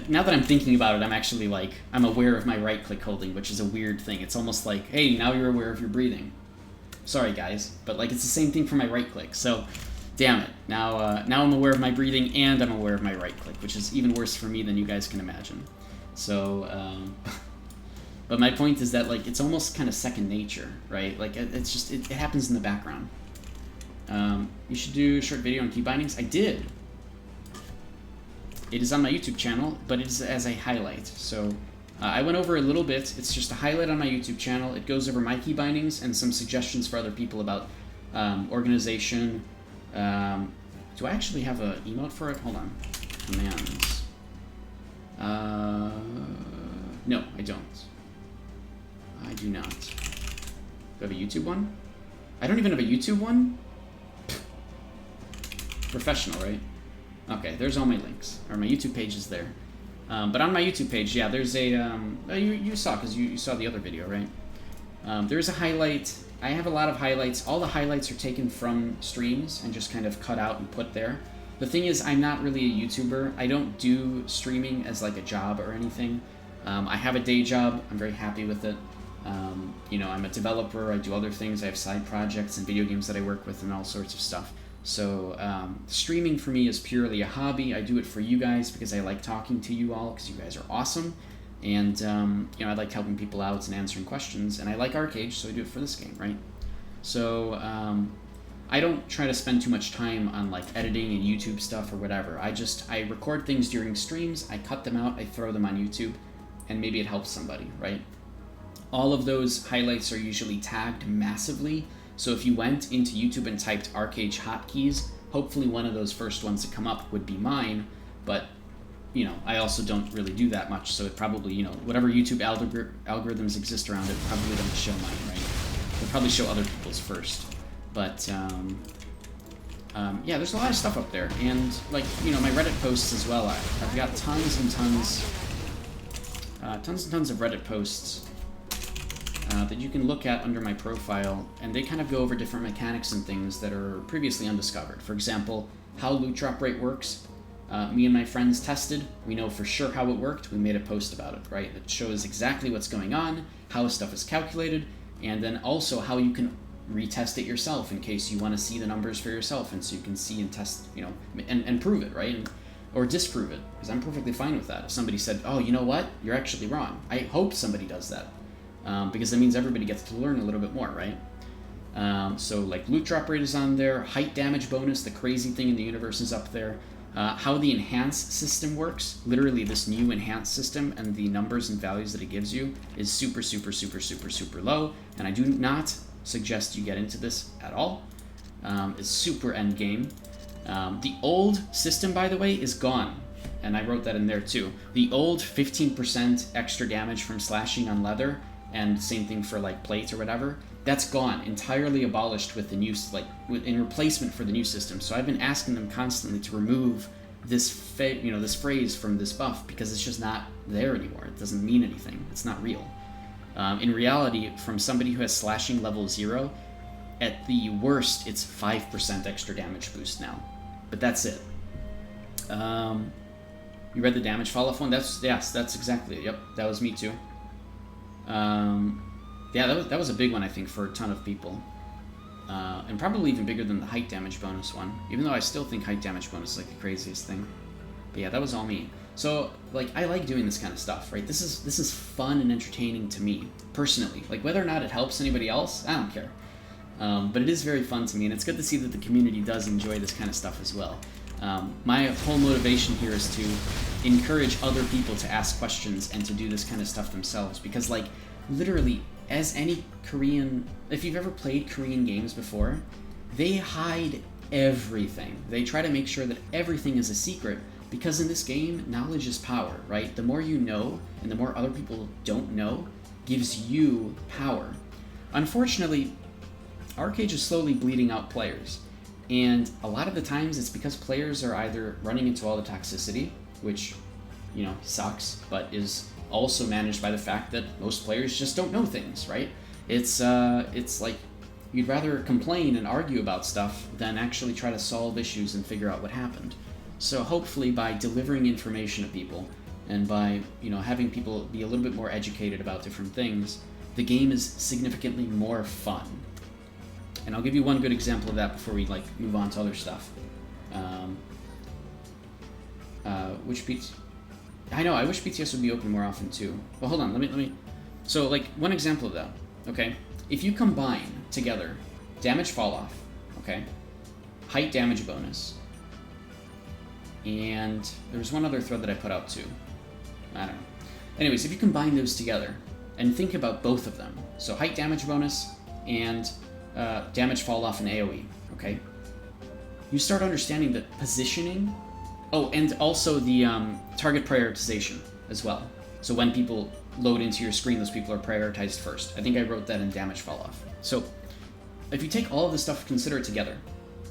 now that I'm thinking about it, I'm actually like, I'm aware of my right click holding, which is a weird thing. It's almost like, hey, now you're aware of your breathing. Sorry guys, but like it's the same thing for my right click, so damn it. Now I'm aware of my breathing and I'm aware of my right click, which is even worse for me than you guys can imagine. So, but my point is that, like, it's almost kind of second nature, right? Like, it's just, it happens in the background. You should do a short video on key bindings. I did. It is on my YouTube channel, but it is as a highlight. So, I went over a little bit. It's just a highlight on my YouTube channel. It goes over my key bindings and some suggestions for other people about organization. Do I actually have an emote for it? Hold on. Commands. No, I don't. I do not. Do I have a YouTube one? I don't even have a YouTube one? Professional, right? Okay, there's all my links. Or my YouTube page is there. But on my YouTube page, yeah, there's a... you saw, because you saw the other video, right? There's a highlight. I have a lot of highlights. All the highlights are taken from streams and just kind of cut out and put there. The thing is, I'm not really a YouTuber. I don't do streaming as like a job or anything. I have a day job. I'm very happy with it. You know, I'm a developer. I do other things. I have side projects and video games that I work with and all sorts of stuff. So streaming for me is purely a hobby. I do it for you guys because I like talking to you all because you guys are awesome. And, you know, I like helping people out and answering questions. And I like Archeage, so I do it for this game, right? So... I don't try to spend too much time on like editing and YouTube stuff or whatever. I record things during streams, I cut them out, I throw them on YouTube, and maybe it helps somebody, right? All of those highlights are usually tagged massively, so if you went into YouTube and typed Archeage hotkeys, hopefully one of those first ones that come up would be mine, but, you know, I also don't really do that much, so it probably, you know, whatever YouTube algorithms exist around it probably don't show mine, right? They'll probably show other people's first. But, yeah, there's a lot of stuff up there, and, like, you know, my Reddit posts as well, I've got tons and tons of Reddit posts that you can look at under my profile, and they kind of go over different mechanics and things that are previously undiscovered. For example, how loot drop rate works. Me and my friends tested. We know for sure how it worked. We made a post about it, right? It shows exactly what's going on, how stuff is calculated, and then also how you can retest it yourself in case you want to see the numbers for yourself, and so you can see and test, and prove it, right? Or disprove it, because I'm perfectly fine with that. If somebody said, oh, you know what? You're actually wrong. I hope somebody does that, because that means everybody gets to learn a little bit more, right? So like loot drop rate is on there, height damage bonus, the crazy thing in the universe is up there. How the enhance system works, literally this new enhance system and the numbers and values that it gives you is super, super, super, super, super low, and I do not suggest you get into this at all. It's super end game. The old system, by the way, is gone, and I wrote that in there too. The old 15% extra damage from slashing on leather, and same thing for like plate or whatever, that's gone, entirely abolished with the new, in replacement for the new system. So I've been asking them constantly to remove this, this phrase from this buff, because it's just not there anymore. It doesn't mean anything. It's not real. In reality, from somebody who has slashing level 0, at the worst, it's 5% extra damage boost now. But that's it. You read the damage fall off one? That's exactly it. Yep, that was me too. Yeah, that was a big one, I think, for a ton of people. And probably even bigger than the height damage bonus one, even though I still think height damage bonus is like the craziest thing. But yeah, that was all me. So, like, I like doing this kind of stuff, right? This is fun and entertaining to me, personally. Like, whether or not it helps anybody else, I don't care. But it is very fun to me, and it's good to see that the community does enjoy this kind of stuff as well. My whole motivation here is to encourage other people to ask questions and to do this kind of stuff themselves, because, like, literally, as any Korean, if you've ever played Korean games before, they hide everything. They try to make sure that everything is a secret, because in this game, knowledge is power, right? The more you know, and the more other people don't know, gives you power. Unfortunately, Archeage is slowly bleeding out players, and a lot of the times it's because players are either running into all the toxicity, which, sucks, but is also managed by the fact that most players just don't know things, right? It's like you'd rather complain and argue about stuff than actually try to solve issues and figure out what happened. So hopefully by delivering information to people and by, having people be a little bit more educated about different things, the game is significantly more fun. And I'll give you one good example of that before we move on to other stuff. Which beats... I know, I wish BTS would be open more often too. Well, hold on, let me... So, one example of that, okay? If you combine together damage fall off, okay? Height damage bonus, and there's one other thread that I put out too. I don't know. Anyways, if you combine those together and think about both of them, so height damage bonus and damage fall off in AoE, okay? You start understanding that positioning... Oh, and also the target prioritization as well. So when people load into your screen, those people are prioritized first. I think I wrote that in damage fall off. So if you take all of this stuff and consider it together,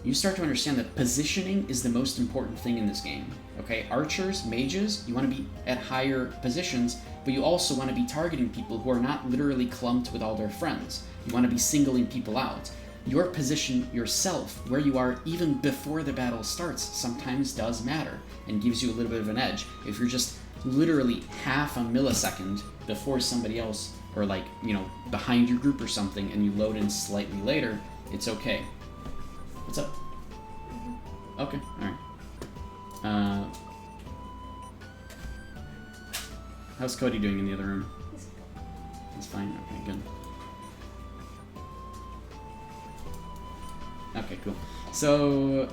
you start to understand that positioning is the most important thing in this game. Okay, archers, mages, you want to be at higher positions, but you also want to be targeting people who are not literally clumped with all their friends. You want to be singling people out. Your position yourself, where you are even before the battle starts, sometimes does matter and gives you a little bit of an edge. If you're just literally half a millisecond before somebody else, or behind your group or something, and you load in slightly later, it's okay. What's up? Okay, alright. How's Cody doing in the other room? He's fine? Okay, good. Okay, cool. So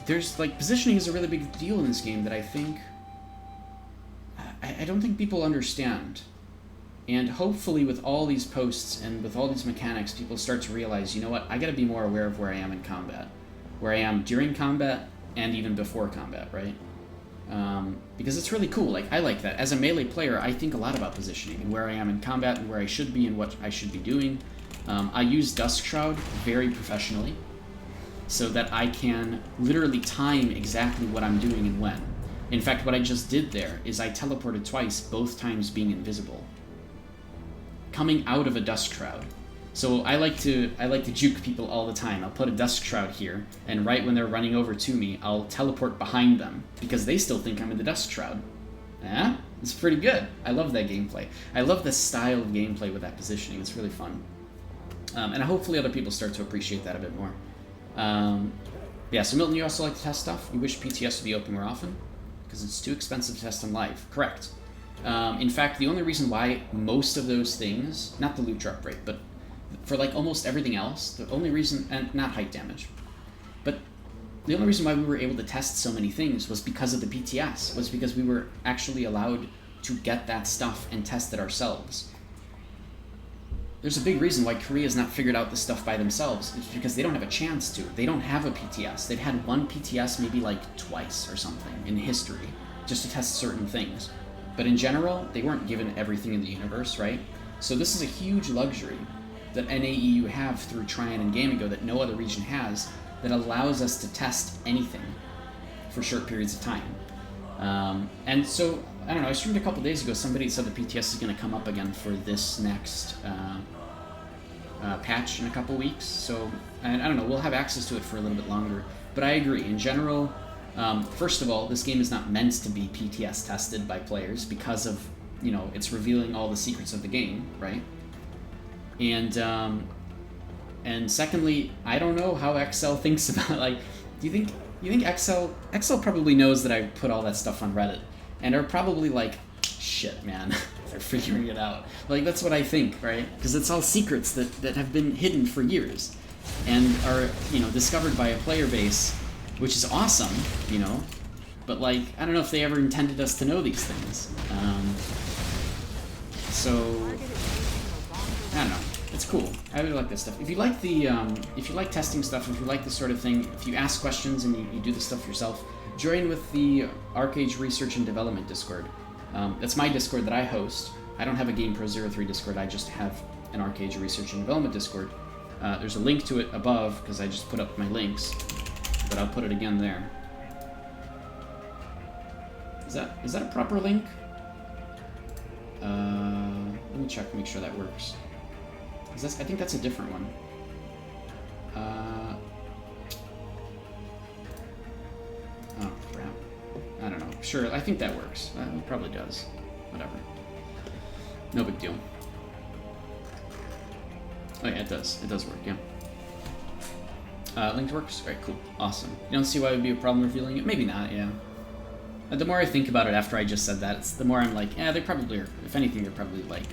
there's positioning is a really big deal in this game that I think I don't think people understand. And hopefully with all these posts and with all these mechanics, people start to realize, you know what, I gotta be more aware of where I am in combat. Where I am during combat and even before combat, right? Because it's really cool. I like that. As a melee player, I think a lot about positioning and where I am in combat and where I should be and what I should be doing. I use Dusk Shroud very professionally so that I can literally time exactly what I'm doing and when. In fact, what I just did there is I teleported twice, both times being invisible. Coming out of a Dusk Shroud. So I like to juke people all the time. I'll put a Dusk Shroud here, and right when they're running over to me, I'll teleport behind them because they still think I'm in the Dusk Shroud. Yeah, it's pretty good. I love that gameplay. I love the style of gameplay with that positioning. It's really fun. And hopefully other people start to appreciate that a bit more. Yeah, so Milton, you also like to test stuff? You wish PTS would be open more often? Because it's too expensive to test on live. Correct. In fact, the only reason why most of those things, not the loot drop rate, but for like almost everything else, the only reason, and not height damage, but the only reason why we were able to test so many things was because of the PTS, was because we were actually allowed to get that stuff and test it ourselves. There's a big reason why Korea's not figured out this stuff by themselves. It's because they don't have a chance to. They don't have a PTS. They've had one PTS maybe like twice or something in history, just to test certain things. But in general, they weren't given everything in the universe, right? So this is a huge luxury that NAEU have through Tryon and Gamigo that no other region has, that allows us to test anything for short periods of time. And so, I don't know, I streamed a couple days ago, somebody said the PTS is going to come up again for this next patch in a couple weeks. So, I don't know, we'll have access to it for a little bit longer. But I agree, in general, first of all, this game is not meant to be PTS tested by players because of, you know, it's revealing all the secrets of the game, right? And secondly, I don't know how XL thinks about, like, do you think XL probably knows that I put all that stuff on Reddit and are probably like, shit, man, they're figuring it out. Like, that's what I think, right? Because it's all secrets that have been hidden for years and are, you know, discovered by a player base, which is awesome, you know, but like, I don't know if they ever intended us to know these things. So, I don't know. It's cool. I really like this stuff. If you like the, if you like testing stuff, if you like this sort of thing, if you ask questions and you do this stuff yourself, join with the Archeage Research and Development Discord. That's my Discord that I host. I don't have a GamePro03 Discord. I just have an Archeage Research and Development Discord. There's a link to it above because I just put up my links, but I'll put it again there. Is that a proper link? Let me check, make sure that works. I think that's a different one. Oh, crap. I don't know. Sure, I think that works. It probably does. Whatever. No big deal. Oh yeah, it does. It does work, yeah. Linked works? Alright, cool. Awesome. You don't see why it would be a problem revealing it? Maybe not, yeah. The more I think about it after I just said that, the more I'm like, yeah, they probably are. If anything, they're probably like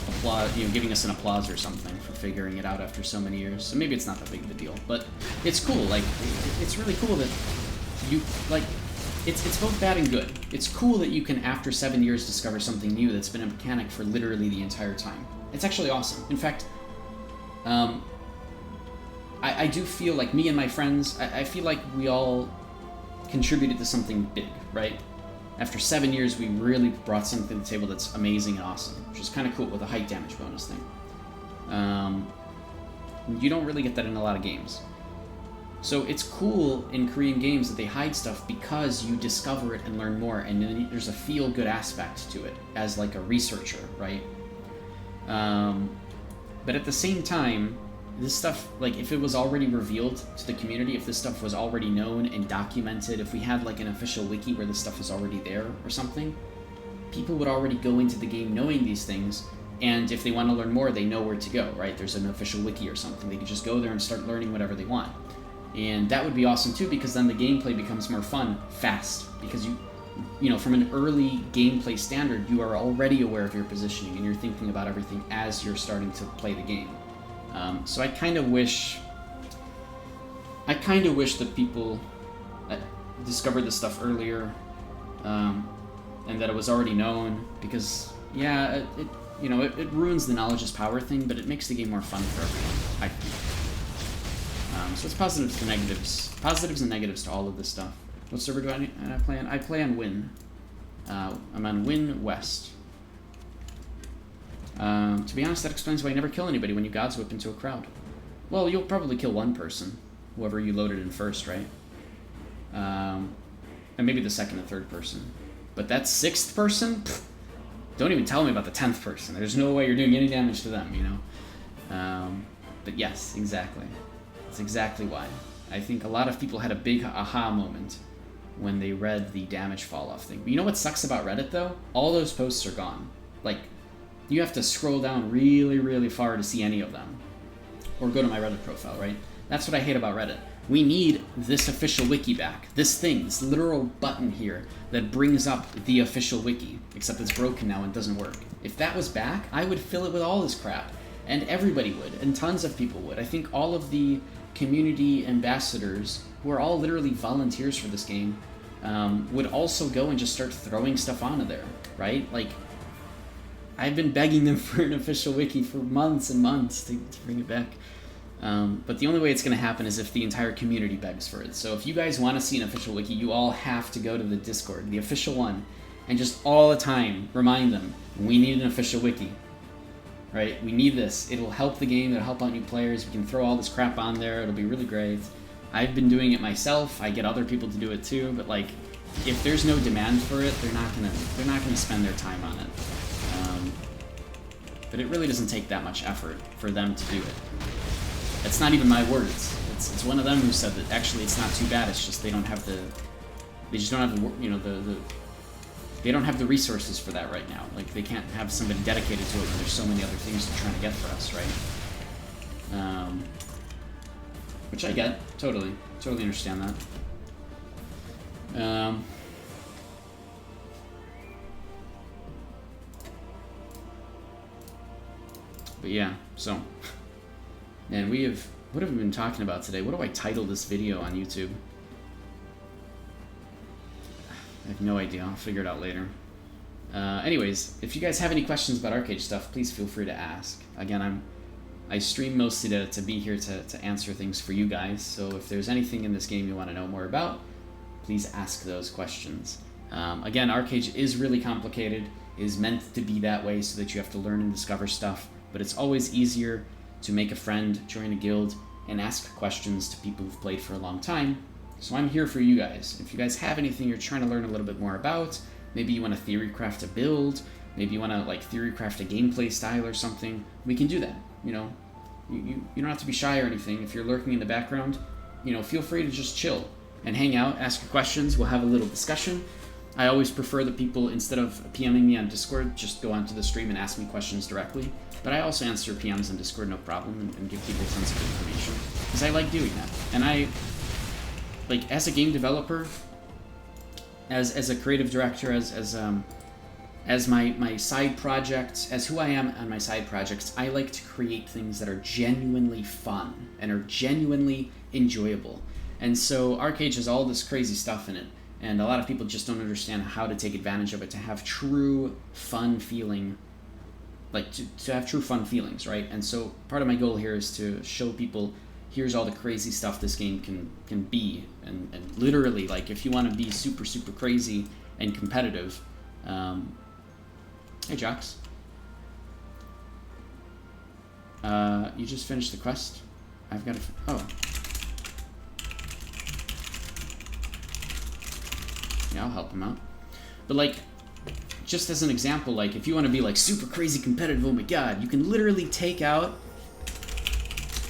applause, you know, giving us an applause or something for figuring it out after so many years. So maybe it's not that big of a deal, but it's cool. Like, it's really cool that you, like, it's both bad and good. It's cool that you can, after 7 years, discover something new that's been a mechanic for literally the entire time. It's actually awesome. In fact, I do feel like me and my friends, I feel like we all contributed to something big, right? After 7 years, we really brought something to the table that's amazing and awesome, which is kind of cool with a height damage bonus thing. You don't really get that in a lot of games. So it's cool in Korean games that they hide stuff because you discover it and learn more, and then there's a feel-good aspect to it as like a researcher, right? But at the same time, this stuff, like, if it was already revealed to the community, if this stuff was already known and documented, if we had like an official wiki where this stuff was already there or something, people would already go into the game knowing these things, and if they want to learn more, they know where to go, right? There's an official wiki or something. They could just go there and start learning whatever they want. And that would be awesome too, because then the gameplay becomes more fun, fast, because you know, from an early gameplay standard, you are already aware of your positioning and you're thinking about everything as you're starting to play the game. So I kind of wish that people discovered this stuff earlier, and that it was already known, because yeah, it ruins the knowledge is power thing, but it makes the game more fun for everyone, I think. So it's positives and negatives to all of this stuff. What server do I play on? I play on Win. I'm on Win West. To be honest, that explains why you never kill anybody when you God's Whip into a crowd. Well, you'll probably kill one person, whoever you loaded in first, right? And maybe the second and third person. But that sixth person? Pfft, don't even tell me about the 10th person. There's no way you're doing any damage to them, you know? But yes, exactly. That's exactly why. I think a lot of people had a big aha moment when they read the damage fall off thing. But you know what sucks about Reddit though? All those posts are gone. Like, you have to scroll down really, really far to see any of them. Or go to my Reddit profile, right? That's what I hate about Reddit. We need this official wiki back. This thing, this literal button here that brings up the official wiki. Except it's broken now and doesn't work. If that was back, I would fill it with all this crap. And everybody would, and tons of people would. I think all of the community ambassadors, who are all literally volunteers for this game, would also go and just start throwing stuff onto there, right? Like, I've been begging them for an official wiki for months and months to bring it back. But the only way it's going to happen is if the entire community begs for it. So if you guys want to see an official wiki, you all have to go to the Discord, the official one, and just all the time remind them, we need an official wiki. Right? We need this. It'll help the game. It'll help out new players. We can throw all this crap on there. It'll be really great. I've been doing it myself. I get other people to do it too. But like, if there's no demand for it, they're not gonna spend their time on it. But it really doesn't take that much effort for them to do it. It's not even my words. It's one of them who said that actually it's not too bad. It's just they just don't have the you know they don't have the resources for that right now. Like, they can't have somebody dedicated to it when there's so many other things they're trying to get for us, right? Which I get. Totally understand that. But yeah, so. And what have we been talking about today? What do I title this video on YouTube? I have no idea. I'll figure it out later. Anyways, if you guys have any questions about Archeage stuff, please feel free to ask. Again, I stream mostly to be here to answer things for you guys, so if there's anything in this game you want to know more about, please ask those questions. Again, Archeage is really complicated, is meant to be that way so that you have to learn and discover stuff, but it's always easier to make a friend, join a guild, and ask questions to people who've played for a long time. So I'm here for you guys. If you guys have anything you're trying to learn a little bit more about, maybe you want to theory craft a build, maybe you want to like theory craft a gameplay style or something, we can do that. You know, you don't have to be shy or anything. If you're lurking in the background, you know, feel free to just chill and hang out, ask your questions, we'll have a little discussion. I always prefer that people, instead of PMing me on Discord, just go onto the stream and ask me questions directly. But I also answer PMs on Discord, no problem, and give people tons of information, because I like doing that. And I, like, as a game developer, as a creative director, as my side projects, as who I am on my side projects, I like to create things that are genuinely fun and are genuinely enjoyable. And so Archeage has all this crazy stuff in it, and a lot of people just don't understand how to take advantage of it to have true fun feeling, like to have true fun feelings, right? And so part of my goal here is to show people, here's all the crazy stuff this game can be, and literally, like, if you want to be super, super crazy and competitive, hey, Jocks. You just finished the quest? I've got to... Oh. Yeah, I'll help him out. But, like, just as an example, like, if you want to be, like, super crazy competitive, oh my god, you can literally take out...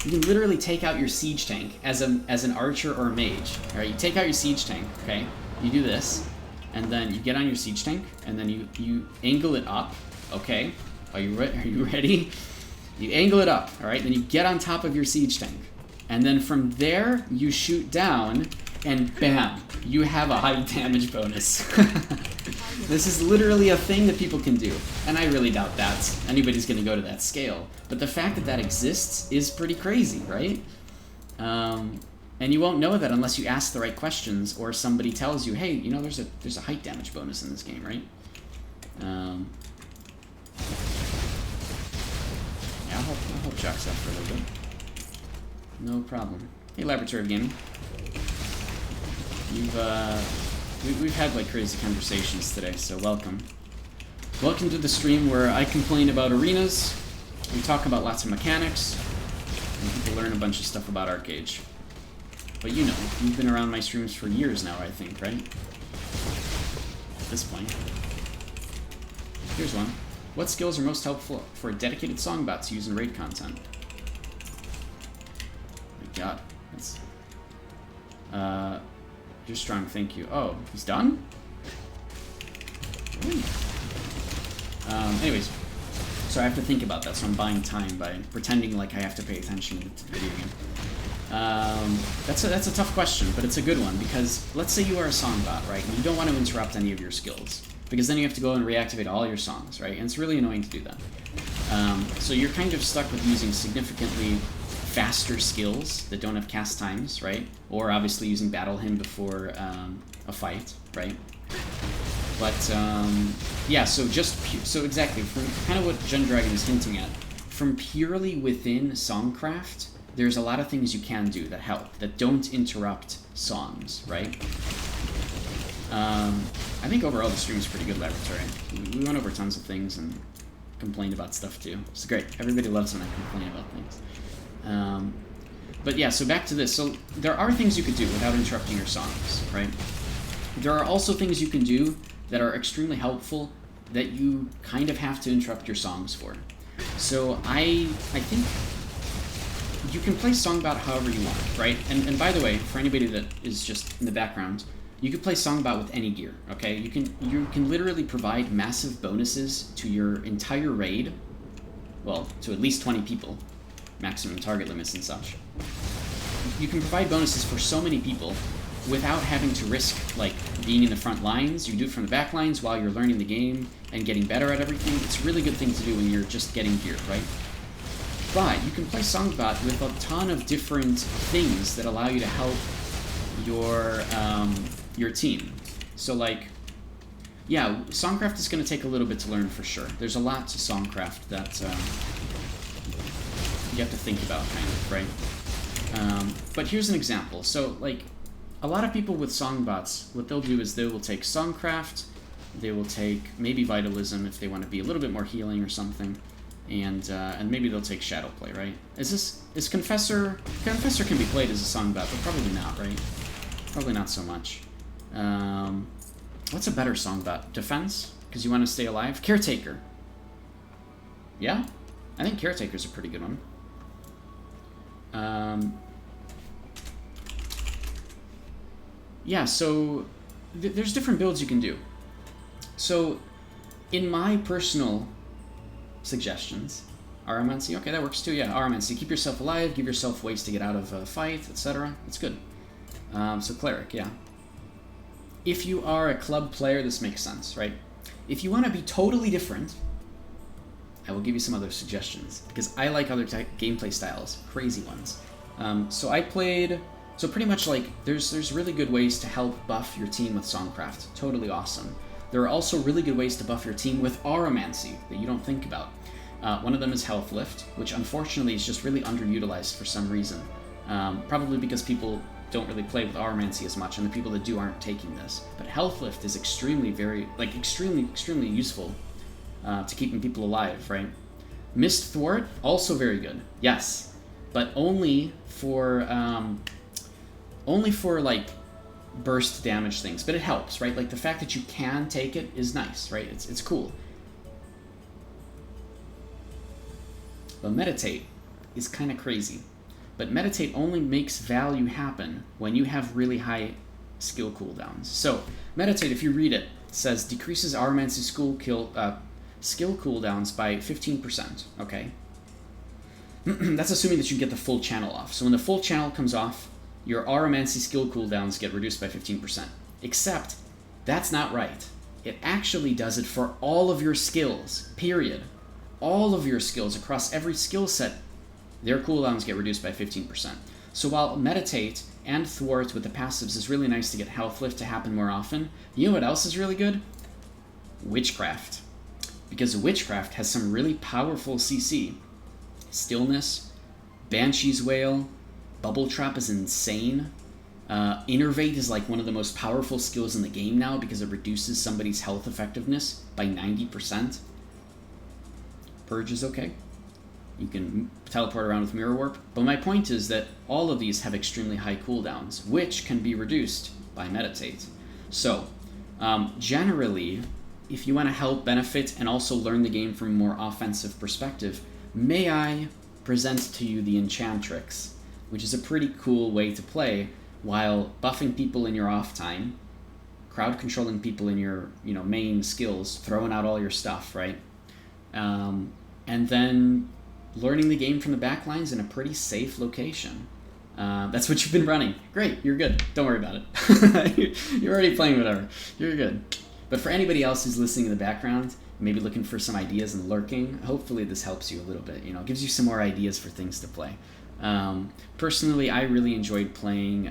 You can literally take out your siege tank as an archer or a mage. Alright, you take out your siege tank, okay? You do this, and then you get on your siege tank, and then you angle it up, okay? Are you ready? You angle it up, alright? Then you get on top of your siege tank. And then from there, you shoot down, and bam! You have a high damage bonus. This is literally a thing that people can do, and I really doubt that anybody's going to go to that scale. But the fact that that exists is pretty crazy, right? And you won't know that unless you ask the right questions, or somebody tells you, hey, you know, there's a height damage bonus in this game, right? Yeah, I'll help Jocks out for a little bit. No problem. Hey, Laboratory of Gaming. We've had like crazy conversations today, so welcome. Welcome to the stream where I complain about arenas, we talk about lots of mechanics, and people learn a bunch of stuff about Archeage. But you know, you've been around my streams for years now, I think, right? At this point. Here's one. What skills are most helpful for a dedicated songbot to use in raid content? Oh my god. That's... You're strong, thank you. Oh, he's done? Really? Anyways. So I have to think about that, so I'm buying time by pretending like I have to pay attention to the video game. That's a tough question, but it's a good one, because let's say you are a songbot, right, and you don't want to interrupt any of your skills, because then you have to go and reactivate all your songs, right, and it's really annoying to do that. So you're kind of stuck with using significantly faster skills that don't have cast times, right, or obviously using Battle Hymn before a fight, right? But, yeah, so exactly, from kind of what Gen Dragon is hinting at, from purely within Songcraft, there's a lot of things you can do that help, that don't interrupt songs, right? I think overall the stream is pretty good, Laboratory. We went over tons of things and complained about stuff too. It's great. Everybody loves when I complain about things. But yeah, so back to this. So there are things you could do without interrupting your songs, right? There are also things you can do that are extremely helpful that you kind of have to interrupt your songs for. So I think you can play Songbot however you want, right? And by the way, for anybody that is just in the background, you can play Songbot with any gear, okay? You can literally provide massive bonuses to your entire raid, well, to at least 20 people, maximum target limits and such. You can provide bonuses for so many people without having to risk, like, being in the front lines. You do it from the back lines while you're learning the game and getting better at everything. It's a really good thing to do when you're just getting gear, right? But you can play Songbot with a ton of different things that allow you to help your team. So, like, yeah, Songcraft is going to take a little bit to learn for sure. There's a lot to Songcraft that you have to think about, kind of, right? But here's an example. So, like, a lot of people with Songbots, what they'll do is they will take Songcraft, they will take maybe Vitalism if they want to be a little bit more healing or something, and maybe they'll take Shadowplay, right? Is Confessor... Confessor can be played as a Songbot, but probably not, right? Probably not so much. What's a better Songbot? Defense? Because you want to stay alive? Caretaker. Yeah? I think Caretaker's a pretty good one. Yeah, so there's different builds you can do. So, in my personal suggestions, Aramancy, okay, that works too, yeah, Aramancy, keep yourself alive, give yourself ways to get out of a fight, etc. That's good. So Cleric, yeah. If you are a club player, this makes sense, right? If you want to be totally different, I will give you some other suggestions, because I like other gameplay styles, crazy ones. So I played... So pretty much, like, there's really good ways to help buff your team with Songcraft. Totally awesome. There are also really good ways to buff your team with Auramancy that you don't think about. One of them is Health Lift, which unfortunately is just really underutilized for some reason. Probably because people don't really play with Auramancy as much, and the people that do aren't taking this. But Health Lift is extremely useful to keeping people alive, right? Mist Thwart, also very good. Yes, but only for like burst damage things, but it helps, right? Like the fact that you can take it is nice, right? It's cool. But Meditate is kind of crazy. But Meditate only makes value happen when you have really high skill cooldowns. So Meditate, if you read it, says decreases Auramancy skill cooldowns by 15%. Okay. That's assuming that you get the full channel off. So when the full channel comes off, your Auramancy skill cooldowns get reduced by 15%. Except, that's not right. It actually does it for all of your skills, period. All of your skills across every skill set, their cooldowns get reduced by 15%. So while Meditate and Thwart with the passives is really nice to get Health Lift to happen more often, you know what else is really good? Witchcraft. Because Witchcraft has some really powerful CC. Stillness, Banshee's Wail, Bubble Trap is insane. Innervate is like one of the most powerful skills in the game now because it reduces somebody's health effectiveness by 90%. Purge is okay. You can teleport around with Mirror Warp. But my point is that all of these have extremely high cooldowns, which can be reduced by Meditate. So, generally, if you want to help benefit and also learn the game from a more offensive perspective, may I present to you the Enchantrix, which is a pretty cool way to play while buffing people in your off time, crowd controlling people in your main skills, throwing out all your stuff, right? And then learning the game from the back lines in a pretty safe location. That's what you've been running. Great, you're good. Don't worry about it. You're already playing whatever. You're good. But for anybody else who's listening in the background, maybe looking for some ideas and lurking, hopefully this helps you a little bit. Gives you some more ideas for things to play. Personally, I really enjoyed playing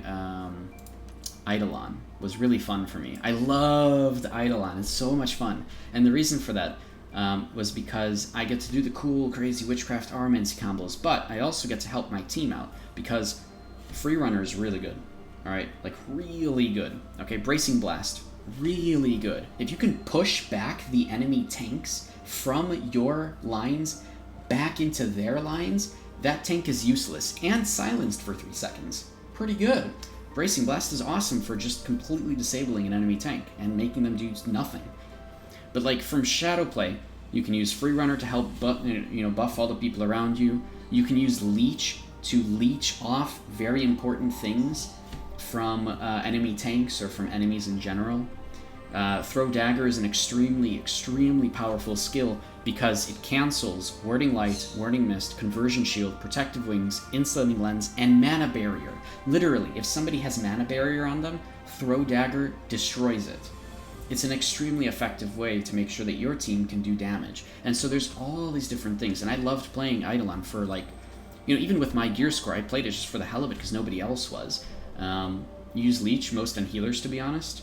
Eidolon. It was really fun for me. I loved Eidolon. It's so much fun. And the reason for that was because I get to do the cool, crazy witchcraft armaments combos, but I also get to help my team out because Free Runner is really good. All right, like really good. Okay, Bracing Blast, really good. If you can push back the enemy tanks from your lines back into their lines, that tank is useless and silenced for 3 seconds. Pretty good. Bracing Blast is awesome for just completely disabling an enemy tank and making them do nothing. But like from Shadow Play, you can use Free Runner to help buff all the people around you. You can use Leech to leech off very important things from enemy tanks or from enemies in general. Throw Dagger is an extremely, extremely powerful skill because it cancels Warding Light, Warding Mist, Conversion Shield, Protective Wings, Insulating Lens, and Mana Barrier. Literally, if somebody has Mana Barrier on them, Throw Dagger destroys it. It's an extremely effective way to make sure that your team can do damage. And so there's all these different things, and I loved playing Eidolon for even with my gear score, I played it just for the hell of it because nobody else was. Use Leech most on healers, to be honest.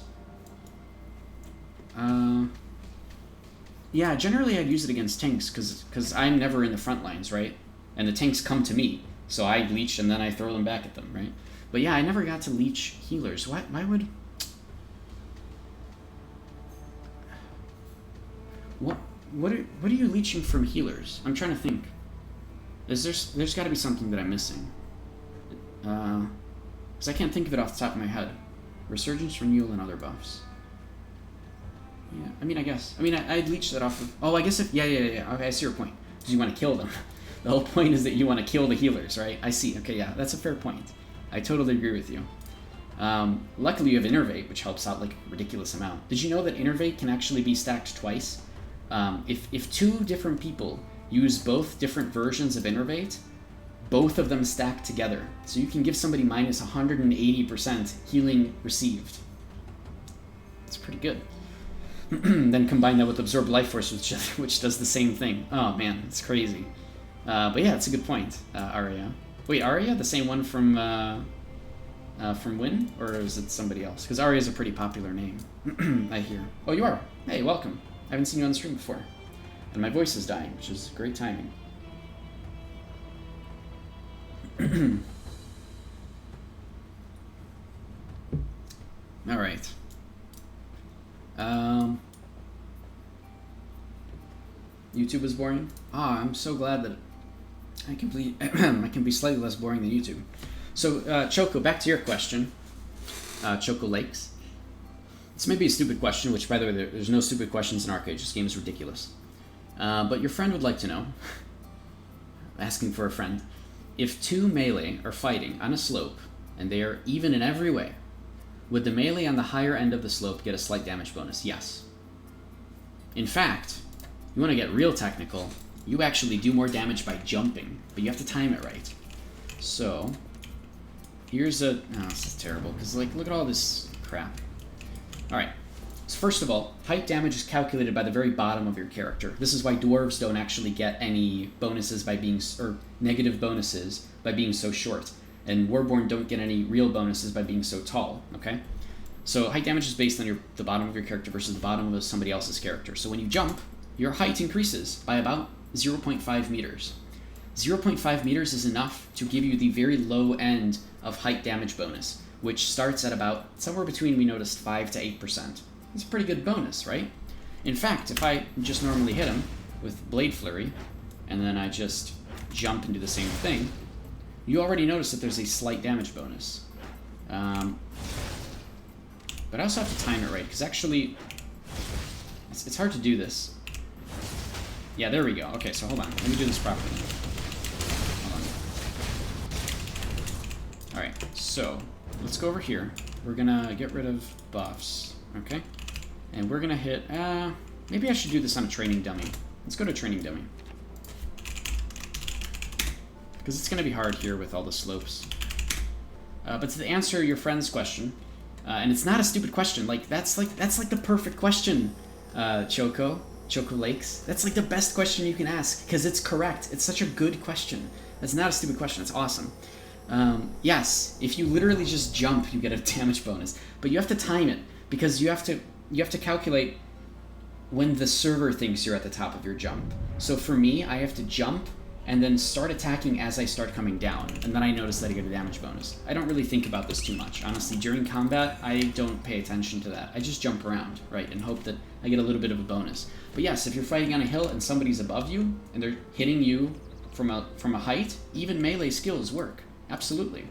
Yeah, generally I'd use it against tanks because I'm never in the front lines, right? And the tanks come to me, so I leech and then I throw them back at them, right? But yeah, I never got to leech healers. Why would... What are you leeching from healers? I'm trying to think. There's got to be something that I'm missing. Because I can't think of it off the top of my head. Resurgence, Renewal, and other buffs. Yeah, I guess. I'd leech that off of... Oh, I guess if... Yeah. Okay, I see your point. Because you want to kill them. The whole point is that you want to kill the healers, right? I see. Okay, yeah, that's a fair point. I totally agree with you. Luckily you have Innervate, which helps out like a ridiculous amount. Did you know that Innervate can actually be stacked twice? If 2 different people use both different versions of Innervate, both of them stack together. So you can give somebody minus 180% healing received. It's pretty good. Then combine that with Absorb Life Force, which does the same thing. Oh man, it's crazy. But yeah, it's a good point, Arya. Wait, Arya? The same one from Win? Or is it somebody else? Because Arya is a pretty popular name, I hear. Oh, you are? Hey, welcome. I haven't seen you on the stream before. And my voice is dying, which is great timing. All right. YouTube is boring? I'm so glad that I can be slightly less boring than YouTube. So, Choco, back to your question. Choco Lakes. This may be a stupid question, which, by the way, there's no stupid questions in Archeage. This game is ridiculous. But your friend would like to know, asking for a friend, if 2 melee are fighting on a slope, and they are even in every way, would the melee on the higher end of the slope get a slight damage bonus? Yes. In fact, you want to get real technical, you actually do more damage by jumping, but you have to time it right. So, here's a... Oh, this is terrible, because, look at all this crap. Alright, so first of all, height damage is calculated by the very bottom of your character. This is why dwarves don't actually get any bonuses by being... or negative bonuses by being so short. And Warborn don't get any real bonuses by being so tall, okay? So height damage is based on the bottom of your character versus the bottom of somebody else's character. So when you jump, your height increases by about 0.5 meters. 0.5 meters is enough to give you the very low end of height damage bonus, which starts at about somewhere between, we noticed, 5 to 8%. It's a pretty good bonus, right? In fact, if I just normally hit him with Blade Flurry, and then I just jump and do the same thing, you already notice that there's a slight damage bonus. But I also have to time it right, because actually, It's hard to do this. Yeah, there we go. Okay, so hold on. Let me do this properly. Hold on. Alright, so let's go over here. We're gonna get rid of buffs. Okay? And we're gonna hit... maybe I should do this on a training dummy. Let's go to training dummy. Because it's gonna be hard here with all the slopes. But to answer your friend's question, and it's not a stupid question. Like that's like the perfect question, Choco Lakes. That's like the best question you can ask because it's correct. It's such a good question. That's not a stupid question. It's awesome. Yes, if you literally just jump, you get a damage bonus, but you have to time it because you have to calculate when the server thinks you're at the top of your jump. So for me, I have to jump and then start attacking as I start coming down, and then I notice that I get a damage bonus. I don't really think about this too much. Honestly, during combat, I don't pay attention to that. I just jump around, right, and hope that I get a little bit of a bonus. But yes, if you're fighting on a hill and somebody's above you, and they're hitting you from a height, even melee skills work. Absolutely.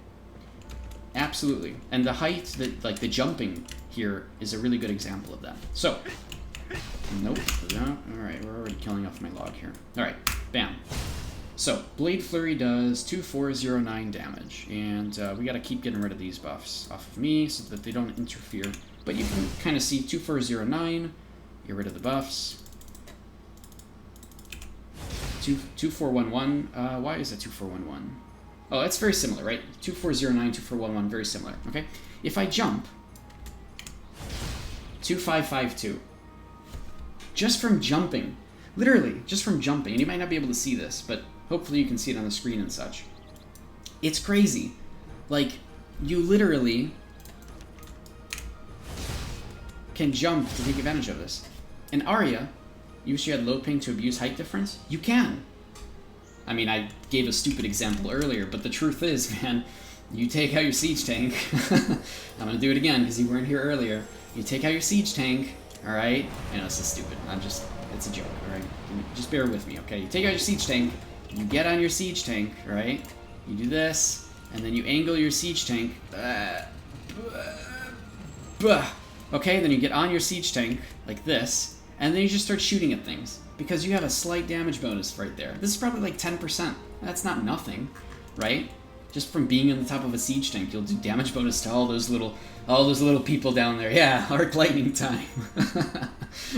Absolutely. And the height, like the jumping here, is a really good example of that. So, nope. Alright, we're already killing off my log here. Alright, bam. So, Blade Flurry does 2409 damage, and we gotta keep getting rid of these buffs off of me so that they don't interfere. But you can kind of see 2409, get rid of the buffs. 2411, why is it 2411? Oh, that's very similar, right? 2409, 2411, very similar, okay? If I jump, 2552. Just from jumping, literally, just from jumping, and you might not be able to see this, but hopefully you can see it on the screen and such. It's crazy. Like, you literally can jump to take advantage of this. In Arya, you wish you had low ping to abuse height difference? You can. I mean, I gave a stupid example earlier, but the truth is, man, you take out your siege tank. I'm gonna do it again because you weren't here earlier. You take out your siege tank, alright? I know this is stupid. It's a joke, alright? Just bear with me, okay? You take out your siege tank, you get on your siege tank, right? You do this, and then you angle your siege tank. Okay, then you get on your siege tank, like this, and then you just start shooting at things. Because you have a slight damage bonus right there. This is probably like 10%. That's not nothing, right? Just from being on the top of a siege tank, you'll do damage bonus to all those little people down there. Yeah, arc lightning time.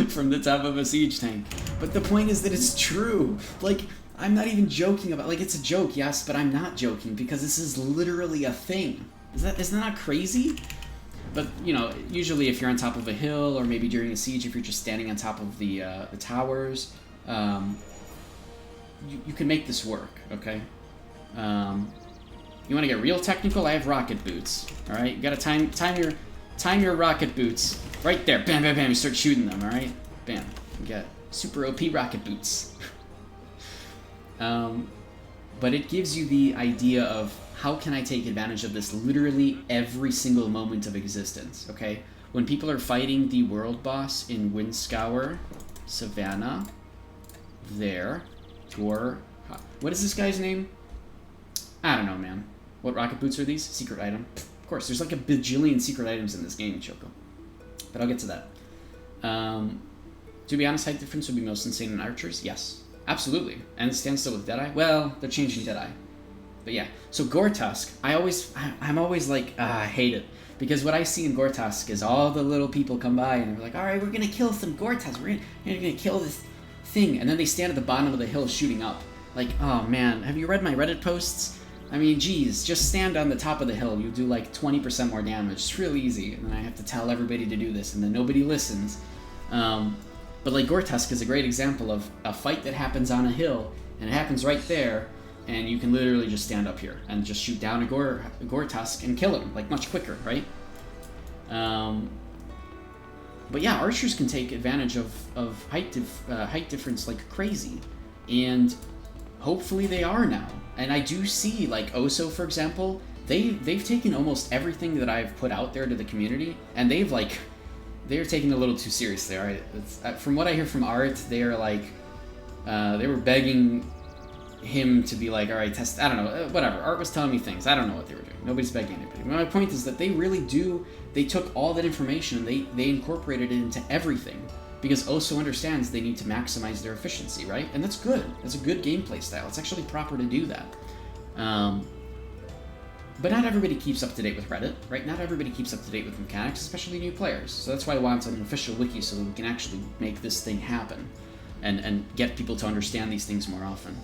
From the top of a siege tank. But the point is that it's true. Like, I'm not even joking about, like, it's a joke, yes, but I'm not joking because this is literally a thing. Isn't that not crazy? But, you know, usually if you're on top of a hill or maybe during a siege, if you're just standing on top of the towers, you can make this work, okay? You want to get real technical? I have rocket boots, all right? You got to time your rocket boots right there. Bam, bam, bam. You start shooting them, all right? Bam. You got super OP rocket boots. But it gives you the idea of how can I take advantage of this literally every single moment of existence, okay? When people are fighting the world boss in Windscour, Savannah, there, or... What is this guy's name? I don't know, man. What rocket boots are these? Secret item. Of course, there's like a bajillion secret items in this game, Choco. But I'll get to that. To be honest, height difference would be most insane in archers? Yes. Absolutely. And stand still with Deadeye? Well, they're changing Deadeye. But yeah. So Gore-Tusk, I'm always like, I hate it. Because what I see in Gore-Tusk is all the little people come by and they're like, alright, we're gonna kill some Gore-Tusk. We're gonna kill this thing. And then they stand at the bottom of the hill shooting up. Like, oh man, have you read my Reddit posts? I mean, geez, just stand on the top of the hill. You'll do like 20% more damage. It's real easy. And then I have to tell everybody to do this, and then nobody listens. But like Gore-Tusk is a great example of a fight that happens on a hill, and it happens right there, and you can literally just stand up here and just shoot down a Gore-Tusk and kill him, like much quicker, right? But yeah, archers can take advantage of height difference like crazy, and hopefully they are now. And I do see, like Oso, for example, they've taken almost everything that I've put out there to the community, and they're taking it a little too seriously, alright? From what I hear from Art, they are like, they were begging him to be like, alright, test, I don't know, whatever. Art was telling me things. I don't know what they were doing. Nobody's begging anybody. But my point is that they really do, they took all that information and they incorporated it into everything. because Oso understands they need to maximize their efficiency, right? And that's good. That's a good gameplay style. It's actually proper to do that. But not everybody keeps up to date with Reddit, right? Not everybody keeps up to date with mechanics, especially new players. So that's why I want an official wiki so that we can actually make this thing happen and get people to understand these things more often.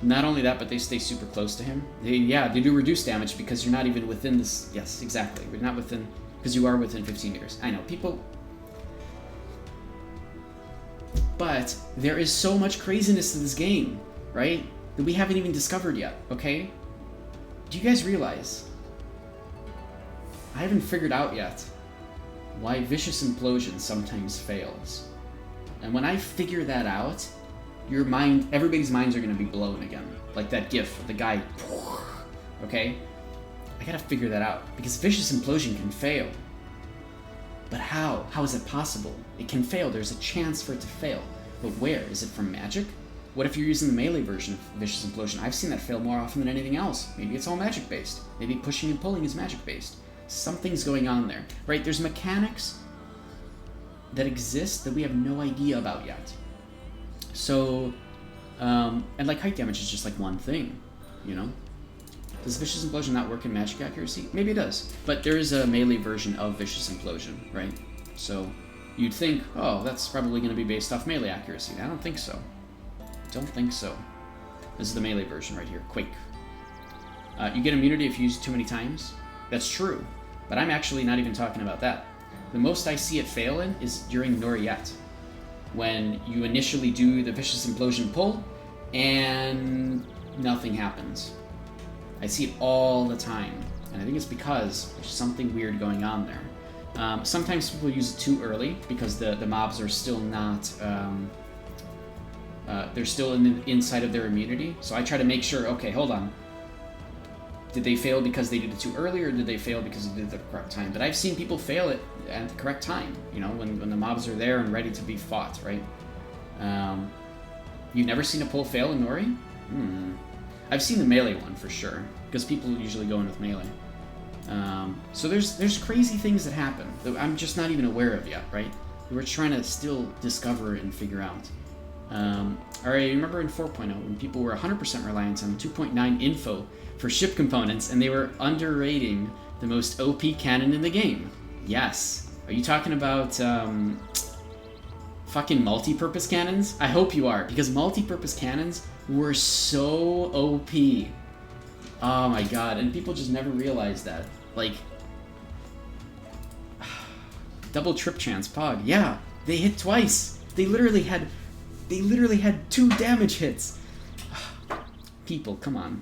Not only that, but they stay super close to him. They do reduce damage because you're not even within this. Yes, exactly. We're not within, because you are within 15 meters. I know, people. But there is so much craziness to this game, right? That we haven't even discovered yet, okay? Do you guys realize? I haven't figured out yet why Vicious Implosion sometimes fails. And when I figure that out, everybody's minds are going to be blown again. Like that gif of the guy, okay? I gotta figure that out, because Vicious Implosion can fail. But how? How is it possible? It can fail, there's a chance for it to fail. But where? Is it from magic? What if you're using the melee version of Vicious Implosion? I've seen that fail more often than anything else. Maybe it's all magic based. Maybe pushing and pulling is magic based. Something's going on there, right? There's mechanics that exist that we have no idea about yet. So, and like height damage is just like one thing, you know? Does Vicious Implosion not work in magic accuracy? Maybe it does, but there is a melee version of Vicious Implosion, right? So you'd think, oh, that's probably going to be based off melee accuracy. I don't think so. Don't think so. This is the melee version right here, Quake. You get immunity if you use it too many times. That's true, but I'm actually not even talking about that. The most I see it fail in is during Noriette, when you initially do the Vicious Implosion pull, and nothing happens. I see it all the time, and I think it's because there's something weird going on there. Sometimes people use it too early, because the mobs are still not... they're still inside of their immunity, so I try to make sure, okay, hold on. Did they fail because they did it too early, or did they fail because they did it at the correct time? But I've seen people fail it at the correct time, you know, when the mobs are there and ready to be fought, right? You've never seen a pull fail in Nori? I've seen the melee one for sure, because people usually go in with melee. So there's crazy things that happen that I'm just not even aware of yet, right? We're trying to still discover and figure out. Alright, remember in 4.0 when people were 100% reliant on 2.9 info for ship components and they were underrating the most OP cannon in the game? Yes. Are you talking about fucking multi-purpose cannons? I hope you are, because multi-purpose cannons were so OP. Oh my god, and people just never realized that. Like, double trip chance, Pog. Yeah, they hit twice. They literally had 2 damage hits. People, come on.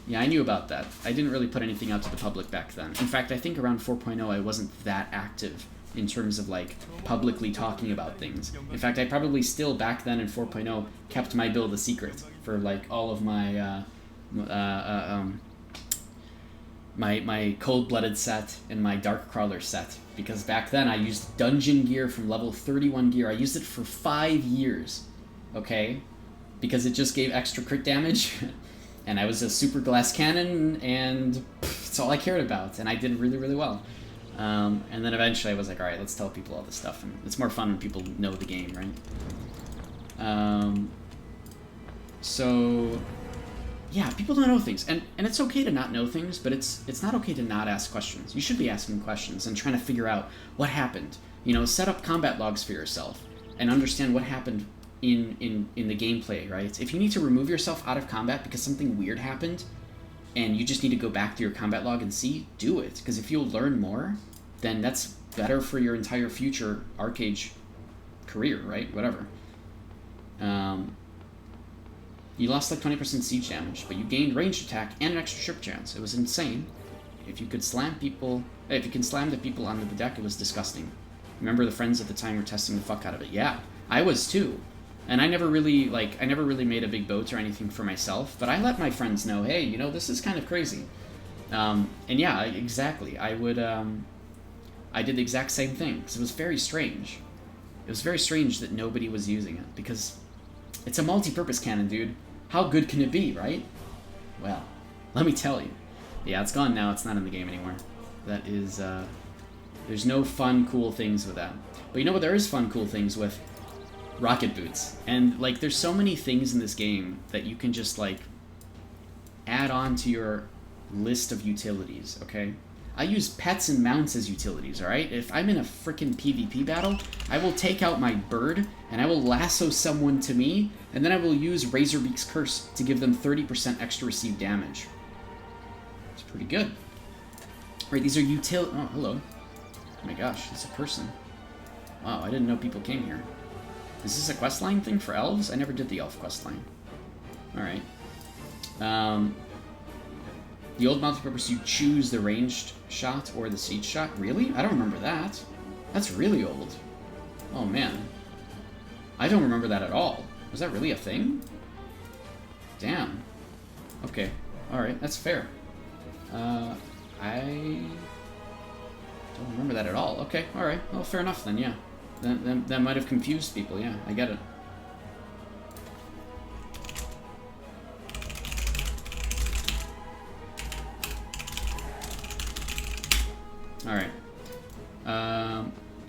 Yeah, I knew about that. I didn't really put anything out to the public back then. In fact, I think around 4.0 I wasn't that active in terms of like publicly talking about things. In fact, I probably still back then in 4.0 kept my build a secret for like all of my my cold-blooded set and my dark crawler set, because back then I used dungeon gear from level 31 gear. I used it for 5 years, okay, because it just gave extra crit damage and I was a super glass cannon, and it's all I cared about, and I did really, really well. And then eventually I was like, alright, let's tell people all this stuff, and it's more fun when people know the game, right? So yeah, people don't know things, and it's okay to not know things, but it's not okay to not ask questions. You should be asking questions and trying to figure out what happened. You know, set up combat logs for yourself and understand what happened in the gameplay, right? If you need to remove yourself out of combat because something weird happened, and you just need to go back to your combat log and see, do it. Because if you'll learn more, then that's better for your entire future Archeage career, right? Whatever. You lost like 20% siege damage, but you gained ranged attack and an extra trip chance. It was insane. If you could slam people, if you can slam the people on the deck, it was disgusting. Remember the friends at the time were testing the fuck out of it. Yeah, I was too. And I never really made a big boat or anything for myself, but I let my friends know, hey, you know, this is kind of crazy. And yeah, exactly. I did the exact same thing, because it was very strange. It was very strange that nobody was using it, because it's a multi-purpose cannon, dude. How good can it be, right? Well, let me tell you. Yeah, it's gone now. It's not in the game anymore. That is There's no fun, cool things with that. But you know what there is fun, cool things with? Rocket boots. And, like, there's so many things in this game that you can just, like, add on to your list of utilities, okay? I use pets and mounts as utilities, alright? If I'm in a frickin' PvP battle, I will take out my bird, and I will lasso someone to me, and then I will use Razorbeak's Curse to give them 30% extra received damage. It's pretty good. Right, these are oh, hello. Oh my gosh, it's a person. Wow, I didn't know people came here. Is this a questline thing for elves? I never did the elf questline. Alright. The old multipurpose, you choose the ranged shot or the siege shot? Really? I don't remember that. That's really old. Oh man. I don't remember that at all. Was that really a thing? Damn. Okay. Alright, that's fair. I don't remember that at all. Okay, alright. Well, fair enough then, yeah. That might have confused people, yeah. I get it. Alright.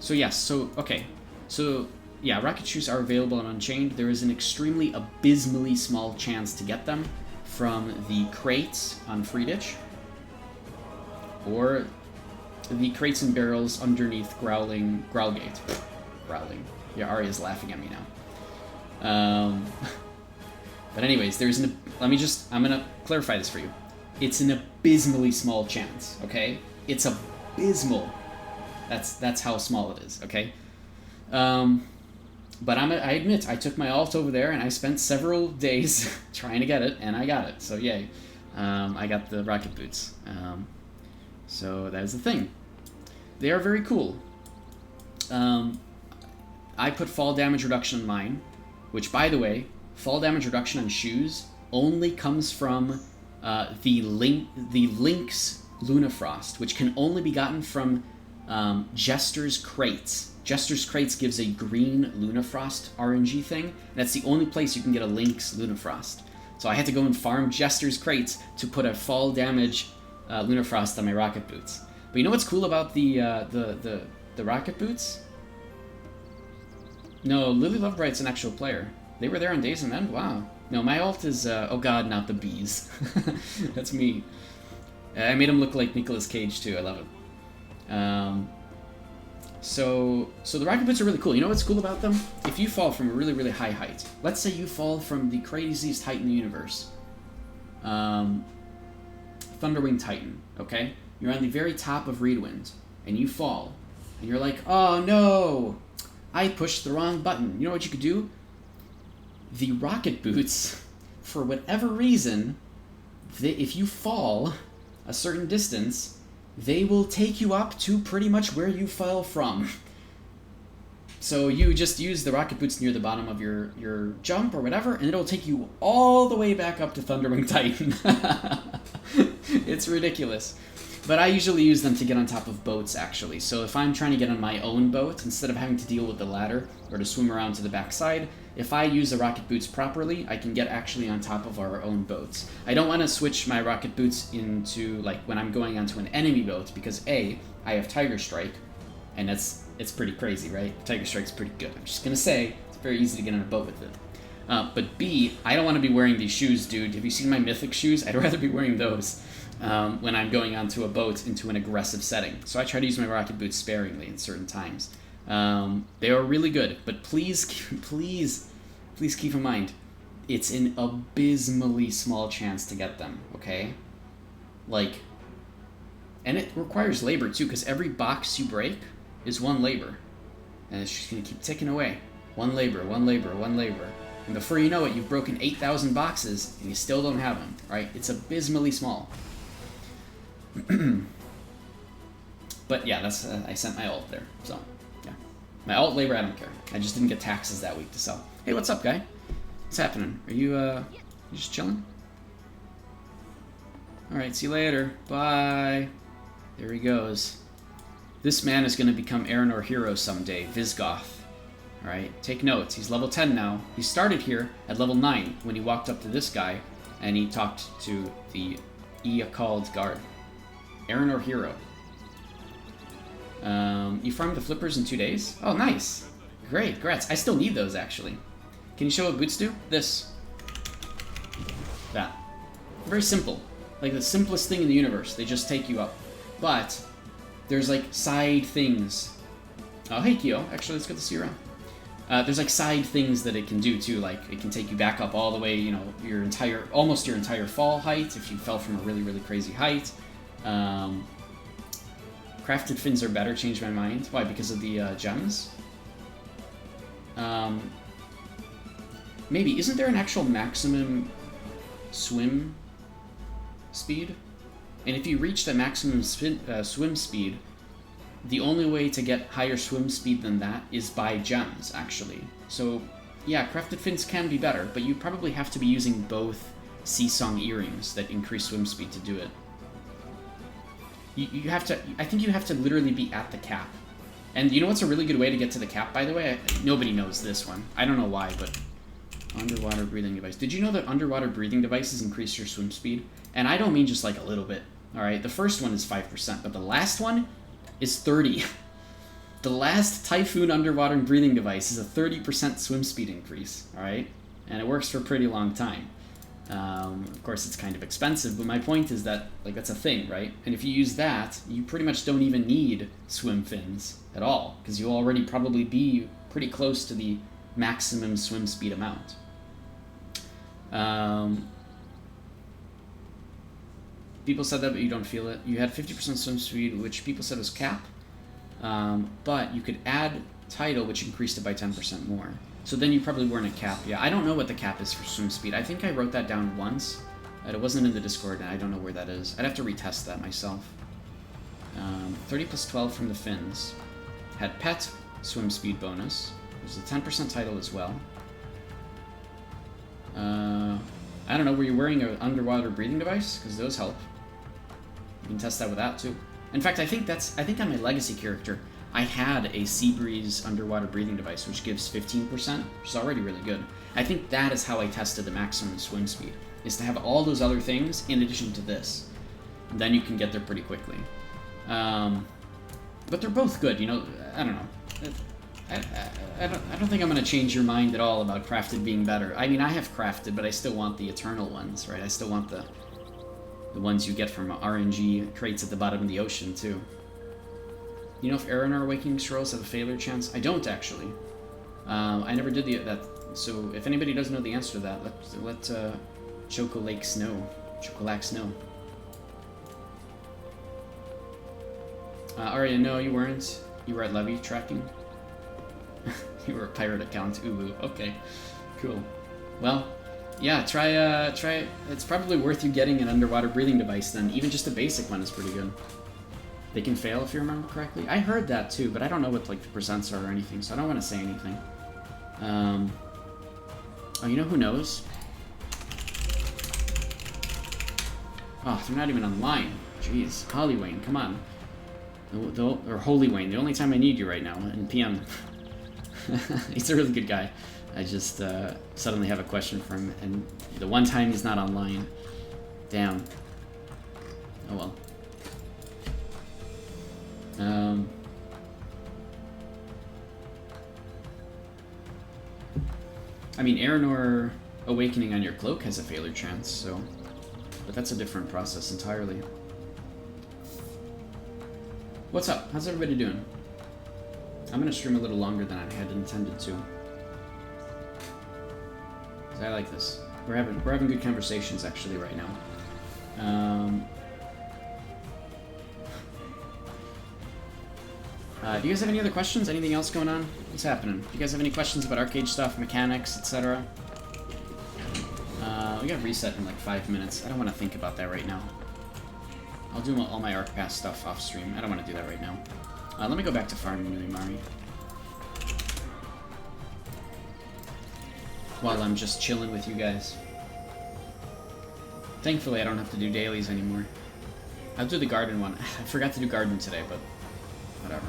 So yes, okay. So, yeah, rocket shoes are available on Unchained. There is an extremely abysmally small chance to get them from the crates on Freeditch. Or the crates and barrels underneath Growlgate. Growling. Yeah, Arya's laughing at me now. But anyways, there's I'm gonna clarify this for you. It's an abysmally small chance, okay? It's abysmal. That's how small it is, okay? But I admit, I took my alt over there and I spent several days trying to get it, and I got it, so yay. I got the rocket boots. So that is the thing. They are very cool. I put fall damage reduction on mine, which, by the way, fall damage reduction on shoes only comes from the Lynx Lunafrost, which can only be gotten from Jester's Crates. Jester's Crates gives a green Lunafrost RNG thing. That's the only place you can get a Lynx Lunafrost. So I had to go and farm Jester's Crates to put a fall damage Lunafrost on my rocket boots. But you know what's cool about the rocket boots? No, Lily Lovebright's an actual player. They were there on Days of End? Wow. No, my alt is, oh god, not the bees. That's me. I made him look like Nicolas Cage too, I love it. So the rocket boots are really cool. You know what's cool about them? If you fall from a really, really high height, let's say you fall from the craziest height in the universe, Thunderwing Titan, okay? You're on the very top of Reedwind, and you fall, and you're like, oh no, I pushed the wrong button. You know what you could do? The rocket boots, for whatever reason, if you fall a certain distance, they will take you up to pretty much where you fell from. So you just use the rocket boots near the bottom of your jump or whatever, and it'll take you all the way back up to Thunderwing Titan. It's ridiculous. But I usually use them to get on top of boats, actually. So if I'm trying to get on my own boat, instead of having to deal with the ladder or to swim around to the backside, if I use the rocket boots properly, I can get actually on top of our own boats. I don't want to switch my rocket boots into, like, when I'm going onto an enemy boat, because A, I have Tiger Strike, and it's pretty crazy, right? Tiger Strike's pretty good. I'm just going to say, it's very easy to get on a boat with it. But B, I don't want to be wearing these shoes, dude. Have you seen my Mythic shoes? I'd rather be wearing those when I'm going onto a boat into an aggressive setting. So I try to use my rocket boots sparingly in certain times. They are really good, but please keep in mind, it's an abysmally small chance to get them, okay? Like, and it requires labor too, because every box you break is one labor. And it's just going to keep ticking away. One labor, one labor, one labor. And before you know it, you've broken 8,000 boxes, and you still don't have them, right? It's abysmally small. But yeah, that's I sent my alt there, so yeah. My alt labor, I don't care. I just didn't get taxes that week to sell. Hey, what's up, guy? What's happening? Are you just chilling? Alright, see you later. Bye. There he goes. This man is going to become Aranor Hero someday, Visgoth. Alright, take notes. He's level 10 now. He started here at level 9 when he walked up to this guy and he talked to the Eacald guard. Aranor Hero. You farmed the flippers in 2 days? Oh, nice. Great, congrats. I still need those, actually. Can you show what boots do? This. That. Very simple. Like the simplest thing in the universe. They just take you up. But there's like side things. Oh, hey, Kyo. Actually, it's good to see you around. There's like side things that it can do too. Like it can take you back up all the way, you know, almost your entire fall height if you fell from a really, really crazy height. Crafted fins are better. Changed my mind. Why? Because of the gems? Maybe. Isn't there an actual maximum swim speed? And if you reach the maximum swim speed, the only way to get higher swim speed than that is by gems, actually. So, yeah, crafted fins can be better, but you probably have to be using both Seasong earrings that increase swim speed to do it. You have to, I think you have to literally be at the cap. And you know what's a really good way to get to the cap, by the way? Nobody knows this one. I don't know why, but underwater breathing device. Did you know that underwater breathing devices increase your swim speed? And I don't mean just like a little bit, all right? The first one is 5%, but the last one is 30. The last Typhoon underwater breathing device is a 30% swim speed increase, all right? And it works for a pretty long time. Of course, it's kind of expensive, but my point is that, like, that's a thing, right? And if you use that, you pretty much don't even need swim fins at all, because you'll already probably be pretty close to the maximum swim speed amount. People said that, but you don't feel it. You had 50% swim speed, which people said was cap, but you could add tidal, which increased it by 10% more. So then you probably weren't at cap. Yeah, I don't know what the cap is for swim speed. I think I wrote that down once, but it wasn't in the Discord, and I don't know where that is. I'd have to retest that myself. 30 plus 12 from the fins. Had pet swim speed bonus. There's a 10% tidal as well. I don't know, were you wearing an underwater breathing device? Because those help. You can test that with that too. In fact, I think on my legacy character, I had a Seabreeze underwater breathing device, which gives 15%, which is already really good. I think that is how I tested the maximum swim speed, is to have all those other things in addition to this. And then you can get there pretty quickly. But they're both good, you know, I don't know. I don't think I'm going to change your mind at all about crafted being better. I mean, I have crafted, but I still want the eternal ones, right? I still want the ones you get from RNG crates at the bottom of the ocean, too. You know if Aranar Awakening Scrolls have a failure chance? I don't, actually. I never did that. So if anybody does know the answer to that, let Chocolax know. Arya, no, you weren't. You were at Levy tracking. You were a pirate account. Ooh, okay. Cool. Well, yeah, try it. It's probably worth you getting an underwater breathing device then. Even just a basic one is pretty good. They can fail if you remember correctly. I heard that too, but I don't know what like the percents are or anything, so I don't want to say anything. Oh, you know who knows? Oh, they're not even online. Jeez, Holly Wayne, come on. Or Holy Wayne, the only time I need you right now in PM. He's a really good guy. I just suddenly have a question for him, and the one time he's not online. Damn. Oh well. I mean, Aranar Awakening on your cloak has a failure chance, so... But that's a different process entirely. What's up? How's everybody doing? I'm gonna stream a little longer than I had intended to. 'Cause I like this. We're having good conversations actually right now. Do you guys have any other questions? Anything else going on? What's happening? Do you guys have any questions about Archeage stuff, mechanics, etc.? We got reset in like 5 minutes. I don't want to think about that right now. I'll do all my Arc Pass stuff off stream. I don't want to do that right now. Let me go back to farming Nuimari. While I'm just chilling with you guys. Thankfully, I don't have to do dailies anymore. I'll do the garden one. I forgot to do garden today, but whatever.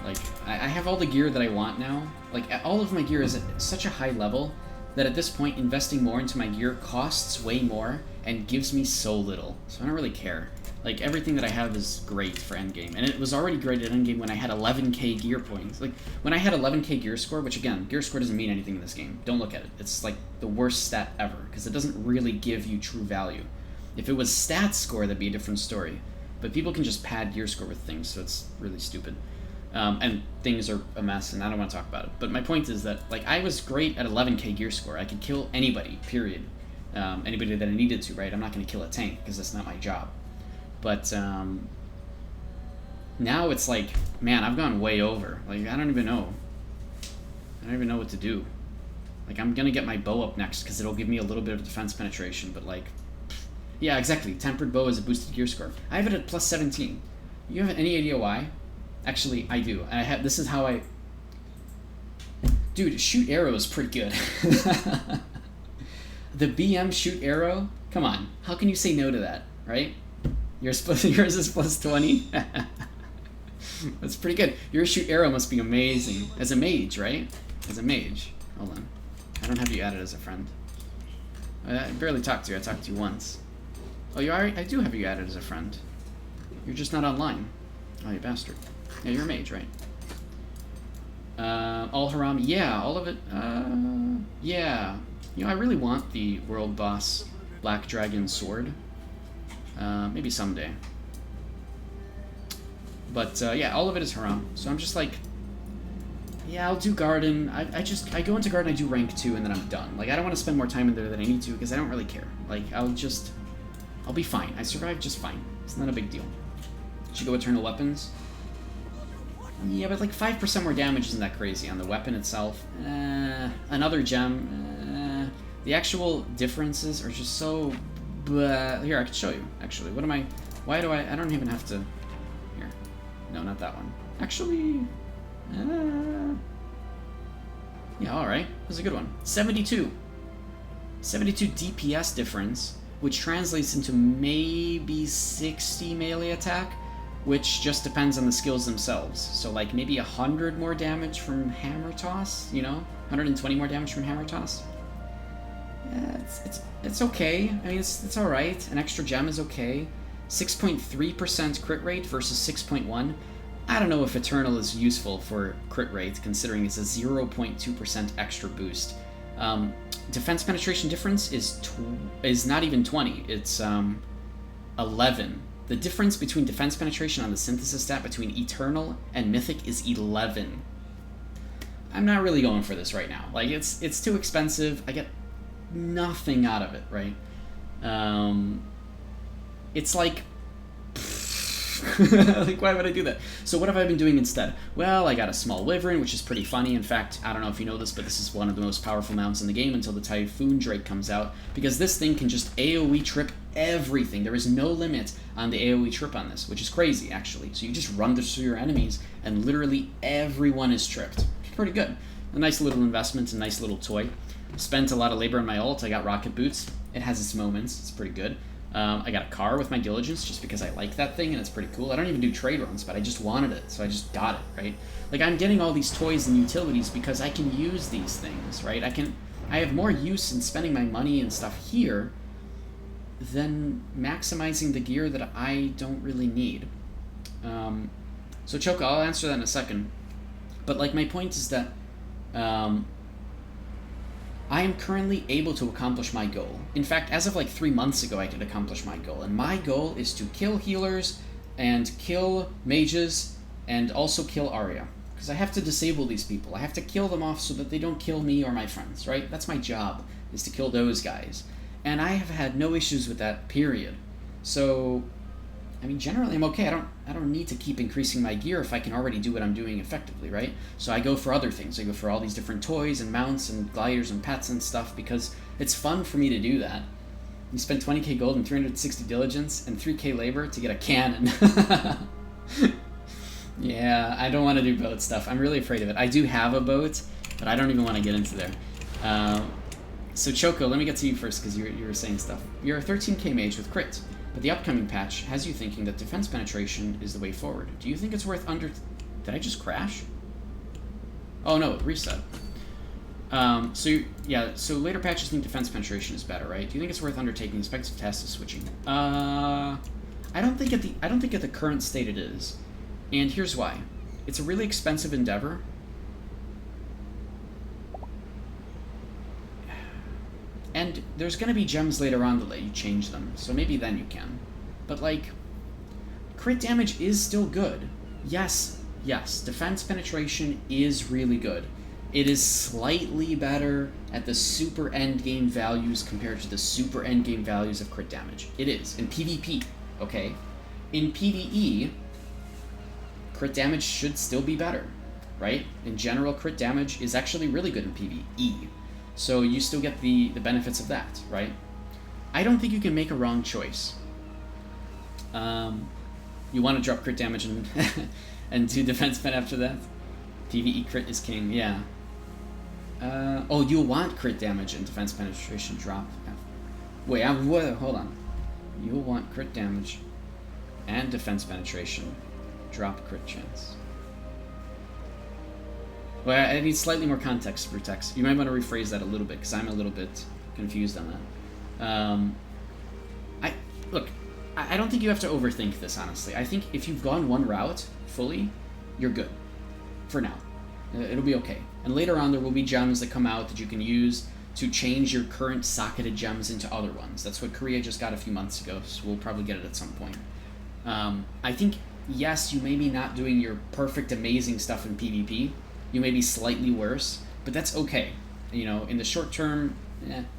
Like, I have all the gear that I want now. Like, all of my gear is at such a high level that at this point, investing more into my gear costs way more and gives me so little. So I don't really care. Like, everything that I have is great for endgame. And it was already great at endgame when I had 11k gear points. Like, when I had 11k gear score, which, again, gear score doesn't mean anything in this game. Don't look at it. It's, like, the worst stat ever, because it doesn't really give you true value. If it was stat score, that'd be a different story. But people can just pad gear score with things, so it's really stupid. And things are a mess, and I don't want to talk about it. But my point is that, like, I was great at 11k gear score. I could kill anybody, period. Anybody that I needed to, right? I'm not going to kill a tank, because that's not my job. But now it's like, man, I've gone way over. Like, I don't even know. I don't even know what to do. Like, I'm going to get my bow up next, because it'll give me a little bit of defense penetration, but, like... Yeah, exactly. Tempered bow is a boosted gear score. I have it at plus 17. You have any idea why? Actually, I do. I have. This is how I... Dude, shoot arrow is pretty good. The BM shoot arrow? Come on. How can you say no to that, right? Yours is plus 20? That's pretty good. Your shoot arrow must be amazing. As a mage, right? As a mage. Hold on. I don't have you added as a friend. I barely talked to you. I talked to you once. Oh, you are? I do have you added as a friend. You're just not online. Oh, you bastard. Yeah, you're a mage, right? All haram. Yeah, all of it. Yeah. You know, I really want the world boss Black Dragon sword. Maybe someday. But, yeah, all of it is haram. So I'm just like, yeah, I'll do garden. I go into garden, I do rank 2, and then I'm done. Like, I don't want to spend more time in there than I need to, because I don't really care. Like, I'll be fine. I survived just fine. It's not a big deal. Should go Eternal Weapons? Yeah, but like 5% more damage isn't that crazy on the weapon itself. Another gem. The actual differences are just so... Here, I can show you, actually. What am I... Why do I don't even have to... Here. No, not that one. Actually... Yeah, alright. That was a good one. 72. 72 DPS difference, which translates into maybe 60 melee attack, which just depends on the skills themselves. So, like, maybe 100 more damage from Hammer Toss, you know? 120 more damage from Hammer Toss. Yeah, it's okay. I mean, it's alright. An extra gem is okay. 6.3% crit rate versus 6.1. I don't know if Eternal is useful for crit rate, considering it's a 0.2% extra boost. Defense penetration difference is not even 20. It's 11. The difference between defense penetration on the synthesis stat between Eternal and Mythic is 11. I'm not really going for this right now. Like, it's too expensive. I get nothing out of it, right? It's like... like, why would I do that? So what have I been doing instead? Well, I got a small wyvern, which is pretty funny. In fact, I don't know if you know this, but this is one of the most powerful mounts in the game until the Typhoon Drake comes out, because this thing can just AoE trip everything. There is no limit on the AoE trip on this, which is crazy, actually. So you just run this through your enemies, and literally everyone is tripped. Pretty good. A nice little investment, a nice little toy. Spent a lot of labor on my ult. I got rocket boots. It has its moments. It's pretty good. I got a car with my diligence just because I like that thing and it's pretty cool. I don't even do trade runs, but I just wanted it, so I just got it, right? Like, I'm getting all these toys and utilities because I can use these things, right? I have more use in spending my money and stuff here than maximizing the gear that I don't really need. So Choka, I'll answer that in a second. But, like, my point is that I am currently able to accomplish my goal. In fact, as of like 3 months ago, I could accomplish my goal. And my goal is to kill healers and kill mages and also kill Arya. Because I have to disable these people. I have to kill them off so that they don't kill me or my friends, right? That's my job, is to kill those guys. And I have had no issues with that, period. So, I mean, generally I'm okay. I don't need to keep increasing my gear if I can already do what I'm doing effectively, right? So I go for other things. I go for all these different toys and mounts and gliders and pets and stuff because it's fun for me to do that. You spend 20k gold and 360 diligence and 3k labor to get a cannon. Yeah, I don't want to do boat stuff. I'm really afraid of it. I do have a boat, but I don't even want to get into there. So Choco, let me get to you first because you were saying stuff. You're a 13k mage with crit. But the upcoming patch has you thinking that defense penetration is the way forward. Do you think it's worth under... Did I just crash? Oh no, it reset. So later patches think defense penetration is better, right? Do you think it's worth undertaking the speculative task of switching? I I don't think at the current state it is. And here's why. It's a really expensive endeavor. And there's going to be gems later on that let you change them, so maybe then you can. But, like, crit damage is still good. Yes, defense penetration is really good. It is slightly better at the super endgame values compared to the super endgame values of crit damage. It is, in PvP, okay? In PvE, crit damage should still be better, right? In general, crit damage is actually really good in PvE. So you still get the benefits of that, right? I don't think you can make a wrong choice. You want to drop crit damage and, and do defense pen after that? PvE crit is king, yeah. Oh, you want crit damage and defense penetration drop. Wait, hold on. You'll want crit damage and defense penetration. Drop crit chance. Well, I need slightly more context for text. You might want to rephrase that a little bit, because I'm a little bit confused on that. Look, I don't think you have to overthink this, honestly. I think if you've gone one route fully, you're good. For now. It'll be okay. And later on, there will be gems that come out that you can use to change your current socketed gems into other ones. That's what Korea just got a few months ago, so we'll probably get it at some point. I think, yes, you may be not doing your perfect, amazing stuff in PvP. You may be slightly worse, but that's okay. You know, in the short term,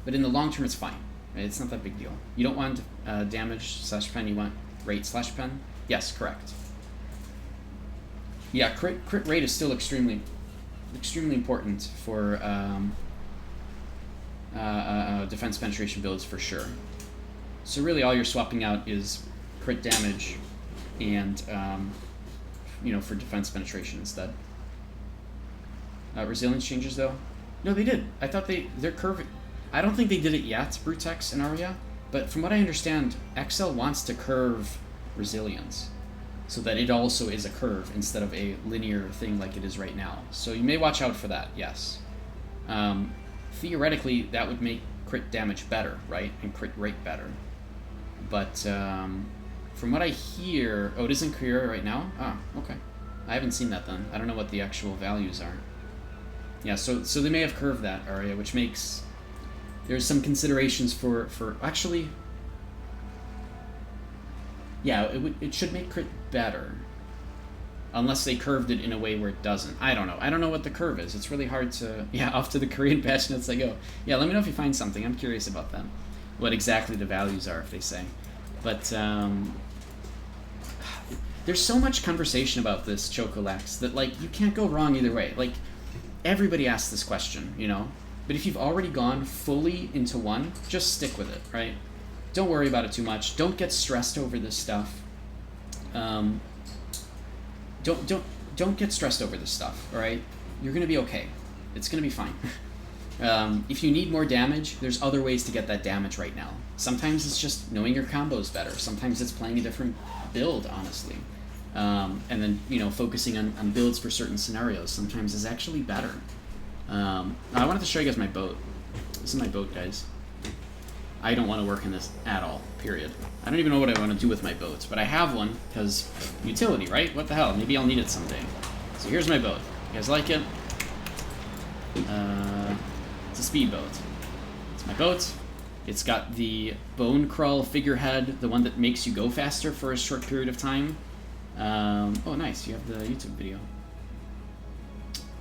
but in the long term, it's fine. Right? It's not that big deal. You don't want damage / pen, you want rate / pen? Yes, correct. Yeah, crit rate is still extremely important for defense penetration builds for sure. So really all you're swapping out is crit damage and, for defense penetration instead. Resilience changes though? No, they did. I thought they're curving. I don't think they did it yet, Brutex and Arya, but from what I understand, XL wants to curve resilience so that it also is a curve instead of a linear thing like it is right now. So you may watch out for that, yes. Theoretically, that would make crit damage better, right? And crit rate better. But from what I hear... Oh, it isn't clear right now? Ah, okay. I haven't seen that then. I don't know what the actual values are. Yeah, so they may have curved that area, which makes... There's some considerations for actually... Yeah, it should make crit better. Unless they curved it in a way where it doesn't. I don't know. I don't know what the curve is. It's really hard to... Yeah, off to the Korean patch notes I go. Yeah, let me know if you find something. I'm curious about that. What exactly the values are, if they say. But, there's so much conversation about this, Chocolax, that, like, you can't go wrong either way. Like, everybody asks this question, you know? But if you've already gone fully into one, just stick with it, right? Don't worry about it too much. Don't get stressed over this stuff. Don't get stressed over this stuff, all right? You're going to be okay. It's going to be fine. If you need more damage, there's other ways to get that damage right now. Sometimes it's just knowing your combos better. Sometimes it's playing a different build, honestly. And then, focusing on builds for certain scenarios sometimes is actually better. I wanted to show you guys my boat. This is my boat, guys. I don't want to work in this at all, period. I don't even know what I want to do with my boats, but I have one because utility, right? What the hell? Maybe I'll need it someday. So here's my boat. You guys like it? It's a speedboat. It's my boat. It's got the bone crawl figurehead, the one that makes you go faster for a short period of time. Oh, nice. You have the YouTube video.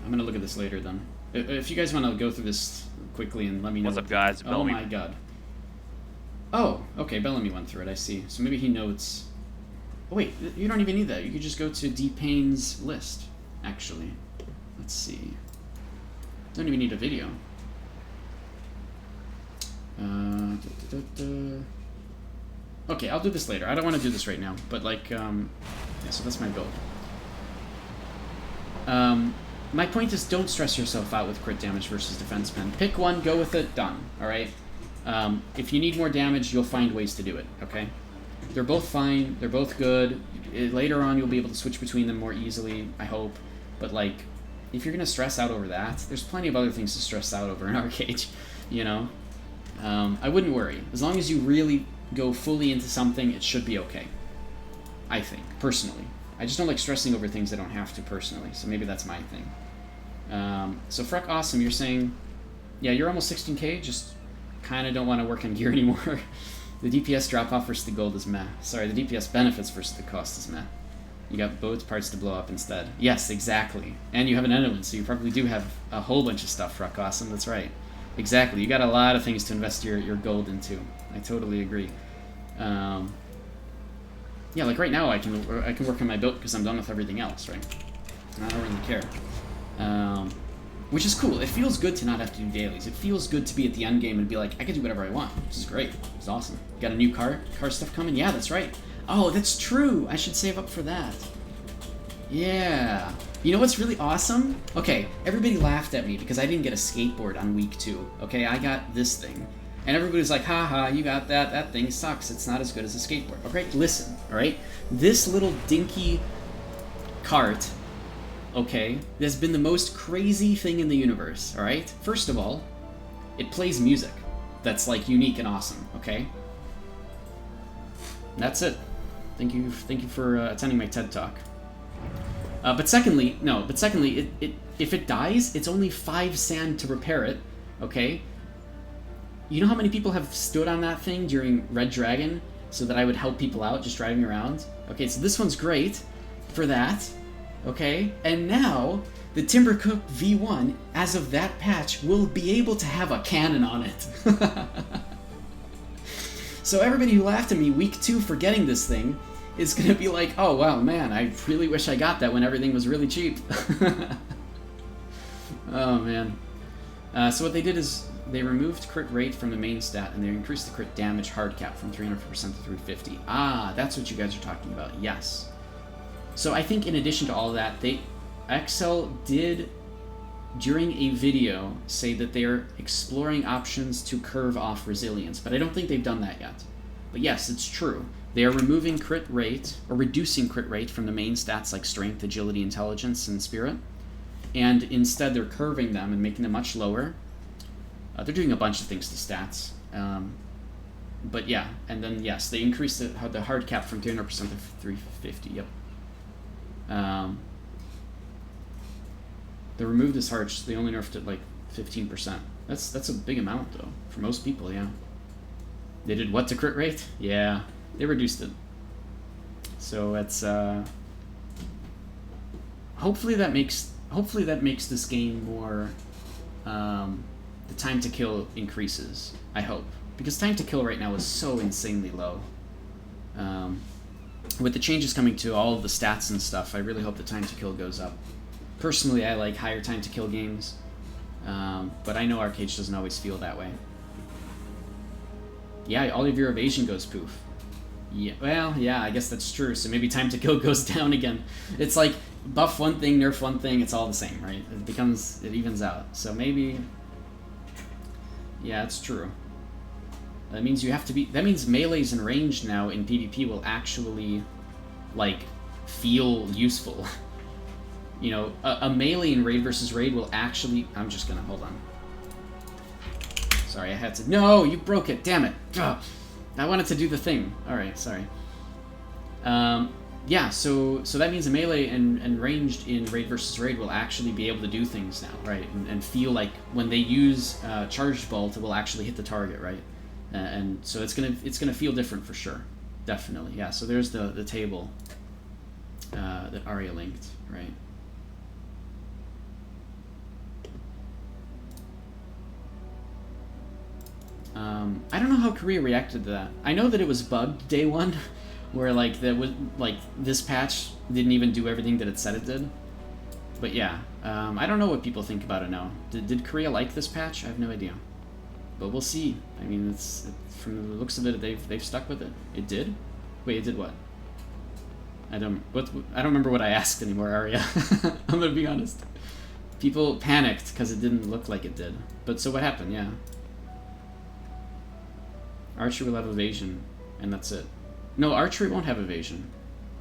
I'm going to look at this later, then. If you guys want to go through this quickly and let me know. What's up, guys? Oh, my God. Oh, okay. Bellamy went through it. I see. So maybe he notes... Oh, wait. You don't even need that. You could just go to D-Payne's list, actually. Let's see. Don't even need a video. Okay, I'll do this later. I don't want to do this right now, but yeah, so that's my build. My point is, don't stress yourself out with crit damage versus defense pen. Pick one, go with it, done, alright? If you need more damage, you'll find ways to do it, okay? They're both fine, they're both good. Later on, you'll be able to switch between them more easily, I hope. But, like, if you're going to stress out over that, there's plenty of other things to stress out over in Archeage, you know? I wouldn't worry. As long as you really go fully into something, it should be okay. I think, personally. I just don't like stressing over things I don't have to personally, so maybe that's my thing. So Freck Awesome, you're saying, yeah, you're almost 16k, just kind of don't want to work on gear anymore. The DPS drop-off versus the gold is meh. Sorry, the DPS benefits versus the cost is meh. You got both parts to blow up instead. Yes, exactly. And you have an Enowin, so you probably do have a whole bunch of stuff, Freck Awesome, that's right. Exactly, you got a lot of things to invest your gold into. I totally agree. Yeah, like right now I can work on my build because I'm done with everything else, right? And I don't really care. Which is cool. It feels good to not have to do dailies. It feels good to be at the end game and be like, I can do whatever I want. This is great. It's awesome. Got a new car stuff coming? Yeah, that's right. Oh, that's true. I should save up for that. Yeah. You know what's really awesome? Okay, everybody laughed at me because I didn't get a skateboard on week 2. Okay, I got this thing. And everybody's like, haha, you got that. That thing sucks. It's not as good as a skateboard. Okay, listen, all right? This little dinky cart, okay, has been the most crazy thing in the universe, all right? First of all, it plays music that's, like, unique and awesome, okay? That's it. Thank you for attending my TED Talk. But secondly, if it dies, it's only 5 sand to repair it, okay? You know how many people have stood on that thing during Red Dragon so that I would help people out just driving around? Okay, so this one's great for that, okay? And now, the Timbercook V1, as of that patch, will be able to have a cannon on it. So everybody who laughed at me week 2 for getting this thing is going to be like, oh, wow, man, I really wish I got that when everything was really cheap. Oh, man. So what they did is they removed crit rate from the main stat, and they increased the crit damage hard cap from 300% to 350. Ah, that's what you guys are talking about. Yes. So I think in addition to all that, XL did, during a video, say that they're exploring options to curve off resilience, but I don't think they've done that yet. But yes, it's true. They are removing crit rate, or reducing crit rate from the main stats like strength, agility, intelligence, and spirit, and instead they're curving them and making them much lower. They're doing a bunch of things to stats. But yeah, and then yes, they increased the hard cap from 200% to 350, yep. They removed this harsh, they only nerfed it like 15%. That's a big amount though, for most people, yeah. They did what to crit rate? Yeah, they reduced it. So it's, hopefully that makes this game more, the time to kill increases, I hope. Because time to kill right now is so insanely low. With the changes coming to all of the stats and stuff, I really hope the time to kill goes up. Personally, I like higher time to kill games, but I know Archeage doesn't always feel that way. Yeah, all of your evasion goes poof. Yeah, well, yeah, I guess that's true, so maybe time to kill goes down again. It's like, buff one thing, nerf one thing, it's all the same, right? It evens out. So maybe, yeah, it's true. That means that means melees and ranged now in PvP will actually, like, feel useful. You know, a melee in raid versus raid will actually, I'm just gonna, hold on. Sorry, I had to, no, you broke it, damn it. Ugh. I wanted to do the thing. Alright, sorry. Yeah, so that means a melee and ranged in raid versus raid will actually be able to do things now, right? And feel like when they use charged bolt, it will actually hit the target, right? And so it's gonna feel different for sure, definitely. Yeah. So there's the table that Arya linked, right? I don't know how Korea reacted to that. I know that it was bugged day 1, where like this patch didn't even do everything that it said it did. But yeah, I don't know what people think about it now. Did Korea like this patch? I have no idea. But we'll see. I mean, from the looks of it, they've stuck with it. It did? Wait, it did what? I don't remember what I asked anymore, Arya. I'm gonna be honest. People panicked because it didn't look like it did. But so what happened? Yeah. Archery will have evasion, and that's it. No, archery won't have evasion.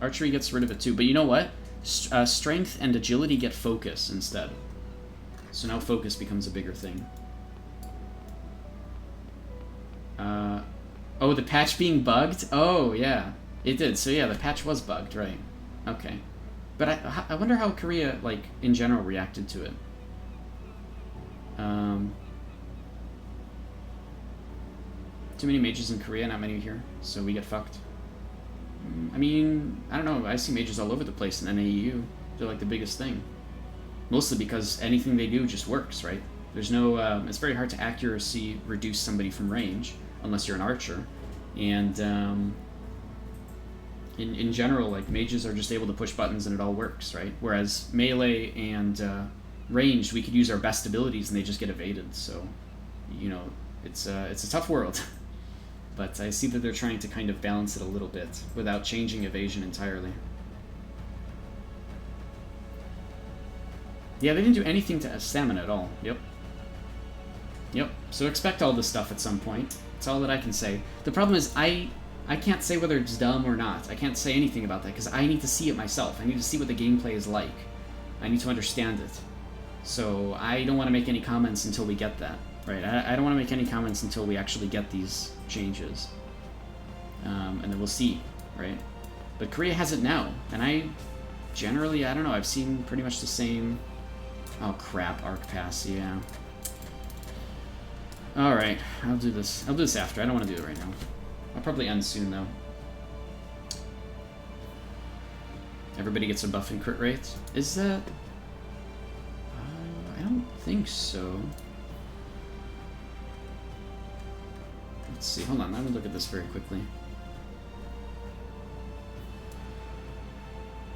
Archery gets rid of it too. But you know what? Strength and agility get focus instead. So now focus becomes a bigger thing. Oh, the patch being bugged? Oh, yeah. It did. So yeah, the patch was bugged, right? Okay. But I wonder how Korea, like, in general reacted to it. Too many mages in Korea, not many here, so we get fucked. I mean, I don't know. I see mages all over the place in NAEU. They're like the biggest thing. Mostly because anything they do just works, right? There's no... it's very hard to accuracy reduce somebody from range, unless you're an archer. And in general, like, mages are just able to push buttons and it all works, right? Whereas melee and ranged, we could use our best abilities and they just get evaded. So, you know, it's a tough world. But I see that they're trying to kind of balance it a little bit without changing evasion entirely. Yeah, they didn't do anything to stamina at all. Yep. Yep. So expect all this stuff at some point. That's all that I can say. The problem is I can't say whether it's dumb or not. I can't say anything about that because I need to see it myself. I need to see what the gameplay is like. I need to understand it. So I don't want to make any comments until we get that. Right? I don't want to make any comments until we actually get these changes. And then we'll see, right? But Korea has it now. And I generally, I don't know, I've seen pretty much the same... Oh crap, Arc Pass, yeah. Alright, I'll do this. I'll do this after. I don't want to do it right now. I'll probably end soon, though. Everybody gets a buff in crit rate. Is that... I don't think so. Let's see, hold on, let me look at this very quickly.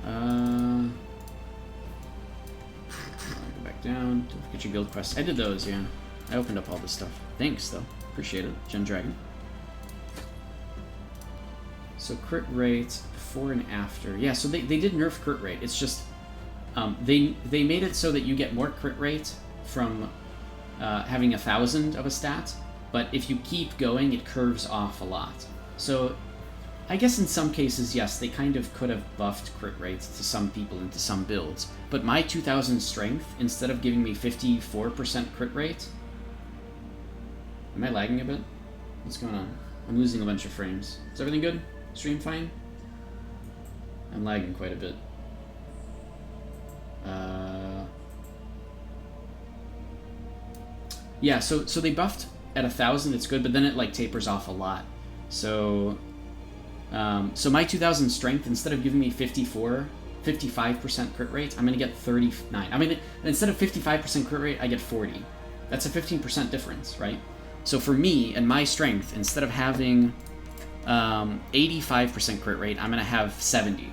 Go back down, don't forget your guild quests. I did those, yeah. I opened up all this stuff. Thanks, though. Appreciate it, Gen Dragon. So crit rate before and after. Yeah, so they did nerf crit rate. It's just they made it so that you get more crit rate from having 1,000 of a stat, but if you keep going, it curves off a lot. So I guess in some cases, yes, they kind of could have buffed crit rate to some people into some builds, but my 2,000 strength, instead of giving me 54% crit rate... Am I lagging a bit? What's going on? I'm losing a bunch of frames. Is everything good? Stream fine? I'm lagging quite a bit. Yeah, so they buffed at 1,000, it's good, but then it like tapers off a lot. So so my 2,000 strength, instead of giving me 55% crit rate, I'm gonna get 39. I mean, instead of 55% crit rate, I get 40. That's a 15% difference, right? So for me and my strength, instead of having 85% crit rate, I'm gonna have 70.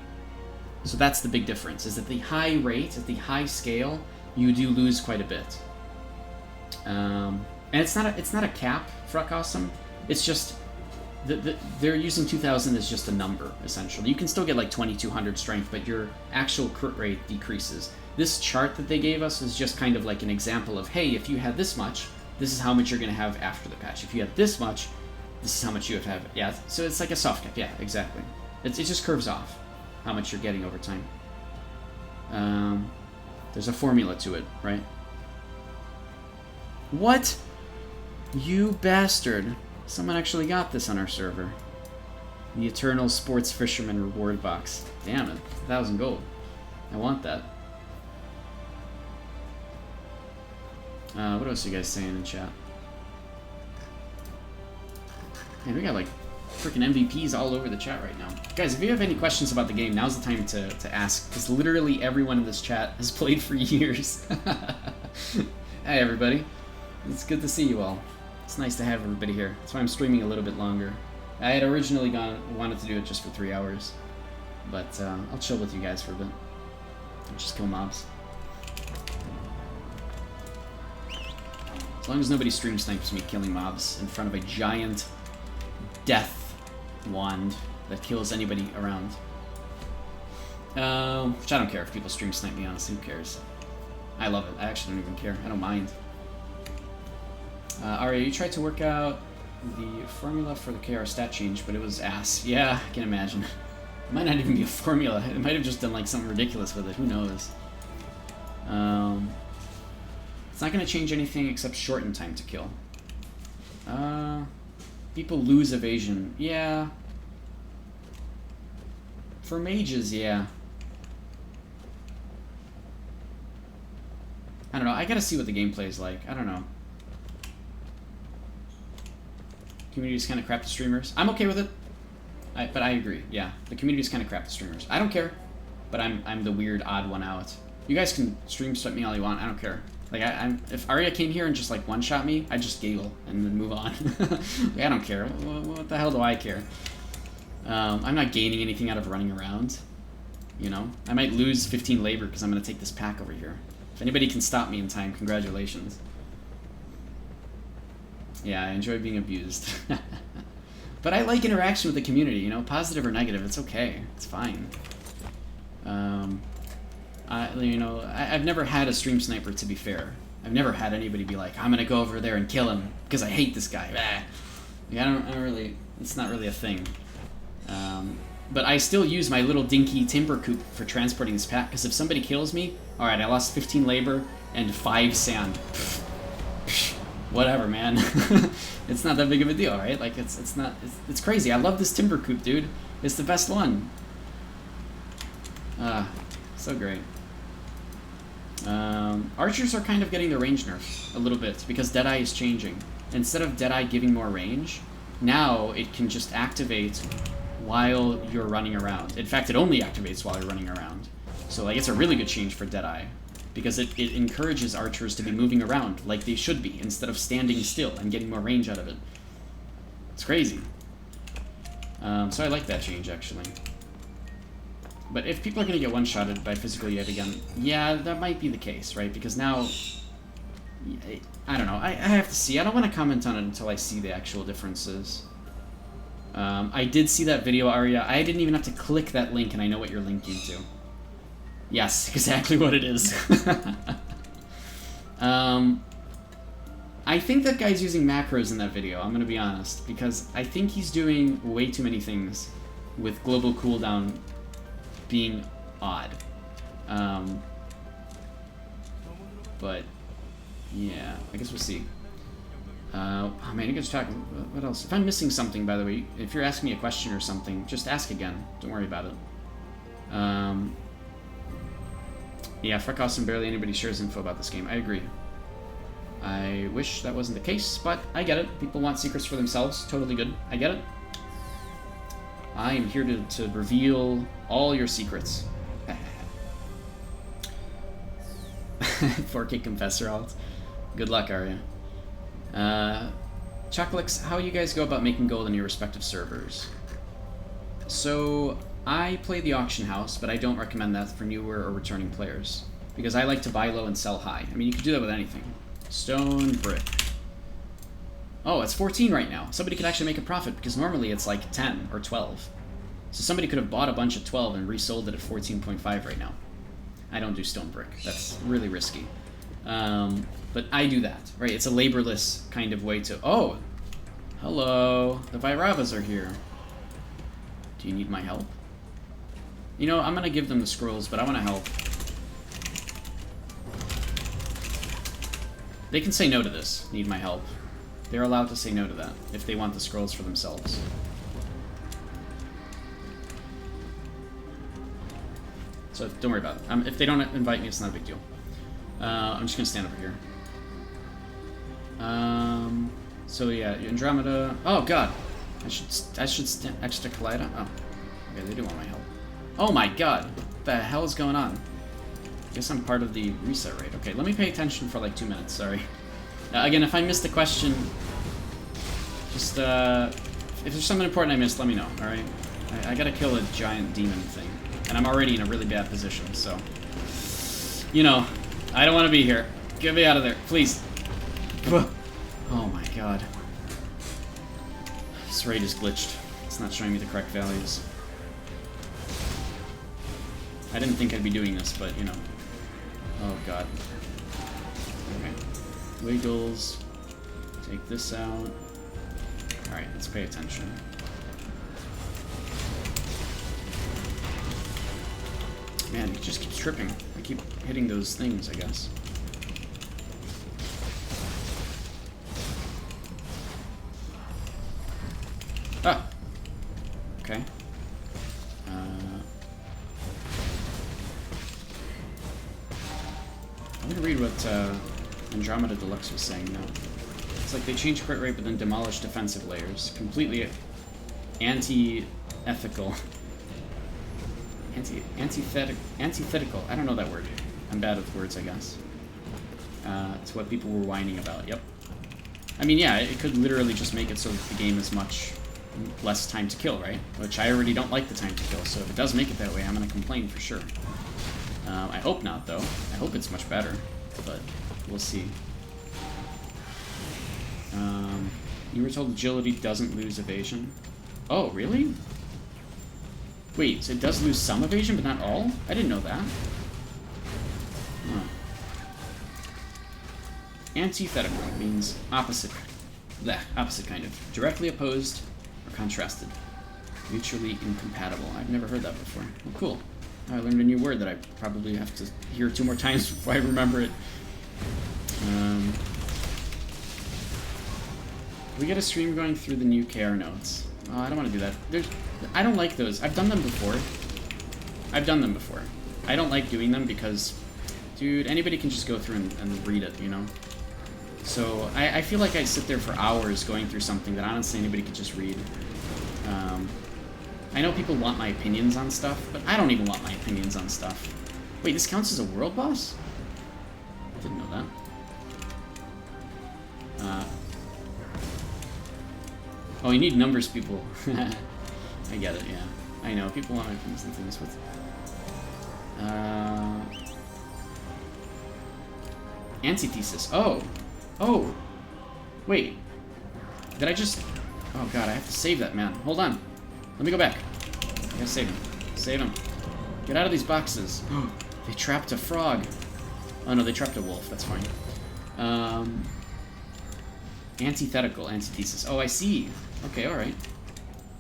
So that's the big difference, is at the high rate, at the high scale, you do lose quite a bit. And it's not a cap, Fruck Awesome. It's just they're using 2,000 as just a number, essentially. You can still get like 2,200 strength, but your actual crit rate decreases. This chart that they gave us is just kind of like an example of, hey, if you had this much, this is how much you're going to have after the patch. If you have this much, this is how much you have to have. Yeah, so it's like a soft cap. Yeah, exactly. It just curves off how much you're getting over time. There's a formula to it, right? What? You bastard. Someone actually got this on our server. The Eternal Sports Fisherman reward box. Damn it. 1,000 gold. I want that. What else are you guys saying in chat? Man, we got like freaking MVPs all over the chat right now. Guys, if you have any questions about the game, now's the time to ask, because literally everyone in this chat has played for years. Hey everybody. It's good to see you all. It's nice to have everybody here. That's why I'm streaming a little bit longer. I had originally wanted to do it just for 3 hours, but I'll chill with you guys for a bit. I'll just kill mobs. As long as nobody stream snipes me killing mobs in front of a giant death wand that kills anybody around. Which I don't care if people stream snipe me, honestly, who cares? I love it. I actually don't even care. I don't mind. Aria, you tried to work out the formula for the KR stat change, but it was ass. Yeah, I can imagine. It might not even be a formula. It might have just done like something ridiculous with it. Who knows? It's not going to change anything except shorten time to kill. People lose evasion. Yeah. For mages, yeah. I don't know. I gotta see what the gameplay is like. I don't know. Community's kind of crap to streamers. I'm okay with it. But I agree. Yeah, the community's kind of crap to streamers. I don't care, but I'm the weird odd one out. You guys can stream sweat me all you want. I don't care. Like if Arya came here and just like one shot me, I'd just giggle and then move on. Like, I don't care. What the hell do I care? I'm not gaining anything out of running around. You know, I might lose 15 labor because I'm gonna take this pack over here. If anybody can stop me in time, congratulations. Yeah, I enjoy being abused. But I like interaction with the community, you know, positive or negative, it's okay. It's fine. I've never had a stream sniper, to be fair. I've never had anybody be like, I'm gonna go over there and kill him because I hate this guy. Like, I don't really, it's not really a thing. But I still use my little dinky timber coop for transporting this pack, because if somebody kills me, alright, I lost 15 labor and 5 sand. Whatever, man. It's not that big of a deal, right? Like, it's crazy. I love this timber coop, dude. It's the best one. So great. Archers are kind of getting the range nerf a little bit, because Deadeye is changing. Instead of Deadeye giving more range, now it can just activate while you're running around. In fact, it only activates while you're running around. So, like, it's a really good change for Deadeye, because it encourages archers to be moving around like they should be, instead of standing still and getting more range out of it. It's crazy. So I like that change, actually. But if people are going to get one-shotted by physical yet again, yeah, that might be the case, right? Because now, I don't know, I have to see. I don't want to comment on it until I see the actual differences. I did see that video, Arya. I didn't even have to click that link, and I know what you're linking to. Yes, exactly what it is. I think that guy's using macros in that video, I'm gonna be honest, because I think he's doing way too many things with global cooldown being odd. But, yeah, I guess we'll see. Oh man, you guys talk. What else? If I'm missing something, by the way, if you're asking me a question or something, just ask again. Don't worry about it. Yeah, fuck Austin, barely anybody shares info about this game. I agree. I wish that wasn't the case, but I get it. People want secrets for themselves. Totally good. I get it. I am here to reveal all your secrets. 4K Confessor alt. Good luck, Arya. Chucklix, how you guys go about making gold on your respective servers? So, I play the auction house, but I don't recommend that for newer or returning players, because I like to buy low and sell high. I mean, you could do that with anything. Stone, brick. Oh, it's 14 right now. Somebody could actually make a profit, because normally it's like 10 or 12. So somebody could have bought a bunch at 12 and resold it at 14.5 right now. I don't do stone brick. That's really risky. But I do that, right? It's a laborless kind of way to... Oh! Hello! The Vairavas are here. Do you need my help? You know, I'm gonna give them the scrolls, but I want to help. They can say no to this. Need my help. They're allowed to say no to that if they want the scrolls for themselves. So don't worry about it. If they don't invite me, it's not a big deal. I'm just gonna stand over here. So yeah, Andromeda. Oh god, I should extra Collider. Oh, okay, they do want my help. Oh my god, what the hell is going on? I guess I'm part of the reset rate. Okay, let me pay attention for like 2 minutes. Sorry. Again, if I missed the question, just if there's something important I missed, let me know. All right. I gotta kill a giant demon thing, and I'm already in a really bad position. So, you know, I don't want to be here. Get me out of there, please. Oh my god. This raid is glitched. It's not showing me the correct values. I didn't think I'd be doing this, but, you know. Oh god. Okay. Wiggles. Take this out. Alright, let's pay attention. Man, it just keeps tripping. I keep hitting those things, I guess. Ah! Okay. I'm gonna read what Andromeda Deluxe was saying now. It's like they changed crit rate but then demolished defensive layers. Completely anti-ethical. Antithetical. I don't know that word. I'm bad with words, I guess. It's what people were whining about. Yep. I mean, yeah, it could literally just make it so that the game is much less time to kill, right? Which I already don't like the time to kill, so if it does make it that way, I'm gonna complain for sure. I hope not, though. I hope it's much better, but we'll see. You were told agility doesn't lose evasion. Oh, really? Wait, so it does lose some evasion, but not all? I didn't know that. Huh. Antithetical means opposite. Bleh, opposite kind of. Directly opposed or contrasted. Mutually incompatible. I've never heard that before. Well, cool. I learned a new word that I probably have to hear 2 more times before I remember it. We get a stream going through the new KR notes. Oh, I don't want to do that. I don't like those. I've done them before. I don't like doing them because, dude, anybody can just go through and read it, you know? So I feel like I sit there for hours going through something that honestly anybody could just read. I know people want my opinions on stuff, but I don't even want my opinions on stuff. Wait, this counts as a world boss? Didn't know that. Oh, you need numbers, people. I get it, yeah. I know, people want my opinions on things. What's... Antithesis. Oh! Oh! Wait. Did I just... Oh god, I have to save that man. Hold on. Let me go back. I gotta save him. Save him. Get out of these boxes. They trapped a frog. Oh no, they trapped a wolf. That's fine. Antithetical. Antithesis. Oh, I see. Okay, alright.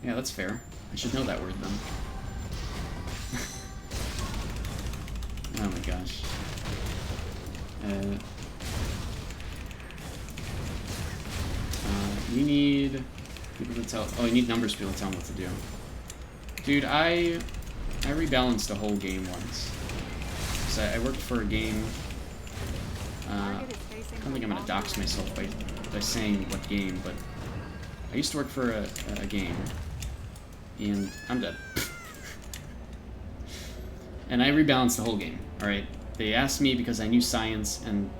Yeah, that's fair. I should know that word then. Oh my gosh. You need people to tell... Oh, you need numbers people to tell them what to do. Dude, I rebalanced a whole game once. So I worked for a game... I don't think I'm gonna dox myself by saying what game, but... I used to work for a game. And I'm dead. And I rebalanced the whole game, alright? They asked me because I knew science and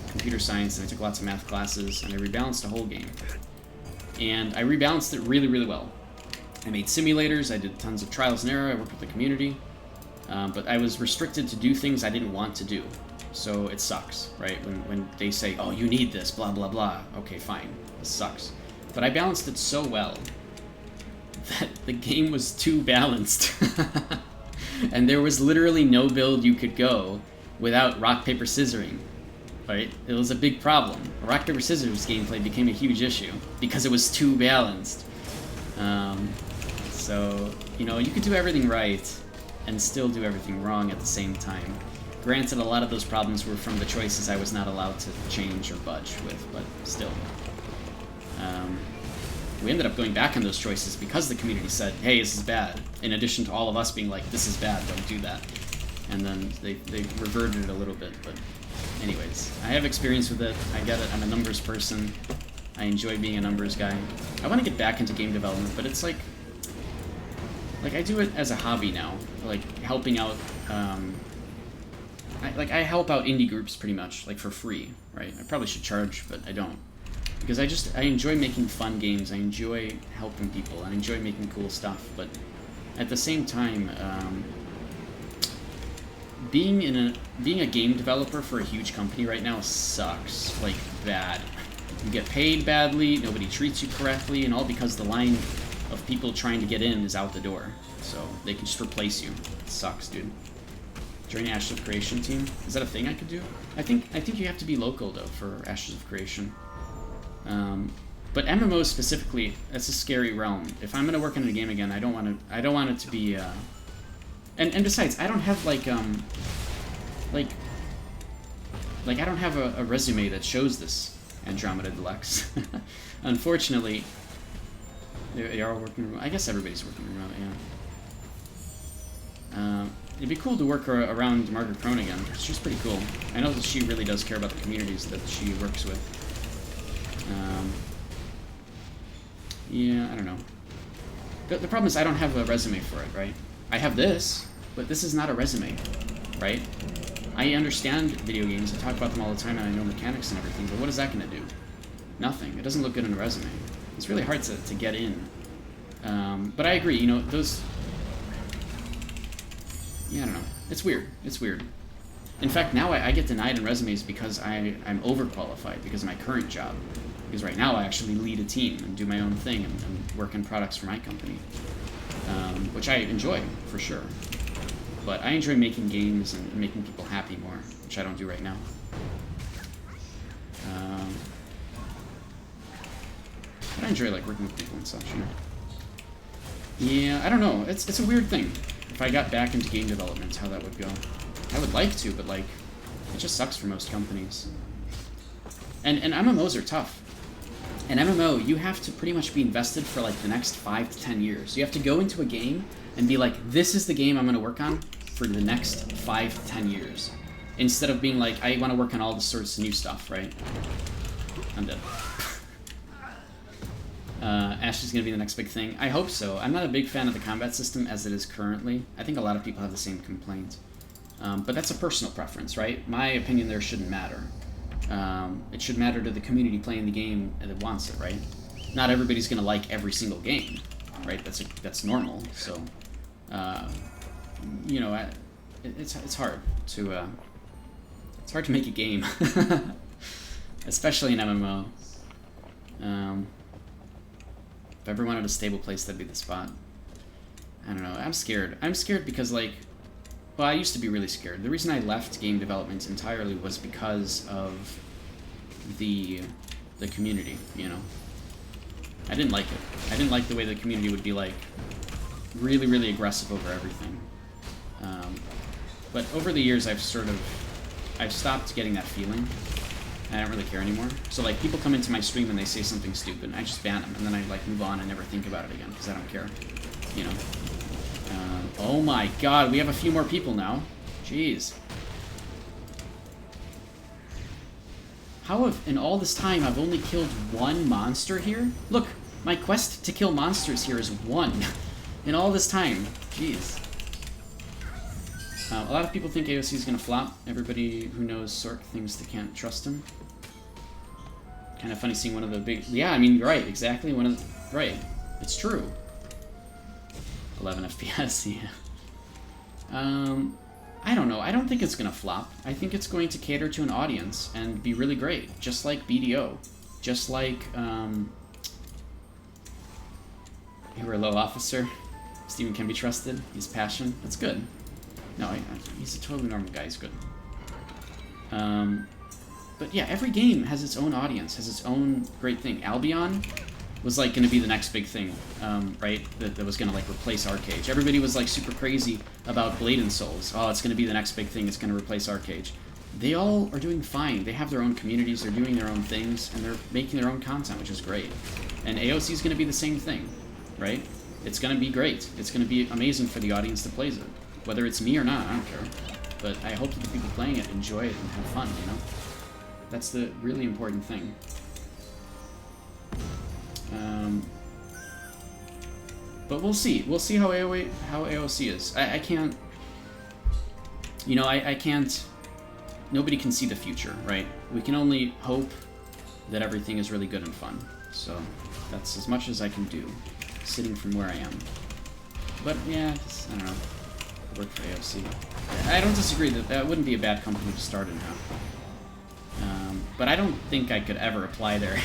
computer science, and I took lots of math classes, and I rebalanced the whole game. And I rebalanced it really, really well. I made simulators, I did tons of trials and error, I worked with the community, but I was restricted to do things I didn't want to do. So it sucks, right? When they say, oh, you need this, blah, blah, blah. Okay, fine. This sucks. But I balanced it so well that the game was too balanced. And there was literally no build you could go without rock, paper, scissoring. Right? It was a big problem. Rock, paper, scissors gameplay became a huge issue because it was too balanced. So, you know, you could do everything right and still do everything wrong at the same time. Granted, a lot of those problems were from the choices I was not allowed to change or budge with, but still. We ended up going back on those choices because the community said, hey, this is bad. In addition to all of us being like, this is bad, don't do that. And then they reverted it a little bit, but anyways. I have experience with it, I get it, I'm a numbers person. I enjoy being a numbers guy. I want to get back into game development, but it's like I do it as a hobby now. Like, helping out, I help out indie groups pretty much, like for free, right? I probably should charge, but I don't. Because I enjoy making fun games, I enjoy helping people, I enjoy making cool stuff, but at the same time, being a game developer for a huge company right now sucks, like bad. You get paid badly, nobody treats you correctly, and all because the line of people trying to get in is out the door. So they can just replace you. It sucks, dude. Join Ashes of Creation team. Is that a thing I could do? I think you have to be local though for Ashes of Creation. But MMOs specifically, that's a scary realm. If I'm gonna work in a game again, I don't want it to be. And besides, I don't have like I don't have a resume that shows this Andromeda Deluxe. Unfortunately, they are working remote. I guess everybody's working remote, yeah. it'd be cool to work around Margaret Crone again. She's pretty cool. I know that she really does care about the communities that she works with. Yeah, I don't know. The problem is I don't have a resume for it, right? I have this, but this is not a resume, right? I understand video games, I talk about them all the time, and I know mechanics and everything, but what is that going to do? Nothing. It doesn't look good in a resume. It's really hard to get in. But I agree, you know, those... Yeah, I don't know. It's weird. It's weird. In fact, now I get denied in resumes because I'm overqualified because of my current job. Because right now I actually lead a team and do my own thing and work on products for my company. Which I enjoy, for sure. But I enjoy making games and making people happy more, which I don't do right now. But I enjoy, like, working with people and such, you know. Yeah, I don't know. It's a weird thing. If I got back into game development, how that would go. I would like to, but, like, it just sucks for most companies. And MMOs are tough. An MMO, you have to pretty much be invested for, like, the next 5 to 10 years. You have to go into a game and be like, this is the game I'm going to work on for the next 5 to 10 years. Instead of being like, I want to work on all this sorts of new stuff, right? I'm dead. Ash is going to be the next big thing. I hope so. I'm not a big fan of the combat system as it is currently. I think a lot of people have the same complaint. But that's a personal preference, right? My opinion there shouldn't matter. It should matter to the community playing the game that wants it, right? Not everybody's going to like every single game, right? That's normal. So, you know, it's hard to make a game, especially an MMO. If I ever wanted a stable place, that'd be the spot. I don't know. I'm scared. I'm scared because, like, well, I used to be really scared. The reason I left game development entirely was because of the community, you know. I didn't like it. I didn't like the way the community would be, like, really, really aggressive over everything. But over the years, I've stopped getting that feeling. And I don't really care anymore. So, like, people come into my stream and they say something stupid, and I just ban them, and then I, like, move on and never think about it again, because I don't care, you know. Oh my god, we have a few more people now. Jeez. How have, in all this time, I've only killed one monster here? Look, my quest to kill monsters here is 1. In all this time. Jeez. A lot of people think AOC is going to flop. Everybody who knows Sork thinks they can't trust him. Kind of funny seeing one of the big... Yeah, I mean, right, exactly. Right. It's true. 11 FPS, yeah. I don't know. I don't think it's going to flop. I think it's going to cater to an audience and be really great. Just like BDO. Just like, You were a low officer. Steven can be trusted. He's passion. That's good. No, he's a totally normal guy. He's good. But yeah, every game has its own audience, has its own great thing. Albion was like going to be the next big thing, right? That was going to like replace Archeage. Everybody was like super crazy about Blade and Souls. Oh, it's going to be the next big thing. It's going to replace Archeage. They all are doing fine. They have their own communities. They're doing their own things, and they're making their own content, which is great. And AOC is going to be the same thing, right? It's going to be great. It's going to be amazing for the audience that plays it. Whether it's me or not, I don't care. But I hope that the people playing it enjoy it and have fun, you know? That's the really important thing. But we'll see. We'll see how AOC is. I can't... You know, I can't... Nobody can see the future, right? We can only hope that everything is really good and fun. So that's as much as I can do, sitting from where I am. But yeah, I don't know. Work for AOC. I don't disagree that wouldn't be a bad company to start in now. But I don't think I could ever apply there,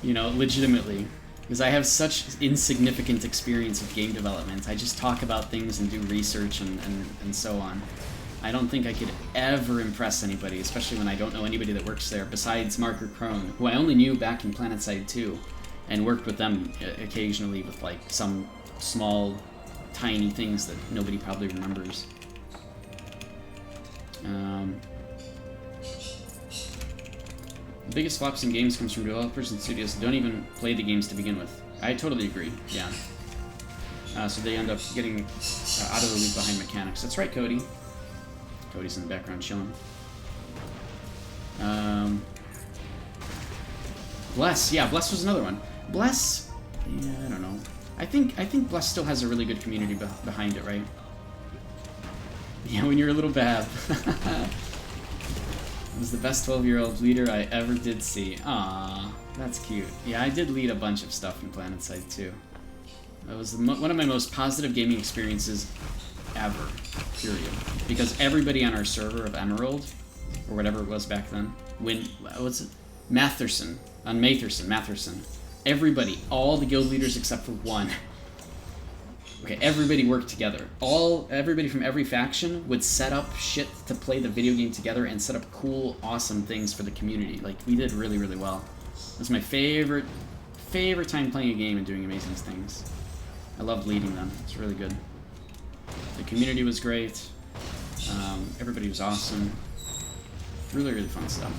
you know, legitimately. Because I have such insignificant experience with game development. I just talk about things and do research and so on. I don't think I could ever impress anybody, especially when I don't know anybody that works there, besides Margaret Crone, who I only knew back in PlanetSide 2, and worked with them occasionally with, like, some small, tiny things that nobody probably remembers. The biggest flops in games comes from developers and studios that don't even play the games to begin with. I totally agree, yeah. So they end up getting out of the loop behind mechanics. That's right, Cody. Cody's in the background chilling. Bless, yeah, Bless was another one. Bless, yeah, I don't know. I think Bless still has a really good community behind it, right? Yeah, when you're a little bad. It was the best 12-year-old leader I ever did see. Aww, that's cute. Yeah, I did lead a bunch of stuff in PlanetSide too. That was one of my most positive gaming experiences ever, period. Because everybody on our server of Emerald, or whatever it was back then, what's it? Matherson. On Matherson. Everybody, all the guild leaders except for one. Okay, everybody worked together. Everybody from every faction would set up shit to play the video game together and set up cool, awesome things for the community. Like, we did really, really well. It was my favorite time playing a game and doing amazing things. I loved leading them. It's really good. The community was great. Everybody was awesome. Really, really fun stuff.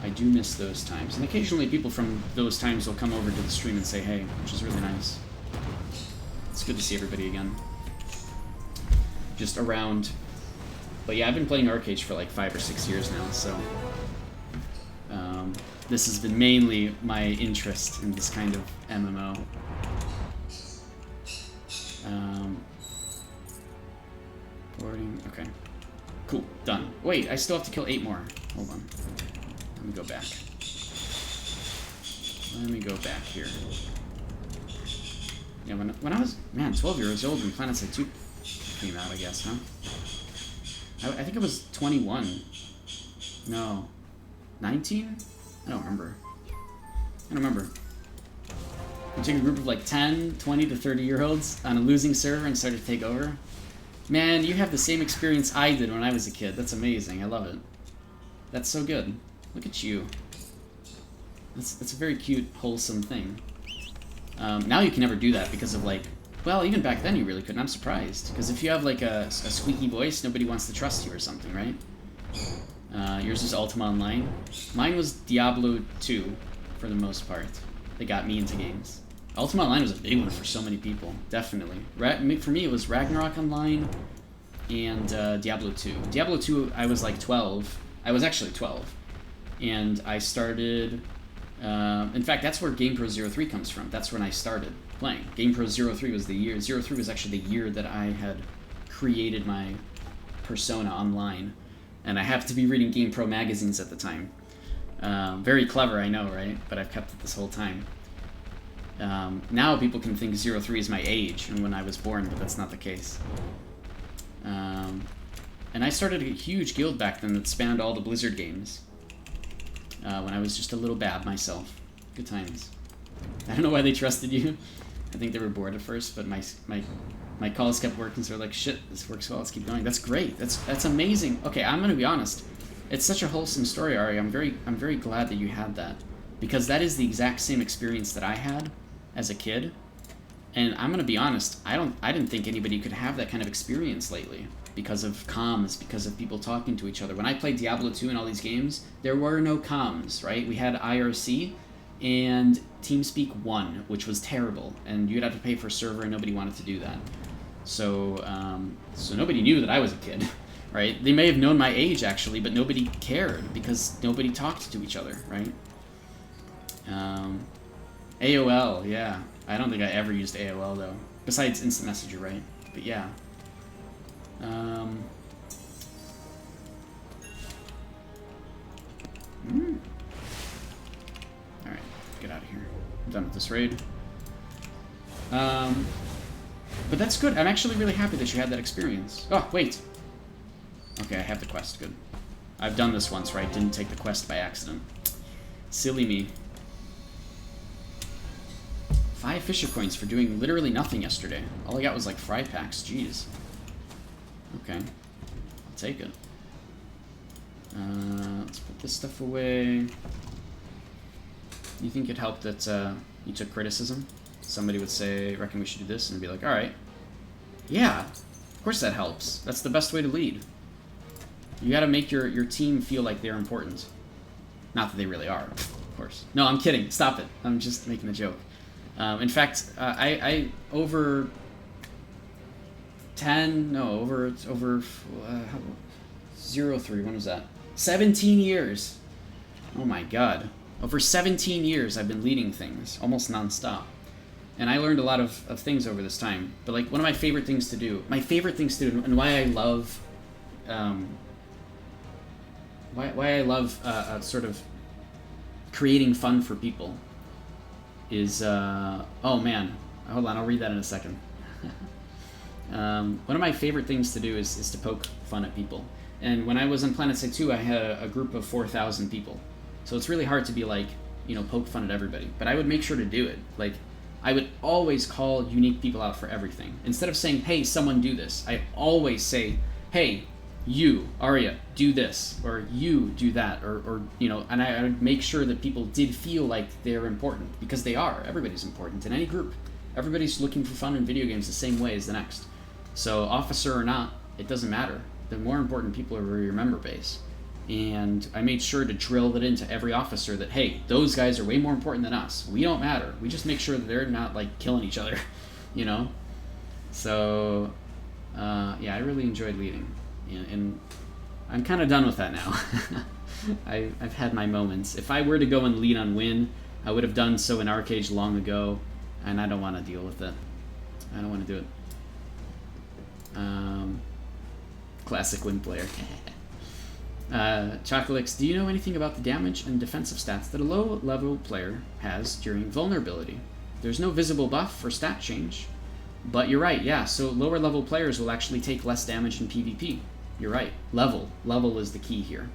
I do miss those times. And occasionally people from those times will come over to the stream and say hey, which is really nice. It's good to see everybody again. Just around. But yeah, I've been playing Archeage for like 5 or 6 years now, so this has been mainly my interest in this kind of MMO. Boarding, okay. Cool, done. Wait, I still have to kill 8 more. Hold on. Let me go back. Let me go back here. Yeah, when I was, man, 12 years old when PlanetSide 2 came out, I guess, huh? I think it was 21. No. 19? I don't remember. You take a group of like 10, 20 to 30-year-olds on a losing server and start to take over. Man, you have the same experience I did when I was a kid. That's amazing. I love it. That's so good. Look at you. It's a very cute, wholesome thing. Now you can never do that because of like, well, even back then you really couldn't. I'm surprised. Because if you have like a squeaky voice, nobody wants to trust you or something, right? Yours is Ultima Online. Mine was Diablo 2, for the most part. They got me into games. Ultima Online was a big one for so many people, definitely. For me, it was Ragnarok Online and Diablo 2. Diablo 2, I was like 12. I was actually 12. And I started... in fact, that's where GamePro 03 comes from. That's when I started playing. GamePro 03 was the year... 03 was actually the year that I had created my persona online. And I happened to be reading GamePro magazines at the time. Very clever, I know, right? But I've kept it this whole time. Now people can think 03 is my age and when I was born, but that's not the case. And I started a huge guild back then that spanned all the Blizzard games. When I was just a little bad myself. Good times. I don't know why they trusted you. I think they were bored at first, but my calls kept working, so they're like, shit, this works well, let's keep going. That's great. That's amazing. Okay, I'm gonna be honest. It's such a wholesome story, Ari. I'm very glad that you had that. Because that is the exact same experience that I had as a kid. And I'm gonna be honest, I didn't think anybody could have that kind of experience lately. Because of comms, because of people talking to each other. When I played Diablo 2 and all these games, there were no comms, right? We had IRC and TeamSpeak 1, which was terrible. And you'd have to pay for a server and nobody wanted to do that. So, so nobody knew that I was a kid, right? They may have known my age, actually, but nobody cared because nobody talked to each other, right? AOL, yeah. I don't think I ever used AOL, though. Besides Instant Messenger, right? But yeah. Alright, get out of here. I'm done with this raid. But that's good. I'm actually really happy that you had that experience. Oh, wait. Okay, I have the quest. Good. I've done this once, right? Didn't take the quest by accident. Silly me. 5 Fisher coins for doing literally nothing yesterday. All I got was like fry packs. Jeez. Okay. I'll take it. Let's put this stuff away. You think it helped that you took criticism? Somebody would say, reckon we should do this, and I'd be like, alright. Yeah, of course that helps. That's the best way to lead. You gotta make your team feel like they're important. Not that they really are, of course. No, I'm kidding. Stop it. I'm just making a joke. In fact, I over 10, no, over 03, when was that? 17 years. Oh my god. Over 17 years I've been leading things, almost non-stop. And I learned a lot of things over this time. But like one of my favorite things to do, and why I love, sort of creating fun for people is, oh man, hold on, I'll read that in a second. One of my favorite things to do is to poke fun at people. And when I was on PlanetSide 2, I had a group of 4,000 people. So it's really hard to be like, poke fun at everybody. But I would make sure to do it. Like, I would always call unique people out for everything. Instead of saying, hey, someone do this, I always say, hey, you, Arya, do this, or you do that, or and I would make sure that people did feel like they're important, because they are. Everybody's important in any group. Everybody's looking for fun in video games the same way as the next. So officer or not, it doesn't matter. The more important people are your member base. And I made sure to drill that into every officer that, hey, those guys are way more important than us. We don't matter. We just make sure that they're not, like, killing each other, So, yeah, I really enjoyed leading. And I'm kind of done with that now. I've had my moments. If I were to go and lead on win, I would have done so in Archeage long ago, and I don't want to deal with it. I don't want to do it. Classic win player. Chocolix, do you know anything about the damage and defensive stats that a low-level player has during vulnerability? There's no visible buff or stat change, but you're right, yeah, so lower-level players will actually take less damage in PvP. You're right. Level is the key here.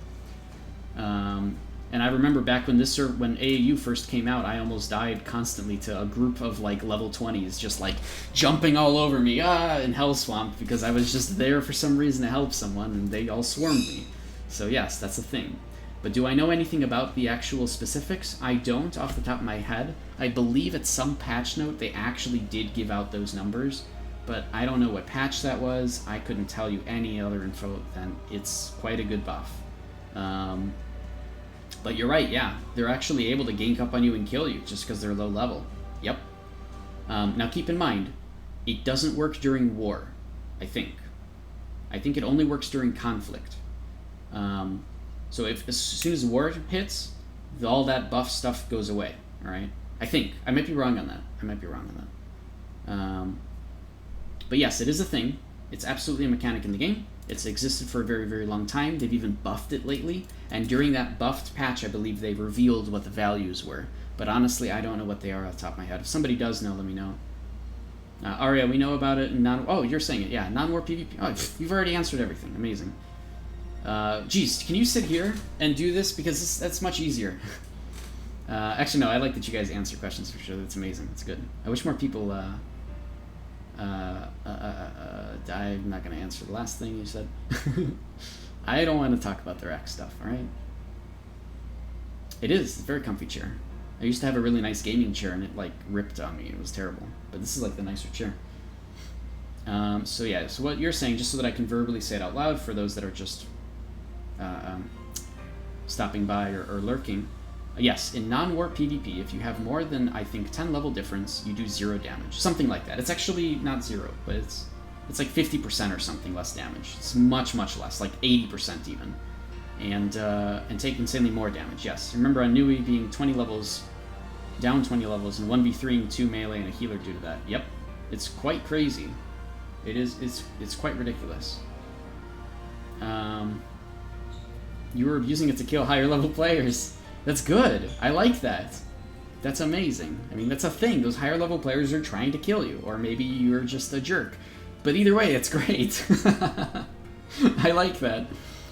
And I remember back when when AAU first came out, I almost died constantly to a group of like level 20s just like jumping all over me in Hell Swamp because I was just there for some reason to help someone and they all swarmed me. So yes, that's a thing. But do I know anything about the actual specifics? I don't off the top of my head. I believe at some patch note they actually did give out those numbers, but I don't know what patch that was. I couldn't tell you any other info than it's quite a good buff. But you're right, yeah. They're actually able to gank up on you and kill you just because they're low level. Yep. Now keep in mind, it doesn't work during war, I think. I think it only works during conflict. So as soon as war hits, all that buff stuff goes away, alright? I think. I might be wrong on that. But yes, it is a thing. It's absolutely a mechanic in the game. It's existed for a very, very long time. They've even buffed it lately. And during that buffed patch, I believe they revealed what the values were. But honestly, I don't know what they are off the top of my head. If somebody does know, let me know. Arya, we know about it in oh, you're saying it. Yeah, non-war PvP. Oh, you've already answered everything. Amazing. Geez, can you sit here and do this? Because that's much easier. Actually, no, I like that you guys answer questions for sure. That's amazing. That's good. I wish more people... I'm not going to answer the last thing you said. I don't want to talk about their X stuff, alright? It is. It's a very comfy chair. I used to have a really nice gaming chair and it, like, ripped on me. It was terrible. But this is, like, the nicer chair. So, yeah. So what you're saying, just so that I can verbally say it out loud for those that are just stopping by or lurking. Yes, in non-war PvP, if you have more than, I think, 10 level difference, you do 0 damage. Something like that. It's actually not 0, but it's like 50% or something less damage. It's much, much less, like 80% even. And take insanely more damage, yes. Remember on Nui being 20 levels, down 20 levels, and 1v3ing 2 melee and a healer due to that. Yep. It's quite crazy. It's quite ridiculous. You were using it to kill higher level players. That's good. I like that. That's amazing. I mean, that's a thing. Those higher level players are trying to kill you, or maybe you're just a jerk. But either way, it's great. I like that.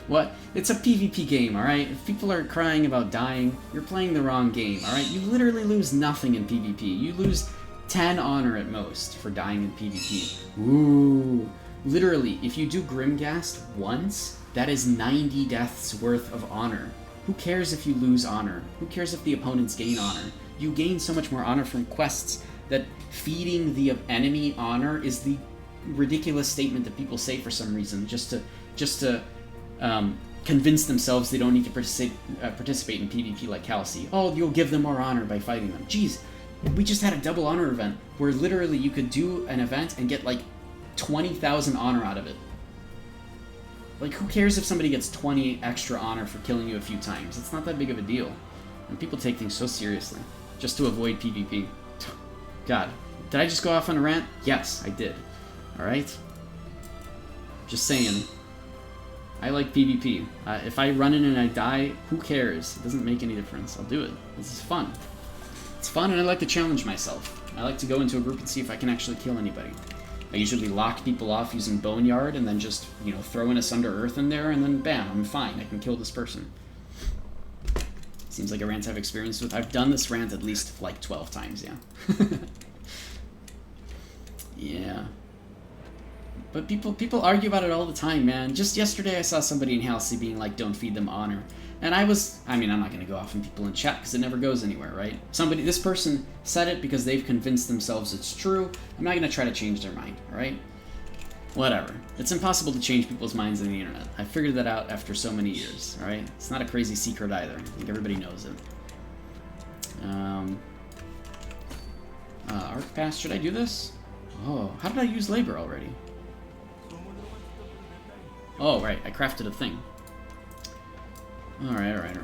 What? It's a PvP game, alright? If people are crying about dying, you're playing the wrong game, alright? You literally lose nothing in PvP. You lose 10 honor at most for dying in PvP. Ooh. Literally, if you do Grimghast once, that is 90 deaths worth of honor. Who cares if you lose honor? Who cares if the opponents gain honor? You gain so much more honor from quests that feeding the enemy honor is the ridiculous statement that people say for some reason, just to convince themselves they don't need to participate in PvP like Kelsey. Oh, you'll give them more honor by fighting them. Jeez, We just had a double honor event where literally you could do an event and get like 20,000 honor out of it. Like, who cares if somebody gets 20 extra honor for killing you a few times? It's not that big of a deal. And people take things so seriously, just to avoid PvP. God, did I just go off on a rant? Yes, I did. Alright? Just saying. I like PvP. If I run in and I die, who cares? It doesn't make any difference. I'll do it. This is fun. It's fun, and I like to challenge myself. I like to go into a group and see if I can actually kill anybody. I usually lock people off using Boneyard, and then just, you know, throw in a Sunder Earth in there, and then bam, I'm fine. I can kill this person. Seems like a rant I've experienced with. I've done this rant at least, like, 12 times, yeah. Yeah. But people argue about it all the time, man. Just yesterday I saw somebody in Halsey being like, don't feed them honor. And I mean, I'm not going to go off on people in chat because it never goes anywhere, right? This person said it because they've convinced themselves it's true. I'm not going to try to change their mind, alright? Whatever. It's impossible to change people's minds on the internet. I figured that out after so many years, alright? It's not a crazy secret either. I think everybody knows it. Arc Pass, should I do this? Oh, how did I use labor already? Oh, right, I crafted a thing. Alright.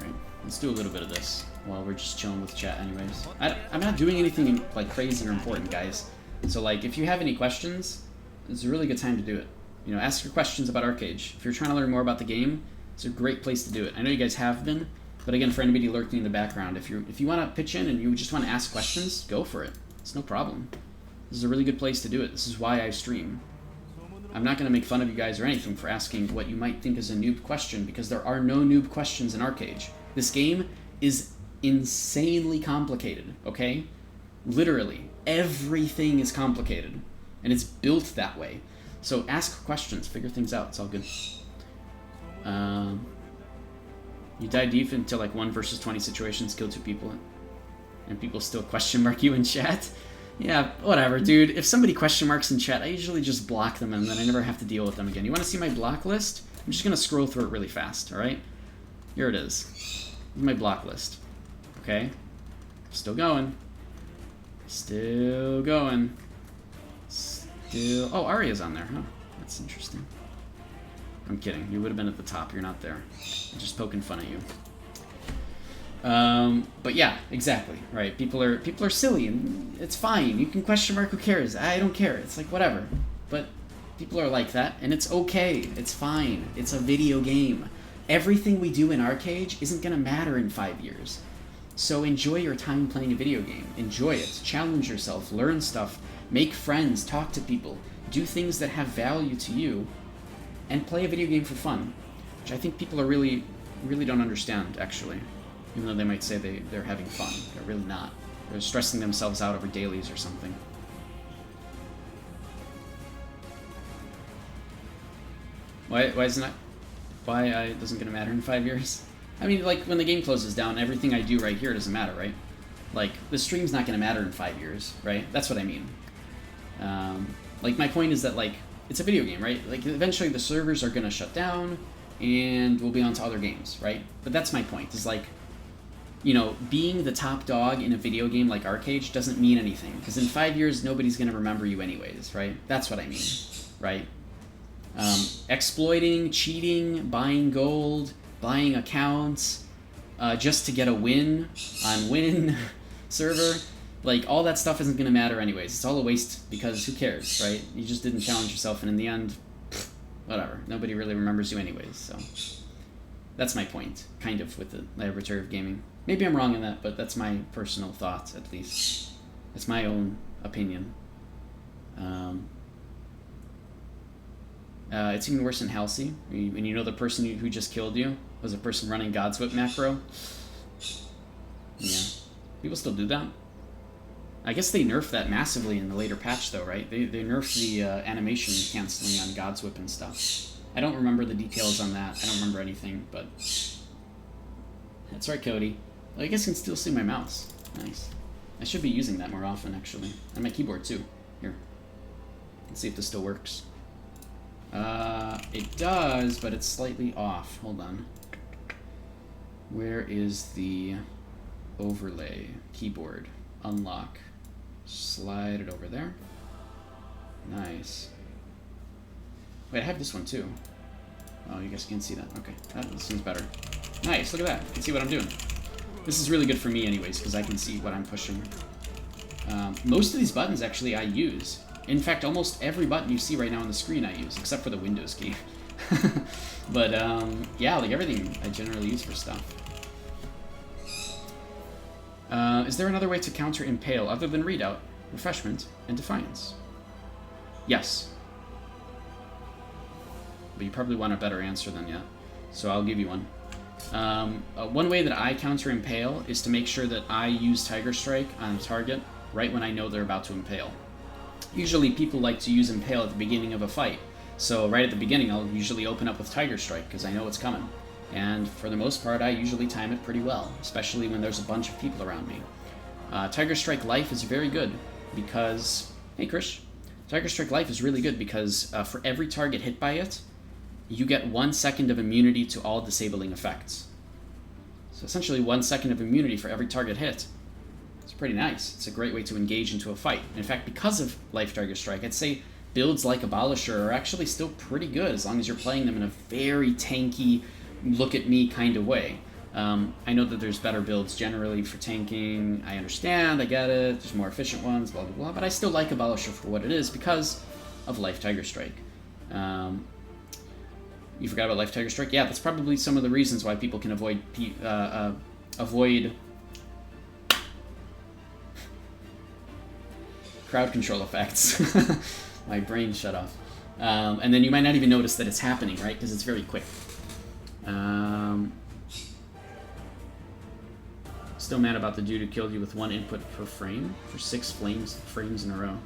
Let's do a little bit of this while we're just chilling with chat anyways. I'm not doing anything, like, crazy or important, guys. So, like, if you have any questions, it's a really good time to do it. You know, ask your questions about Archeage. If you're trying to learn more about the game, it's a great place to do it. I know you guys have been, but again, for anybody lurking in the background, if you want to pitch in and you just want to ask questions, go for it. It's no problem. This is a really good place to do it. This is why I stream. I'm not going to make fun of you guys or anything for asking what you might think is a noob question, because there are no noob questions in Archeage. This game is insanely complicated, okay? Literally, everything is complicated, and it's built that way. So ask questions, figure things out, it's all good. You die deep into like 1 versus 20 situations, kill 2 people, and people still question mark you in chat? Yeah, whatever, dude. If somebody question marks in chat, I usually just block them and then I never have to deal with them again. You want to see my block list? I'm just going to scroll through it really fast, alright? Here it is. This is my block list. Okay? Still going. Still going. Still... Oh, Arya's on there, huh? That's interesting. I'm kidding. You would have been at the top. You're not there. I'm just poking fun at you. But yeah, exactly, right? People are silly, and it's fine. You can question mark, who cares? I don't care. It's like, whatever. But people are like that, and it's okay. It's fine. It's a video game. Everything we do in Archeage isn't gonna matter in 5 years. So enjoy your time playing a video game. Enjoy it. Challenge yourself. Learn stuff. Make friends. Talk to people. Do things that have value to you, and play a video game for fun, which I think people are really don't understand, actually. Even though they might say they're having fun. They're really not. They're stressing themselves out over dailies or something. Why isn't that? Why it doesn't gonna matter in 5 years? I mean, like, when the game closes down, everything I do right here doesn't matter, right? Like, the stream's not gonna matter in 5 years, right? That's what I mean. Like, my point is that, like, it's a video game, right? Like, eventually the servers are gonna shut down, and we'll be on to other games, right? But that's my point, is like, you know, being the top dog in a video game like Archeage doesn't mean anything, because in 5 years, nobody's going to remember you anyways, right? That's what I mean, right? Exploiting, cheating, buying gold, buying accounts, just to get a win on win server, like, all that stuff isn't going to matter anyways. It's all a waste, because who cares, right? You just didn't challenge yourself, and in the end, whatever. Nobody really remembers you anyways, so... That's my point, kind of, with the Laboratory of Gaming. Maybe I'm wrong in that, but that's my personal thoughts, at least. It's my own opinion. It's even worse in Halsey. And you know the person who just killed you was a person running God's Whip macro? Yeah. People still do that. I guess they nerfed that massively in the later patch, though, right? They nerfed the animation canceling on God's Whip and stuff. I don't remember the details on that. I don't remember anything, but... That's right, Cody. Well, I guess you can still see my mouse. Nice. I should be using that more often, actually. And my keyboard, too. Here. Let's see if this still works. It does, but it's slightly off. Hold on. Where is the overlay keyboard? unlock. Slide it over there. Nice. Wait, I have this one too. Oh, you guys can see that. Okay, this one's better. Nice, look at that. You can see what I'm doing. This is really good for me anyways, because I can see what I'm pushing. Most of these buttons, actually, I use. In fact, almost every button you see right now on the screen I use, except for the Windows key. But, yeah, like everything I generally use for stuff. Is there another way to counter Impale other than Readout, Refreshment, and Defiance? Yes. But you probably want a better answer than that, so I'll give you one. One way that I counter Impale is to make sure that I use Tiger Strike on a target right when I know they're about to Impale. Usually people like to use Impale at the beginning of a fight, so right at the beginning I'll usually open up with Tiger Strike because I know it's coming. And for the most part I usually time it pretty well, especially when there's a bunch of people around me. Tiger Strike Life is very good because... Hey Krish! Tiger Strike Life is really good because for every target hit by it, you get 1 second of immunity to all disabling effects. So essentially 1 second of immunity for every target hit. It's pretty nice. It's a great way to engage into a fight. In fact, because of Life Tiger Strike, I'd say builds like Abolisher are actually still pretty good as long as you're playing them in a very tanky, look-at-me kind of way. I know that there's better builds generally for tanking. I understand, I get it. There's more efficient ones, blah, blah, blah. But I still like Abolisher for what it is because of Life Tiger Strike. You forgot about Life Tiger Strike? Yeah, that's probably some of the reasons why people can avoid crowd control effects. My brain shut off. And then you might not even notice that it's happening, right? Because it's very quick. Still mad about the dude who killed you with 1 input per frame for 6 frames in a row.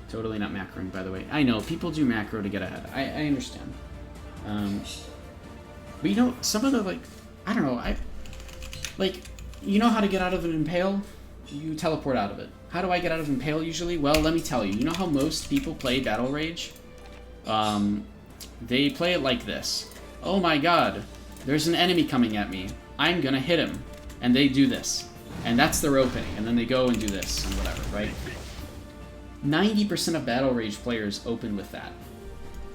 Totally not macroing, by the way. I know, people do macro to get ahead. I understand. But you know, some of the, like, I don't know, you know how to get out of an Impale? You teleport out of it. How do I get out of Impale usually? Well, let me tell you. You know how most people play Battle Rage? They play it like this. Oh my god, there's an enemy coming at me. I'm gonna hit him. And they do this. And that's their opening. And then they go and do this and whatever, right? 90% of Battle Rage players open with that.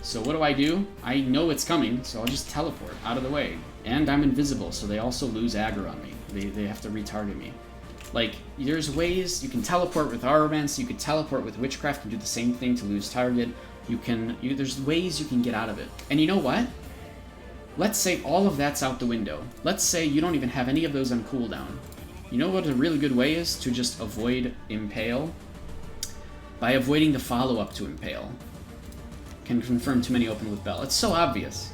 So what do? I know it's coming, so I'll just teleport out of the way. And I'm invisible, so they also lose aggro on me. They have to retarget me. Like, there's ways you can teleport with Armaments, you could teleport with Witchcraft and do the same thing to lose target. There's ways you can get out of it. And you know what? Let's say all of that's out the window. Let's say you don't even have any of those on cooldown. You know what a really good way is to just avoid Impale? By avoiding the follow-up to Impale. Can confirm too many open with Bell. It's so obvious.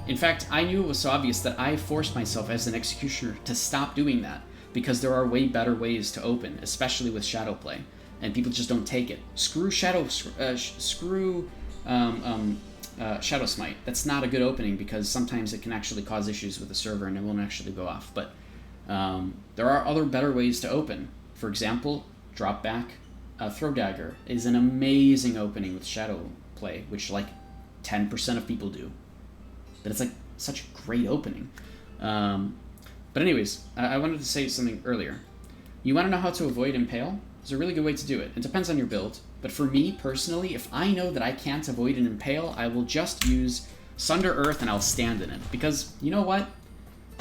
In fact, I knew it was so obvious that I forced myself as an executioner to stop doing that, because there are way better ways to open, especially with Shadow Play, and people just don't take it. Screw Shadow Smite. That's not a good opening because sometimes it can actually cause issues with the server and it won't actually go off. But there are other better ways to open. For example, Drop Back. Throw Dagger is an amazing opening with Shadow Play, which like 10% of people do. But it's like such a great opening. But anyways, I wanted to say something earlier. You want to know how to avoid Impale? There's a really good way to do it. It depends on your build. But for me, personally, if I know that I can't avoid an Impale, I will just use Sunder Earth and I'll stand in it. Because, you know what?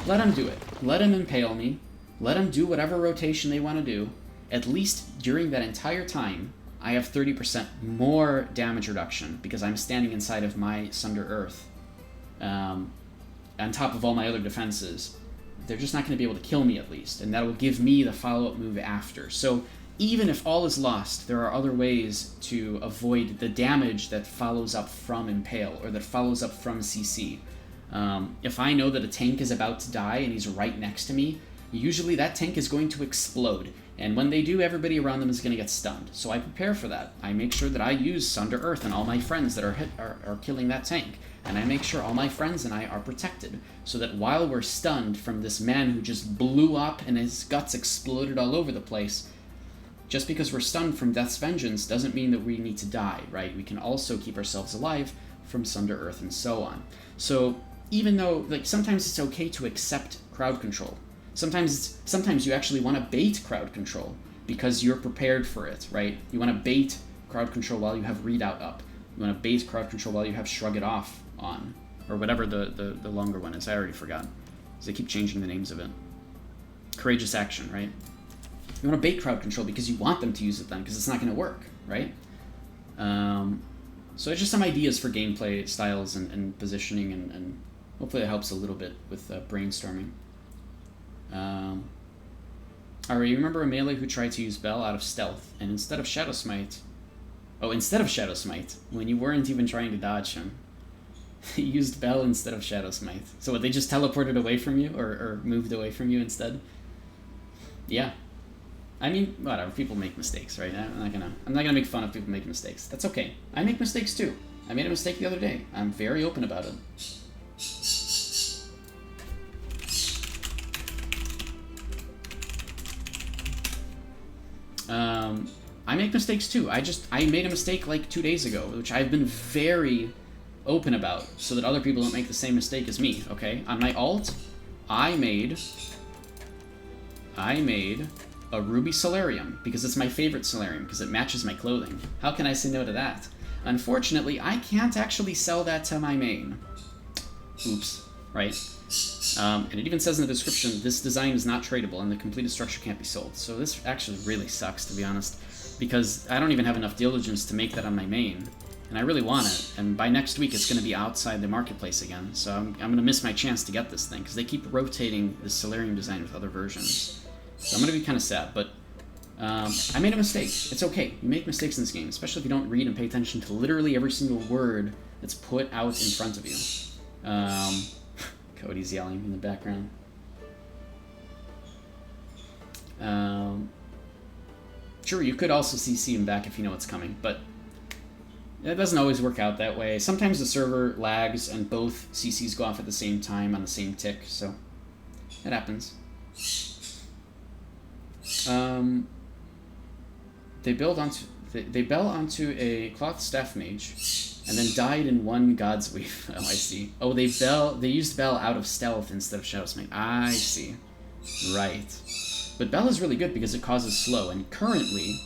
Let them do it. Let them Impale me. Let them do whatever rotation they want to do. At least during that entire time, I have 30% more damage reduction because I'm standing inside of my Sunder Earth. On top of all my other defenses. They're just not going to be able to kill me at least, and that will give me the follow-up move after. So even if all is lost, there are other ways to avoid the damage that follows up from Impale, or that follows up from CC. If I know that a tank is about to die and he's right next to me, usually that tank is going to explode. And when they do, everybody around them is going to get stunned. So I prepare for that. I make sure that I use Sunder Earth and all my friends that are killing that tank. And I make sure all my friends and I are protected. So that while we're stunned from this man who just blew up and his guts exploded all over the place, just because we're stunned from Death's Vengeance doesn't mean that we need to die, right? We can also keep ourselves alive from Sunder Earth and so on. So even though, like, sometimes it's okay to accept crowd control. Sometimes you actually want to bait crowd control because you're prepared for it, right? You want to bait crowd control while you have Redoubt up. You want to bait crowd control while you have Shrug It Off on. Or whatever the longer one is. I already forgot. Because they keep changing the names of it. Courageous Action, right? You want to bait crowd control because you want them to use it then, because it's not going to work, right? So it's just some ideas for gameplay styles and positioning, and hopefully it helps a little bit with brainstorming. Alright, you remember a melee who tried to use Bell out of stealth, and instead of Shadow Smite, when you weren't even trying to dodge him, he used Bell instead of Shadow Smite. So what, they just teleported away from you, or moved away from you instead? Yeah. I mean, whatever, people make mistakes, right? I'm not gonna make fun of people making mistakes. That's okay. I make mistakes too. I made a mistake the other day. I'm very open about it. I make mistakes too. I made a mistake like 2 days ago, which I've been very open about, so that other people don't make the same mistake as me, okay? On my alt, I made a Ruby Solarium, because it's my favorite Solarium, because it matches my clothing. How can I say no to that? Unfortunately, I can't actually sell that to my main. Oops, right? And it even says in the description, this design is not tradable and the completed structure can't be sold. So this actually really sucks, to be honest, because I don't even have enough diligence to make that on my main. And I really want it, and by next week it's going to be outside the marketplace again, so I'm going to miss my chance to get this thing, because they keep rotating the Solarium design with other versions. So I'm going to be kind of sad, but I made a mistake. It's okay. You make mistakes in this game, especially if you don't read and pay attention to literally every single word that's put out in front of you. Cody's yelling in the background. Sure, you could also CC him back if you know what's coming, but it doesn't always work out that way. Sometimes the server lags and both CCs go off at the same time on the same tick, so it happens. They bell onto a cloth staff mage, and then died in one God's Weave. Oh, I see. Oh, they used Bell out of stealth instead of Shadow Smite. I see. Right. But Bell is really good because it causes slow, and currently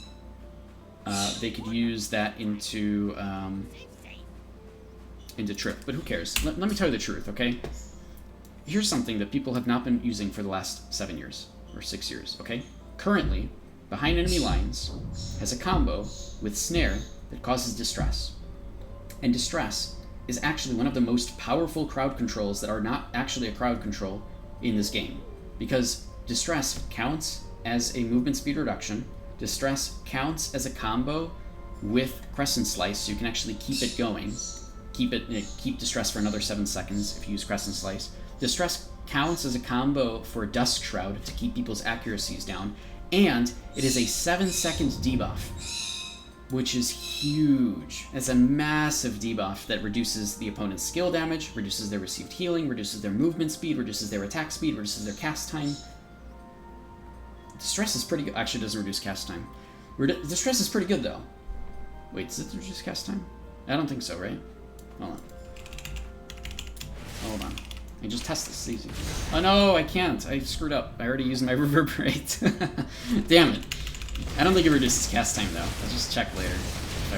they could use that into Trip, but who cares? Let me tell you the truth, okay? Here's something that people have not been using for the last 7 years, or 6 years, okay? Currently, behind enemy lines, has a combo with Snare that causes Distress. And Distress is actually one of the most powerful crowd controls that are not actually a crowd control in this game. Because Distress counts as a movement speed reduction, Distress counts as a combo with Crescent Slice, so you can actually keep it going. Keep Distress for another 7 seconds if you use Crescent Slice. Distress counts as a combo for Dusk Shroud to keep people's accuracies down, and it is a 7-second debuff, which is huge. It's a massive debuff that reduces the opponent's skill damage, reduces their received healing, reduces their movement speed, reduces their attack speed, reduces their cast time. Distress is pretty good. Actually, it doesn't reduce cast time. Distress is pretty good, though. Wait, does it reduce cast time? I don't think so, right? Hold on. I just test this. It's easy. Oh no, I can't. I screwed up. I already used my Reverberate. Damn it. I don't think it reduces cast time, though. I'll just check later, if I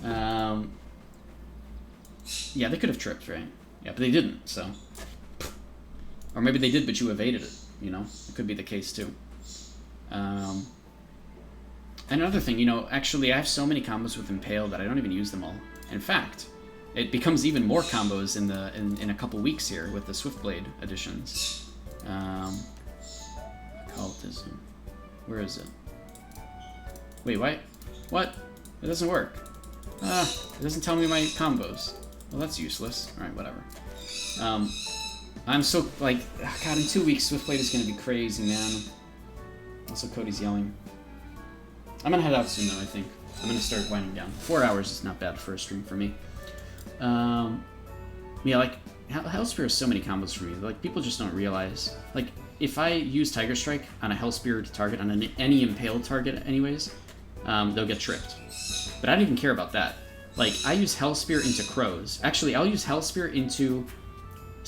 remember. Yeah, they could have tripped, right? Yeah, but they didn't, so... Or maybe they did, but you evaded it, you know? It could be the case, too. And another thing, you know, actually, I have so many combos with Impale that I don't even use them all. In fact, it becomes even more combos in a couple weeks here with the Swiftblade additions. Occultism. Where is it? Wait, what? It doesn't work. It doesn't tell me my combos. Well, that's useless. Alright, whatever. I'm so, like, God, in 2 weeks, Swiftblade is gonna be crazy, man. Also, Cody's yelling. I'm gonna head out soon, though, I think. I'm gonna start winding down. 4 hours is not bad for a stream for me. Yeah, like, Hellspear has so many combos for me. Like, people just don't realize. Like, if I use Tiger Strike on a Hellspear target, on any impaled target anyways, they'll get tripped. But I don't even care about that. Like, I use Hellspear into Crows. Actually, I'll use Hellspear into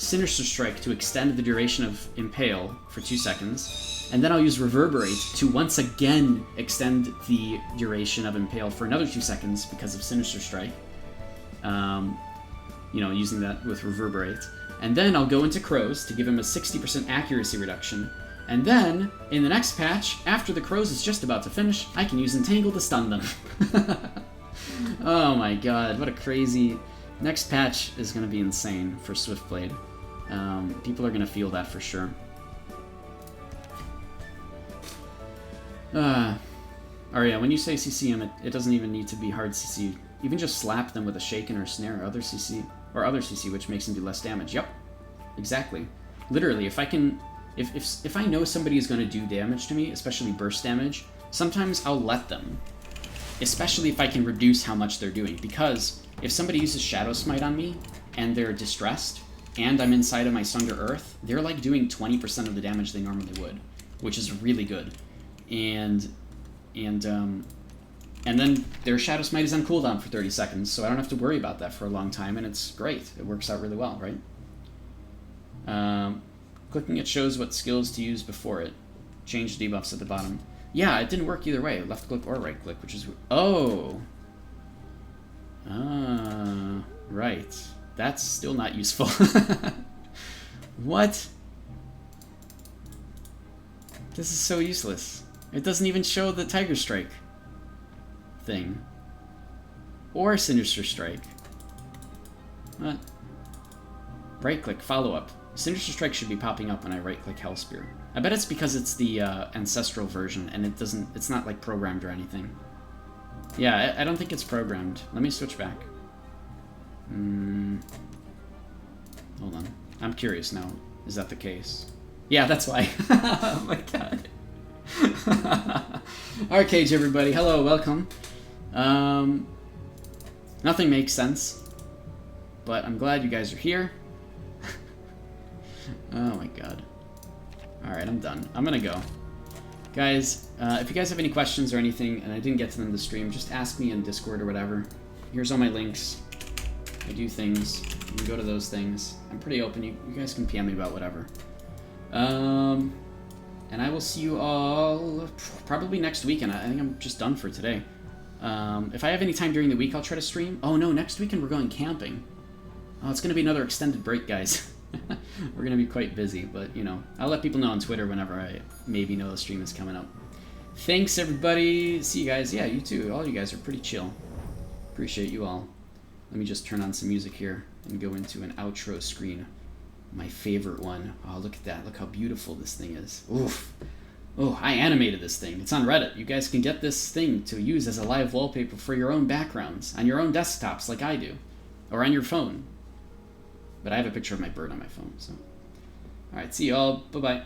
Sinister Strike to extend the duration of Impale for 2 seconds, and then I'll use Reverberate to once again extend the duration of Impale for another 2 seconds because of Sinister Strike. You know, using that with Reverberate. And then I'll go into Crows to give him a 60% accuracy reduction. And then, in the next patch, after the Crows is just about to finish, I can use Entangle to stun them. Oh my god, what a crazy... Next patch is going to be insane for Swiftblade. People are going to feel that for sure. Arya, when you say CC him, it doesn't even need to be hard CC. Even just slap them with a shaken or snare or other CC, which makes them do less damage. Yep, exactly. Literally, if I can... If I know somebody is going to do damage to me, especially burst damage, sometimes I'll let them. Especially if I can reduce how much they're doing. Because if somebody uses Shadow Smite on me, and they're distressed, and I'm inside of my Sunder Earth, they're like doing 20% of the damage they normally would. Which is really good. And then their Shadow Smite is on cooldown for 30 seconds, so I don't have to worry about that for a long time, and it's great. It works out really well, right? Clicking it shows what skills to use before it. Change debuffs at the bottom. Yeah, it didn't work either way, left click or right click, which is... Oh! Right. That's still not useful. What? This is so useless. It doesn't even show the Tiger Strike thing. Or Sinister Strike. What? Right click, follow up. Sinister Strike should be popping up when I right click Hellspear. I bet it's because it's the ancestral version and it's not like programmed or anything. Yeah, I don't think it's programmed. Let me switch back. Hold on. I'm curious now. Is that the case? Yeah, that's why. Oh my god. Archeage, everybody. Hello, welcome. Nothing makes sense, but I'm glad you guys are here. Oh my god. Alright, I'm done. I'm gonna go. Guys, if you guys have any questions or anything, and I didn't get to them in the stream, just ask me in Discord or whatever. Here's all my links. I do things. You can go to those things. I'm pretty open. You guys can PM me about whatever. And I will see you all probably next weekend. I think I'm just done for today. If I have any time during the week, I'll try to stream. Oh no, next weekend we're going camping. Oh, it's going to be another extended break, guys. We're going to be quite busy, but, you know, I'll let people know on Twitter whenever I maybe know the stream is coming up. Thanks, everybody. See you guys. Yeah, you too. All you guys are pretty chill. Appreciate you all. Let me just turn on some music here and go into an outro screen. My favorite one. Oh, look at that. Look how beautiful this thing is. Oof. Oh, I animated this thing. It's on Reddit. You guys can get this thing to use as a live wallpaper for your own backgrounds on your own desktops like I do. Or on your phone. But I have a picture of my bird on my phone, so. Alright, see you all. Bye-bye.